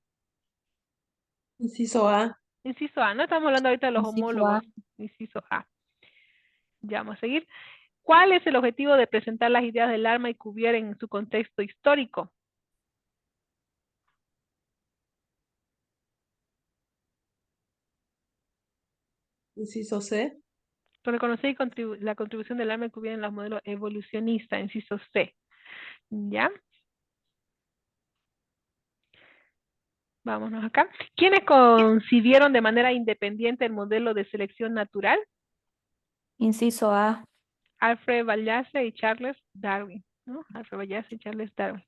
Inciso A.
Inciso A, no estamos hablando ahorita de los
Inciso
homólogos.
A.
Inciso A. Ya vamos a seguir. ¿Cuál es el objetivo de presentar las ideas del Larma y Cuvier en su contexto histórico?
Inciso C.
Reconocer la contribución del Larma y Cuvier en los modelos evolucionistas, inciso C. ¿Ya? Vámonos acá. ¿Quiénes concibieron de manera independiente el modelo de selección natural?
Inciso A.
Alfred Wallace y Charles Darwin, ¿no? Alfred Wallace y Charles Darwin.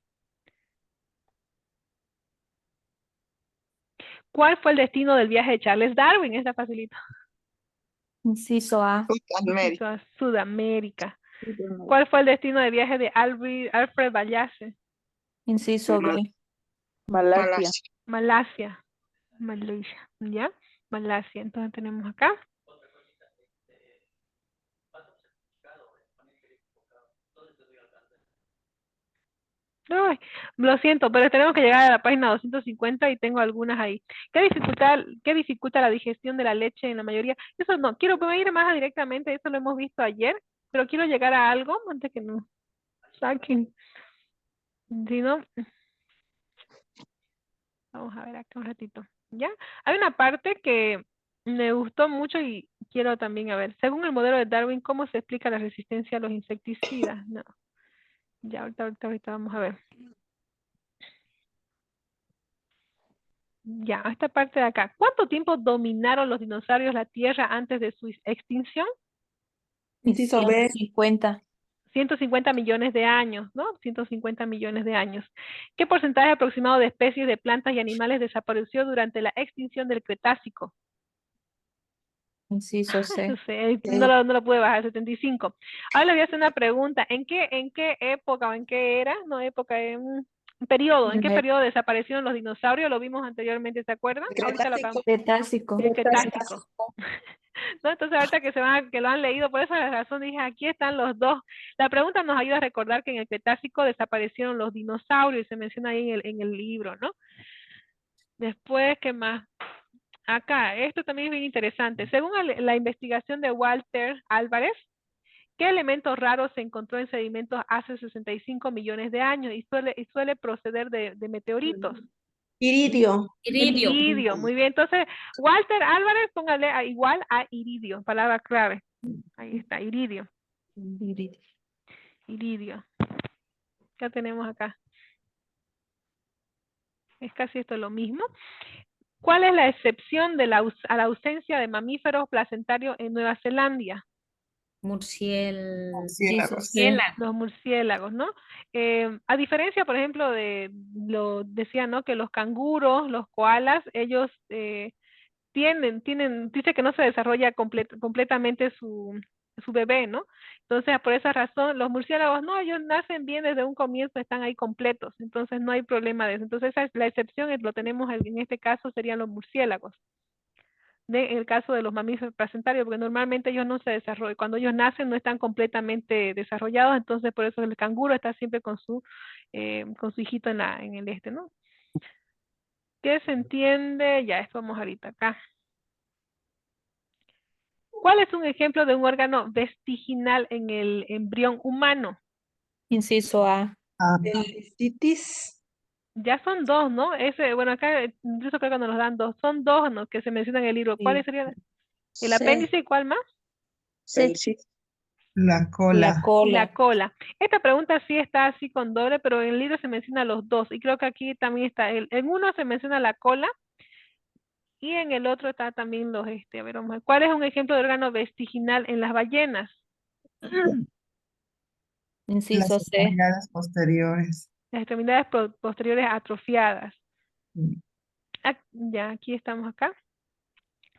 ¿Cuál fue el destino del viaje de Charles Darwin? Está facilito.
Inciso A.
Inciso A, Sudamérica. ¿Cuál fue el destino de viaje de Alfred Wallace?
Inciso B.
Malasia.
Malasia. Malaysia, ¿ya? Malasia. Entonces tenemos acá. Ay, lo siento, pero tenemos que llegar a la página 250 y tengo algunas ahí. ¿Qué dificulta la digestión de la leche en la mayoría? Eso no, quiero ir más directamente, eso lo hemos visto ayer, pero quiero llegar a algo antes que nos saquen. Si no, vamos a ver acá un ratito. ¿Ya? Hay una parte que me gustó mucho y quiero también, a ver, según el modelo de Darwin, ¿cómo se explica la resistencia a los insecticidas? No. Ya, ahorita vamos a ver. Ya, esta parte de acá. ¿Cuánto tiempo dominaron los dinosaurios la Tierra antes de su extinción?
Inciso B.
50.
150 millones de años, ¿no? 150 millones de años. ¿Qué porcentaje aproximado de especies de plantas y animales desapareció durante la extinción del Cretácico?
Inciso
No
C.
sé, no lo pude bajar, 75. Ahora le voy a hacer una pregunta. ¿En qué época o en qué era? No época, en periodo. ¿En qué periodo desaparecieron los dinosaurios? Lo vimos anteriormente, ¿se acuerdan? Ahorita lo acabamos.
Cretácico.
El Cretácico. No, entonces ahorita que lo han leído, por esa razón dije, aquí están los dos. La pregunta nos ayuda a recordar que en el Cretácico desaparecieron los dinosaurios, se menciona ahí en el libro, ¿no? Después, ¿qué más? Acá, esto también es bien interesante. Según la investigación de Walter Álvarez, ¿qué elemento raro se encontró en sedimentos hace 65 millones de años y suele proceder de meteoritos?
Iridio.
Iridio.
Iridio, muy bien. Entonces, Walter Álvarez, póngale igual a iridio, palabra clave. Ahí está, iridio. Iridio. Ya tenemos acá. Es casi esto lo mismo. ¿Cuál es la excepción de a la ausencia de mamíferos placentarios en Nueva Zelanda?
Murciélagos.
Los murciélagos, ¿no? A diferencia, por ejemplo, lo decía, ¿no? Que los canguros, los koalas, ellos dice que no se desarrolla completamente su bebé, ¿no? Entonces, por esa razón, los murciélagos, no, ellos nacen bien desde un comienzo, están ahí completos, entonces no hay problema de eso. Entonces, esa es la excepción, lo tenemos en este caso, serían los murciélagos. En el caso de los mamíferos placentarios, porque normalmente ellos no se desarrollan, cuando ellos nacen no están completamente desarrollados, entonces por eso el canguro está siempre con su hijito en el este, ¿no? ¿Qué se entiende? Ya, esto vamos ahorita acá. ¿Cuál es un ejemplo de un órgano vestiginal en el embrión humano?
Inciso A.
Citis.
Ya son dos, ¿no? Bueno, acá incluso creo que nos los dan dos. Son dos, ¿no? Que se mencionan en el libro. ¿Cuáles serían? ¿El apéndice y cuál más?
Sepsis.
La cola.
Y la cola. Esta pregunta sí está así con doble, pero en el libro se menciona los dos. Y creo que aquí también está. En uno se menciona la cola y en el otro está también los, a ver, vamos a ver. ¿Cuál es un ejemplo de órgano vestiginal en las ballenas?
Inciso
Las
C.
extremidades posteriores.
Las extremidades posteriores atrofiadas.
Mm.
Ya, aquí estamos acá.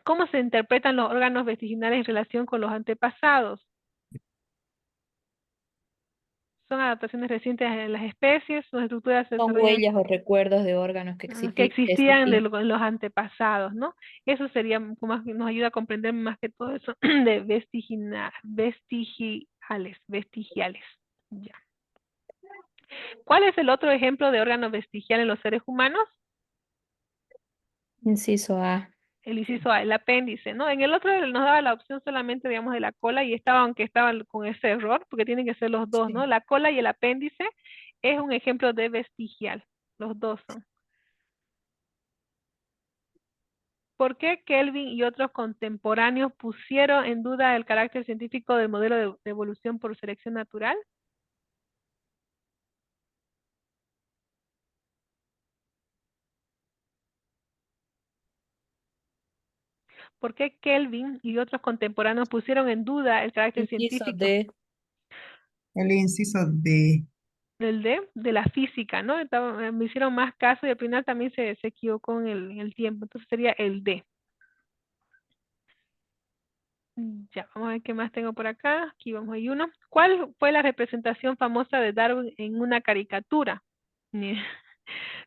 ¿Cómo se interpretan los órganos vestiginales en relación con los antepasados? Son adaptaciones recientes en las especies, sus estructuras se
Son
desarrollan
huellas o recuerdos de órganos que
que existían
existían.
en los antepasados, ¿no? Eso sería, nos ayuda a comprender más que todo eso de vestigiales. Ya. ¿Cuál es el otro ejemplo de órgano vestigial en los seres humanos?
Inciso A.
El inciso A, el apéndice, ¿no? En el otro nos daba la opción solamente, digamos, de la cola y aunque estaba con ese error, porque tienen que ser los dos, ¿no? La cola y el apéndice es un ejemplo de vestigial. Los dos son. ¿Por qué Kelvin y otros contemporáneos pusieron en duda el carácter científico del modelo de evolución por selección natural? ¿Por qué Kelvin y otros contemporáneos pusieron en duda el carácter
Inciso
científico?
D.
El inciso D.
El de la física, ¿no? Me hicieron más caso y al final también se equivocó en el tiempo. Entonces sería el D. Ya, vamos a ver qué más tengo por acá. Aquí vamos, hay uno. ¿Cuál fue la representación famosa de Darwin en una caricatura?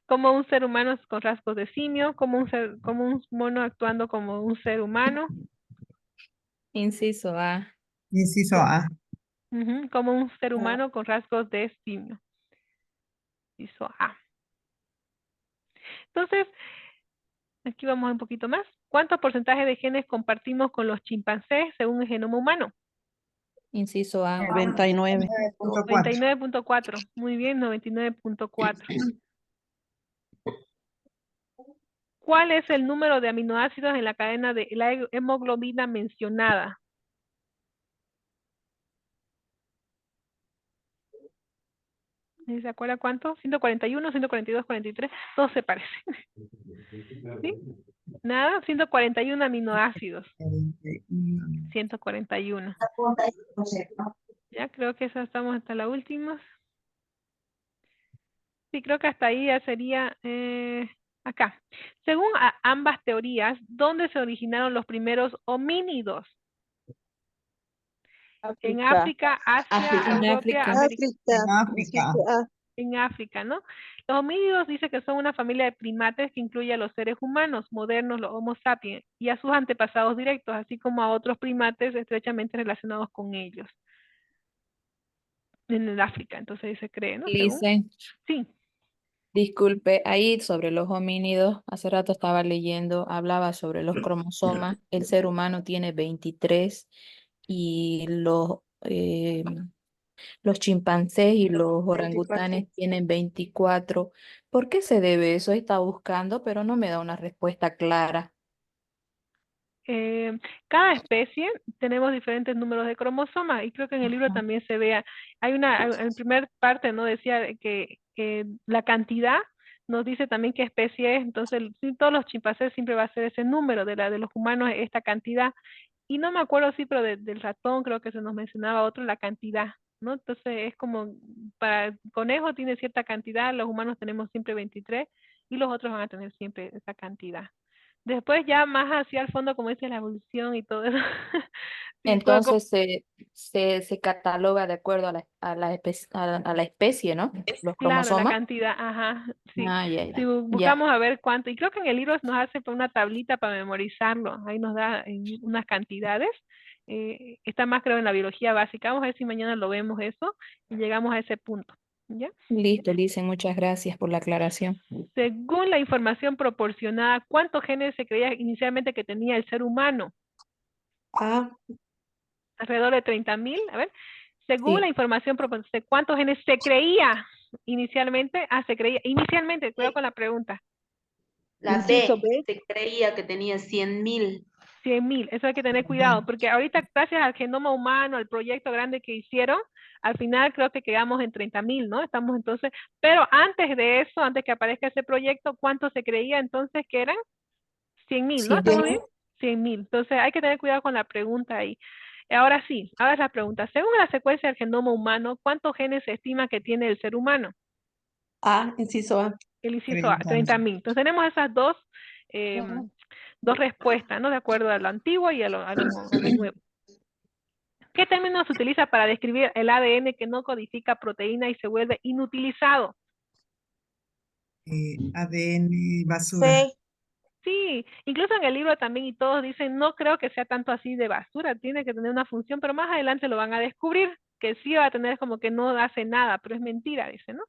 Como un ser humano con rasgos de simio, como un mono actuando como un ser humano.
Inciso A.
Inciso A.
Como un ser humano con rasgos de simio. Inciso A. Entonces, aquí vamos un poquito más. ¿Cuántos porcentajes de genes compartimos con los chimpancés según el genoma humano?
Inciso A.
99.
99.4. Muy bien, 99.4. ¿Cuál es el número de aminoácidos en la cadena de la hemoglobina mencionada? ¿Se acuerda cuánto? 141, 142, 43. Todos se parecen. ¿Sí? Nada, 141 aminoácidos. 141. Ya creo que esa estamos hasta la última. Sí, creo que hasta ahí ya sería acá. Según ambas teorías, ¿dónde se originaron los primeros homínidos? En África, Asia,
En
Europa,
África.
América.
África.
En África, ¿no? Los homínidos dice que son una familia de primates que incluye a los seres humanos modernos, los Homo sapiens, y a sus antepasados directos, así como a otros primates estrechamente relacionados con ellos. En el África, entonces se cree, ¿no?
Dice.
Sí.
Disculpe, ahí sobre los homínidos, hace rato estaba leyendo, hablaba sobre los cromosomas. El ser humano tiene 23 y los chimpancés y los
24.
orangutanes tienen 24. ¿Por qué se debe eso? Está buscando, pero no me da una respuesta clara.
Cada especie tenemos diferentes números de cromosomas y creo que en el libro
Ajá.
también se vea, en primer parte no decía que la cantidad nos dice también qué especie es, entonces sí, todos los chimpancés siempre va a ser ese número, de los humanos esta cantidad, y no me acuerdo sí, pero del ratón creo que se nos mencionaba otro la cantidad, ¿no? Entonces es como, para el conejo tiene cierta cantidad, los humanos tenemos siempre 23 y los otros van a tener siempre esa cantidad. Después ya más hacia el fondo, como dice la evolución y todo eso. Sí, pero
Entonces se cataloga de acuerdo a la especie, ¿no? Los
claro, la
cromosomas.
cantidad, ajá, sí.
Ah, ya,
Si
ya, ya.
buscamos a ver cuánto, y creo que en el libro nos hace una tablita para memorizarlo, ahí nos da unas cantidades. Está más creo en la biología básica. Vamos a ver si mañana lo vemos eso y llegamos a ese punto. ¿Ya?
Listo, Lice, muchas gracias por la aclaración.
Según la información proporcionada, ¿cuántos genes se creía inicialmente que tenía el ser humano?
A,
Alrededor de 30.000. A ver, según la
Sí,
información proporcionada, ¿cuántos genes se creía inicialmente? Se creía inicialmente, cuidado con la pregunta.
La
Inciso
B,
B.
se creía que tenía 100.000.
100.000, eso hay que tener cuidado, porque ahorita gracias al genoma humano, al proyecto grande que hicieron, al final creo que quedamos en 30.000, ¿no? Estamos entonces, pero antes de eso, antes que aparezca ese proyecto, ¿cuánto se creía entonces que eran? 100.000, ¿no?
100.
¿Estamos bien? 100.000. Entonces hay que tener cuidado con la pregunta ahí. Ahora sí, ahora es la pregunta. Según la secuencia del genoma humano, ¿cuántos genes se estima que tiene el ser humano?
inciso A.
El inciso A,
30.000.
30.000. Entonces tenemos esas dos respuestas, ¿no? De acuerdo a lo antiguo y a lo nuevo. ¿Qué término se utiliza para describir el ADN que no codifica proteína y se vuelve inutilizado?
ADN, basura.
C.
Sí, incluso en el libro también y todos dicen, no creo que sea tanto así de basura, tiene que tener una función, pero más adelante lo van a descubrir, que sí va a tener como que no hace nada, pero es mentira, dice, ¿no?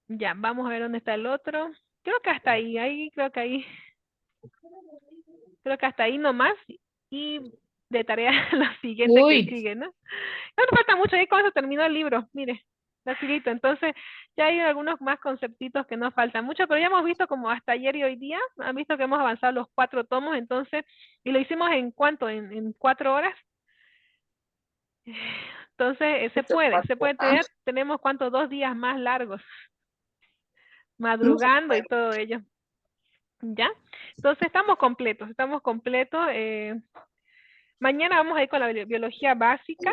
Ya, vamos a ver dónde está el otro. Creo que hasta ahí, creo que hasta ahí nomás, y de tarea la siguiente que
Uy,
sigue, ¿no? No nos falta mucho, ahí con eso terminó el libro, mire, facilito. Entonces, ya hay algunos más conceptitos que nos faltan mucho, pero ya hemos visto como hasta ayer y hoy día, han visto que hemos avanzado los 4 tomos, entonces, y lo hicimos en cuánto, en 4 horas. Entonces, se puede tener, tenemos cuántos, 2 días más largos, madrugando y todo ello. ¿Ya? Entonces, estamos completos. Mañana vamos a ir con la biología básica,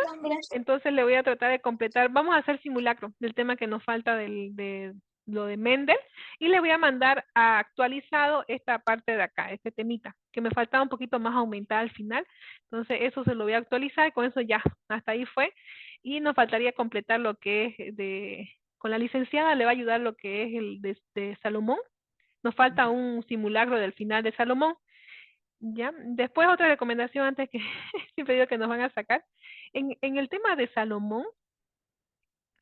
entonces le voy a tratar de completar, vamos a hacer simulacro del tema que nos falta de lo de Mendel, y le voy a mandar actualizado esta parte de acá, este temita, que me faltaba un poquito más aumentar al final, entonces eso se lo voy a actualizar, y con eso ya, hasta ahí fue, y nos faltaría completar lo que es con la licenciada le va a ayudar lo que es el de Salomón, nos falta un simulacro del final de Salomón. Ya, después otra recomendación antes que siempre digo que nos van a sacar. En el tema de Salomón,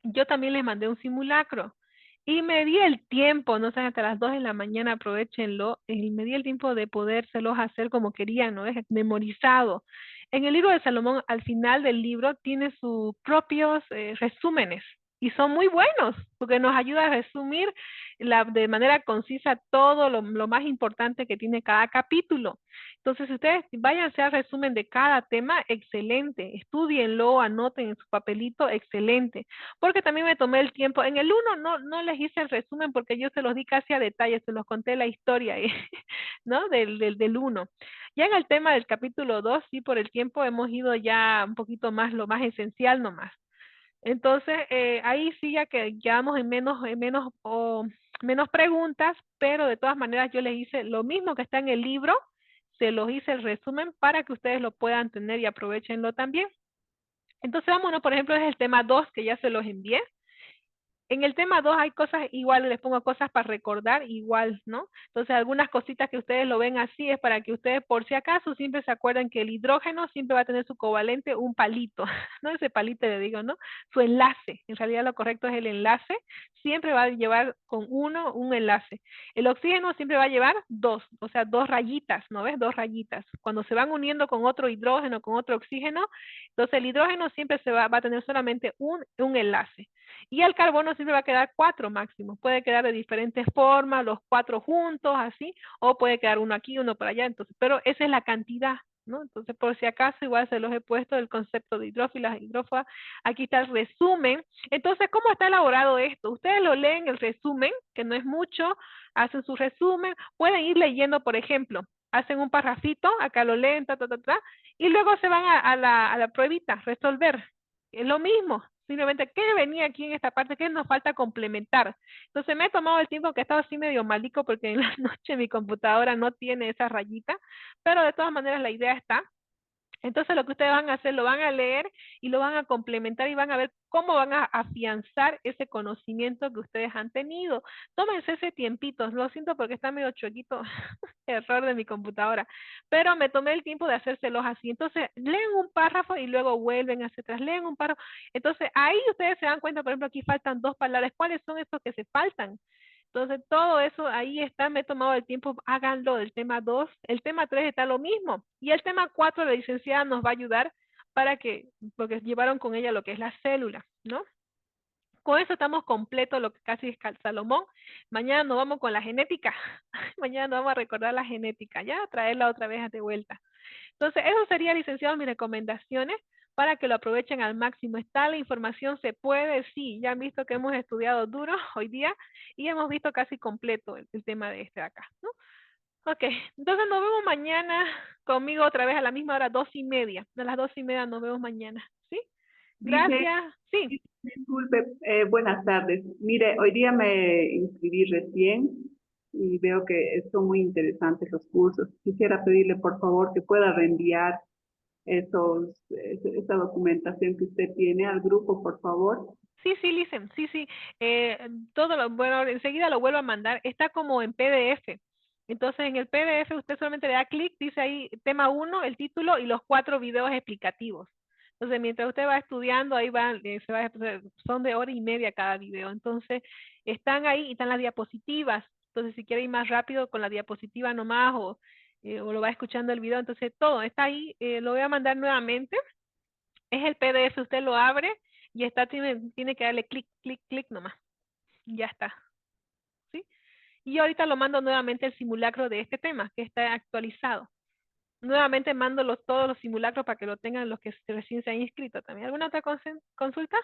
yo también les mandé un simulacro y me di el tiempo, no sé, hasta las 2 de la mañana, aprovechenlo, me di el tiempo de podérselos hacer como querían, ¿no? Es memorizado. En el libro de Salomón, al final del libro, tiene sus propios resúmenes y son muy buenos porque nos ayuda a resumir de manera concisa todo lo más importante que tiene cada capítulo. Entonces, si ustedes váyanse al resumen de cada tema, excelente. Estudienlo, anoten en su papelito, excelente. Porque también me tomé el tiempo. En el 1 no les hice el resumen porque yo se los di casi a detalle, se los conté la historia, ¿no? Del 1. Ya en el tema del capítulo 2, sí, por el tiempo hemos ido ya un poquito más, lo más esencial nomás. Entonces, ahí sí ya que quedamos en menos preguntas, pero de todas maneras yo les hice lo mismo que está en el libro, se los hice el resumen para que ustedes lo puedan tener y aprovechenlo también. Entonces, vámonos, por ejemplo, es el tema 2 que ya se los envié. En el tema 2 hay cosas igual, les pongo cosas para recordar igual, ¿no? Entonces algunas cositas que ustedes lo ven así es para que ustedes por si acaso siempre se acuerdan que el hidrógeno siempre va a tener su covalente un palito, ¿no? Ese palito le digo, ¿no? Su enlace, en realidad lo correcto es el enlace, siempre va a llevar con uno un enlace. El oxígeno siempre va a llevar dos, o sea, dos rayitas, ¿no ves? Dos rayitas. Cuando se van uniendo con otro hidrógeno, con otro oxígeno, entonces el hidrógeno siempre va a tener solamente un enlace. Y el carbono siempre va a quedar 4 máximo. Puede quedar de diferentes formas, los 4 juntos, así, o puede quedar uno aquí, uno por allá. Entonces, pero esa es la cantidad, ¿no? Entonces, por si acaso, igual se los he puesto el concepto de hidrófilas, hidrófobas. Aquí está el resumen. Entonces, ¿cómo está elaborado esto? Ustedes lo leen el resumen, que no es mucho, hacen su resumen, pueden ir leyendo, por ejemplo, hacen un parrafito, acá lo leen, y luego se van a la pruebita, resolver. Es lo mismo, simplemente, ¿qué venía aquí en esta parte? ¿Qué nos falta complementar? Entonces me he tomado el tiempo que he estado así medio malico porque en la noche mi computadora no tiene esa rayita, pero de todas maneras la idea está. Entonces lo que ustedes van a hacer, lo van a leer y lo van a complementar y van a ver cómo van a afianzar ese conocimiento que ustedes han tenido. Tómense ese tiempito, lo siento porque está medio choquito, error de mi computadora, pero me tomé el tiempo de hacérselos así. Entonces leen un párrafo y luego vuelven hacia atrás, leen un párrafo. Entonces ahí ustedes se dan cuenta, por ejemplo, aquí faltan 2 palabras. ¿Cuáles son esos que se faltan? Entonces, todo eso ahí está, me he tomado el tiempo, háganlo del tema 2. El tema 3 está lo mismo. Y el tema 4, la licenciada nos va a ayudar para que, porque llevaron con ella lo que es la célula, ¿no? Con eso estamos completos, lo que casi es Salomón. Mañana nos vamos con la genética. Mañana nos vamos a recordar la genética, ya, traerla otra vez de vuelta. Entonces, eso sería, licenciado, mis recomendaciones para que lo aprovechen al máximo. ¿Está la información? ¿Se puede? Sí, ya han visto que hemos estudiado duro hoy día y hemos visto casi completo el tema de este de acá, ¿no? Ok, entonces nos vemos mañana conmigo otra vez a la misma hora, 2:30. A las 2:30 nos vemos mañana, ¿sí?
Dice,
Gracias. Sí.
disculpe, buenas tardes. Mire, hoy día me inscribí recién y veo que son muy interesantes los cursos. Quisiera pedirle, por favor, que pueda reenviar esa documentación que usted tiene al grupo, por favor.
Sí, Licen, sí. Todo lo, bueno, enseguida lo vuelvo a mandar. Está como en PDF. Entonces, en el PDF usted solamente le da clic, dice ahí tema 1, el título y los 4 videos explicativos. Entonces, mientras usted va estudiando, ahí son de 1:30 cada video. Entonces, están ahí y están las diapositivas. Entonces, si quiere ir más rápido con la diapositiva nomás o lo va escuchando el video, entonces todo está ahí. Lo voy a mandar nuevamente. Es el PDF, usted lo abre y está, tiene que darle clic nomás. Ya está. ¿Sí? Y ahorita lo mando nuevamente el simulacro de este tema, que está actualizado. Nuevamente mando todos los simulacros para que lo tengan los que recién se han inscrito también. ¿Alguna otra consulta?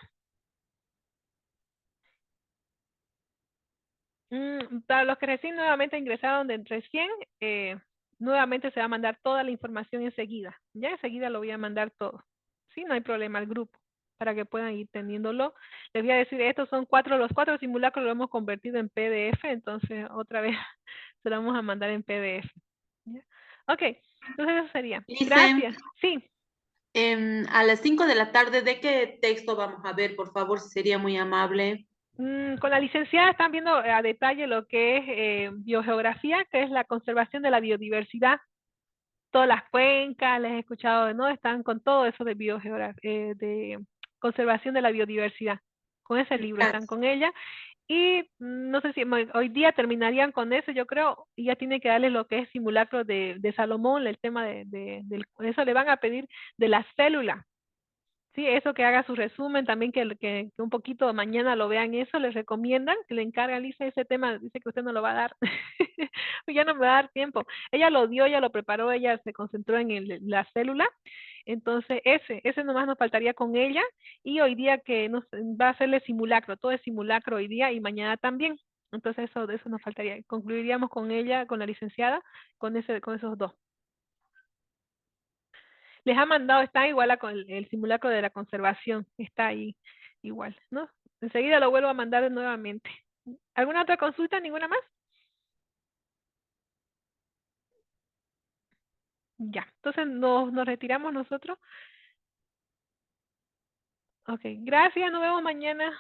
Para los que recién nuevamente ingresaron de recién, nuevamente se va a mandar toda la información enseguida. Ya enseguida lo voy a mandar todo. Sí, no hay problema al grupo, para que puedan ir teniéndolo. Les voy a decir, estos son los 4 simulacros lo hemos convertido en PDF, entonces otra vez se lo vamos a mandar en PDF. ¿Ya? Ok, entonces eso sería. Gracias. Sí.
A las 5 de la tarde, ¿de qué texto vamos a ver, por favor, si sería muy amable?
Con la licenciada están viendo a detalle lo que es biogeografía, que es la conservación de la biodiversidad. Todas las cuencas, les he escuchado, ¿no? Están con todo eso de biogeografía, de conservación de la biodiversidad. Con ese libro están con ella. Y no sé si hoy día terminarían con eso, yo creo, y ya tiene que darles lo que es simulacro de Salomón, el tema eso le van a pedir de la célula. Sí, eso que haga su resumen, también que un poquito mañana lo vean eso, les recomiendan, que le encargan, Lisa, ese tema, dice que usted no lo va a dar, ya no me va a dar tiempo. Ella lo dio, ella lo preparó, ella se concentró en la célula, entonces ese nomás nos faltaría con ella, y hoy día que nos va a hacerle simulacro, todo es simulacro hoy día y mañana también, entonces eso nos faltaría, concluiríamos con ella, con la licenciada, con esos 2. Les ha mandado, está igual con el simulacro de la conservación, está ahí igual, ¿no? Enseguida lo vuelvo a mandar nuevamente. ¿Alguna otra consulta? ¿Ninguna más? Ya, entonces nos retiramos nosotros. Ok, gracias, nos vemos mañana.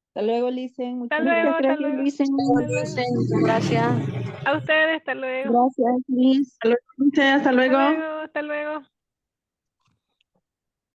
Hasta luego, Licen.
Hasta
Muchas
luego, hasta
gracias,
luego.
Licen.
Hasta luego.
Gracias.
A ustedes, hasta luego.
Gracias, Liz.
Hasta luego.
Hasta luego, hasta luego.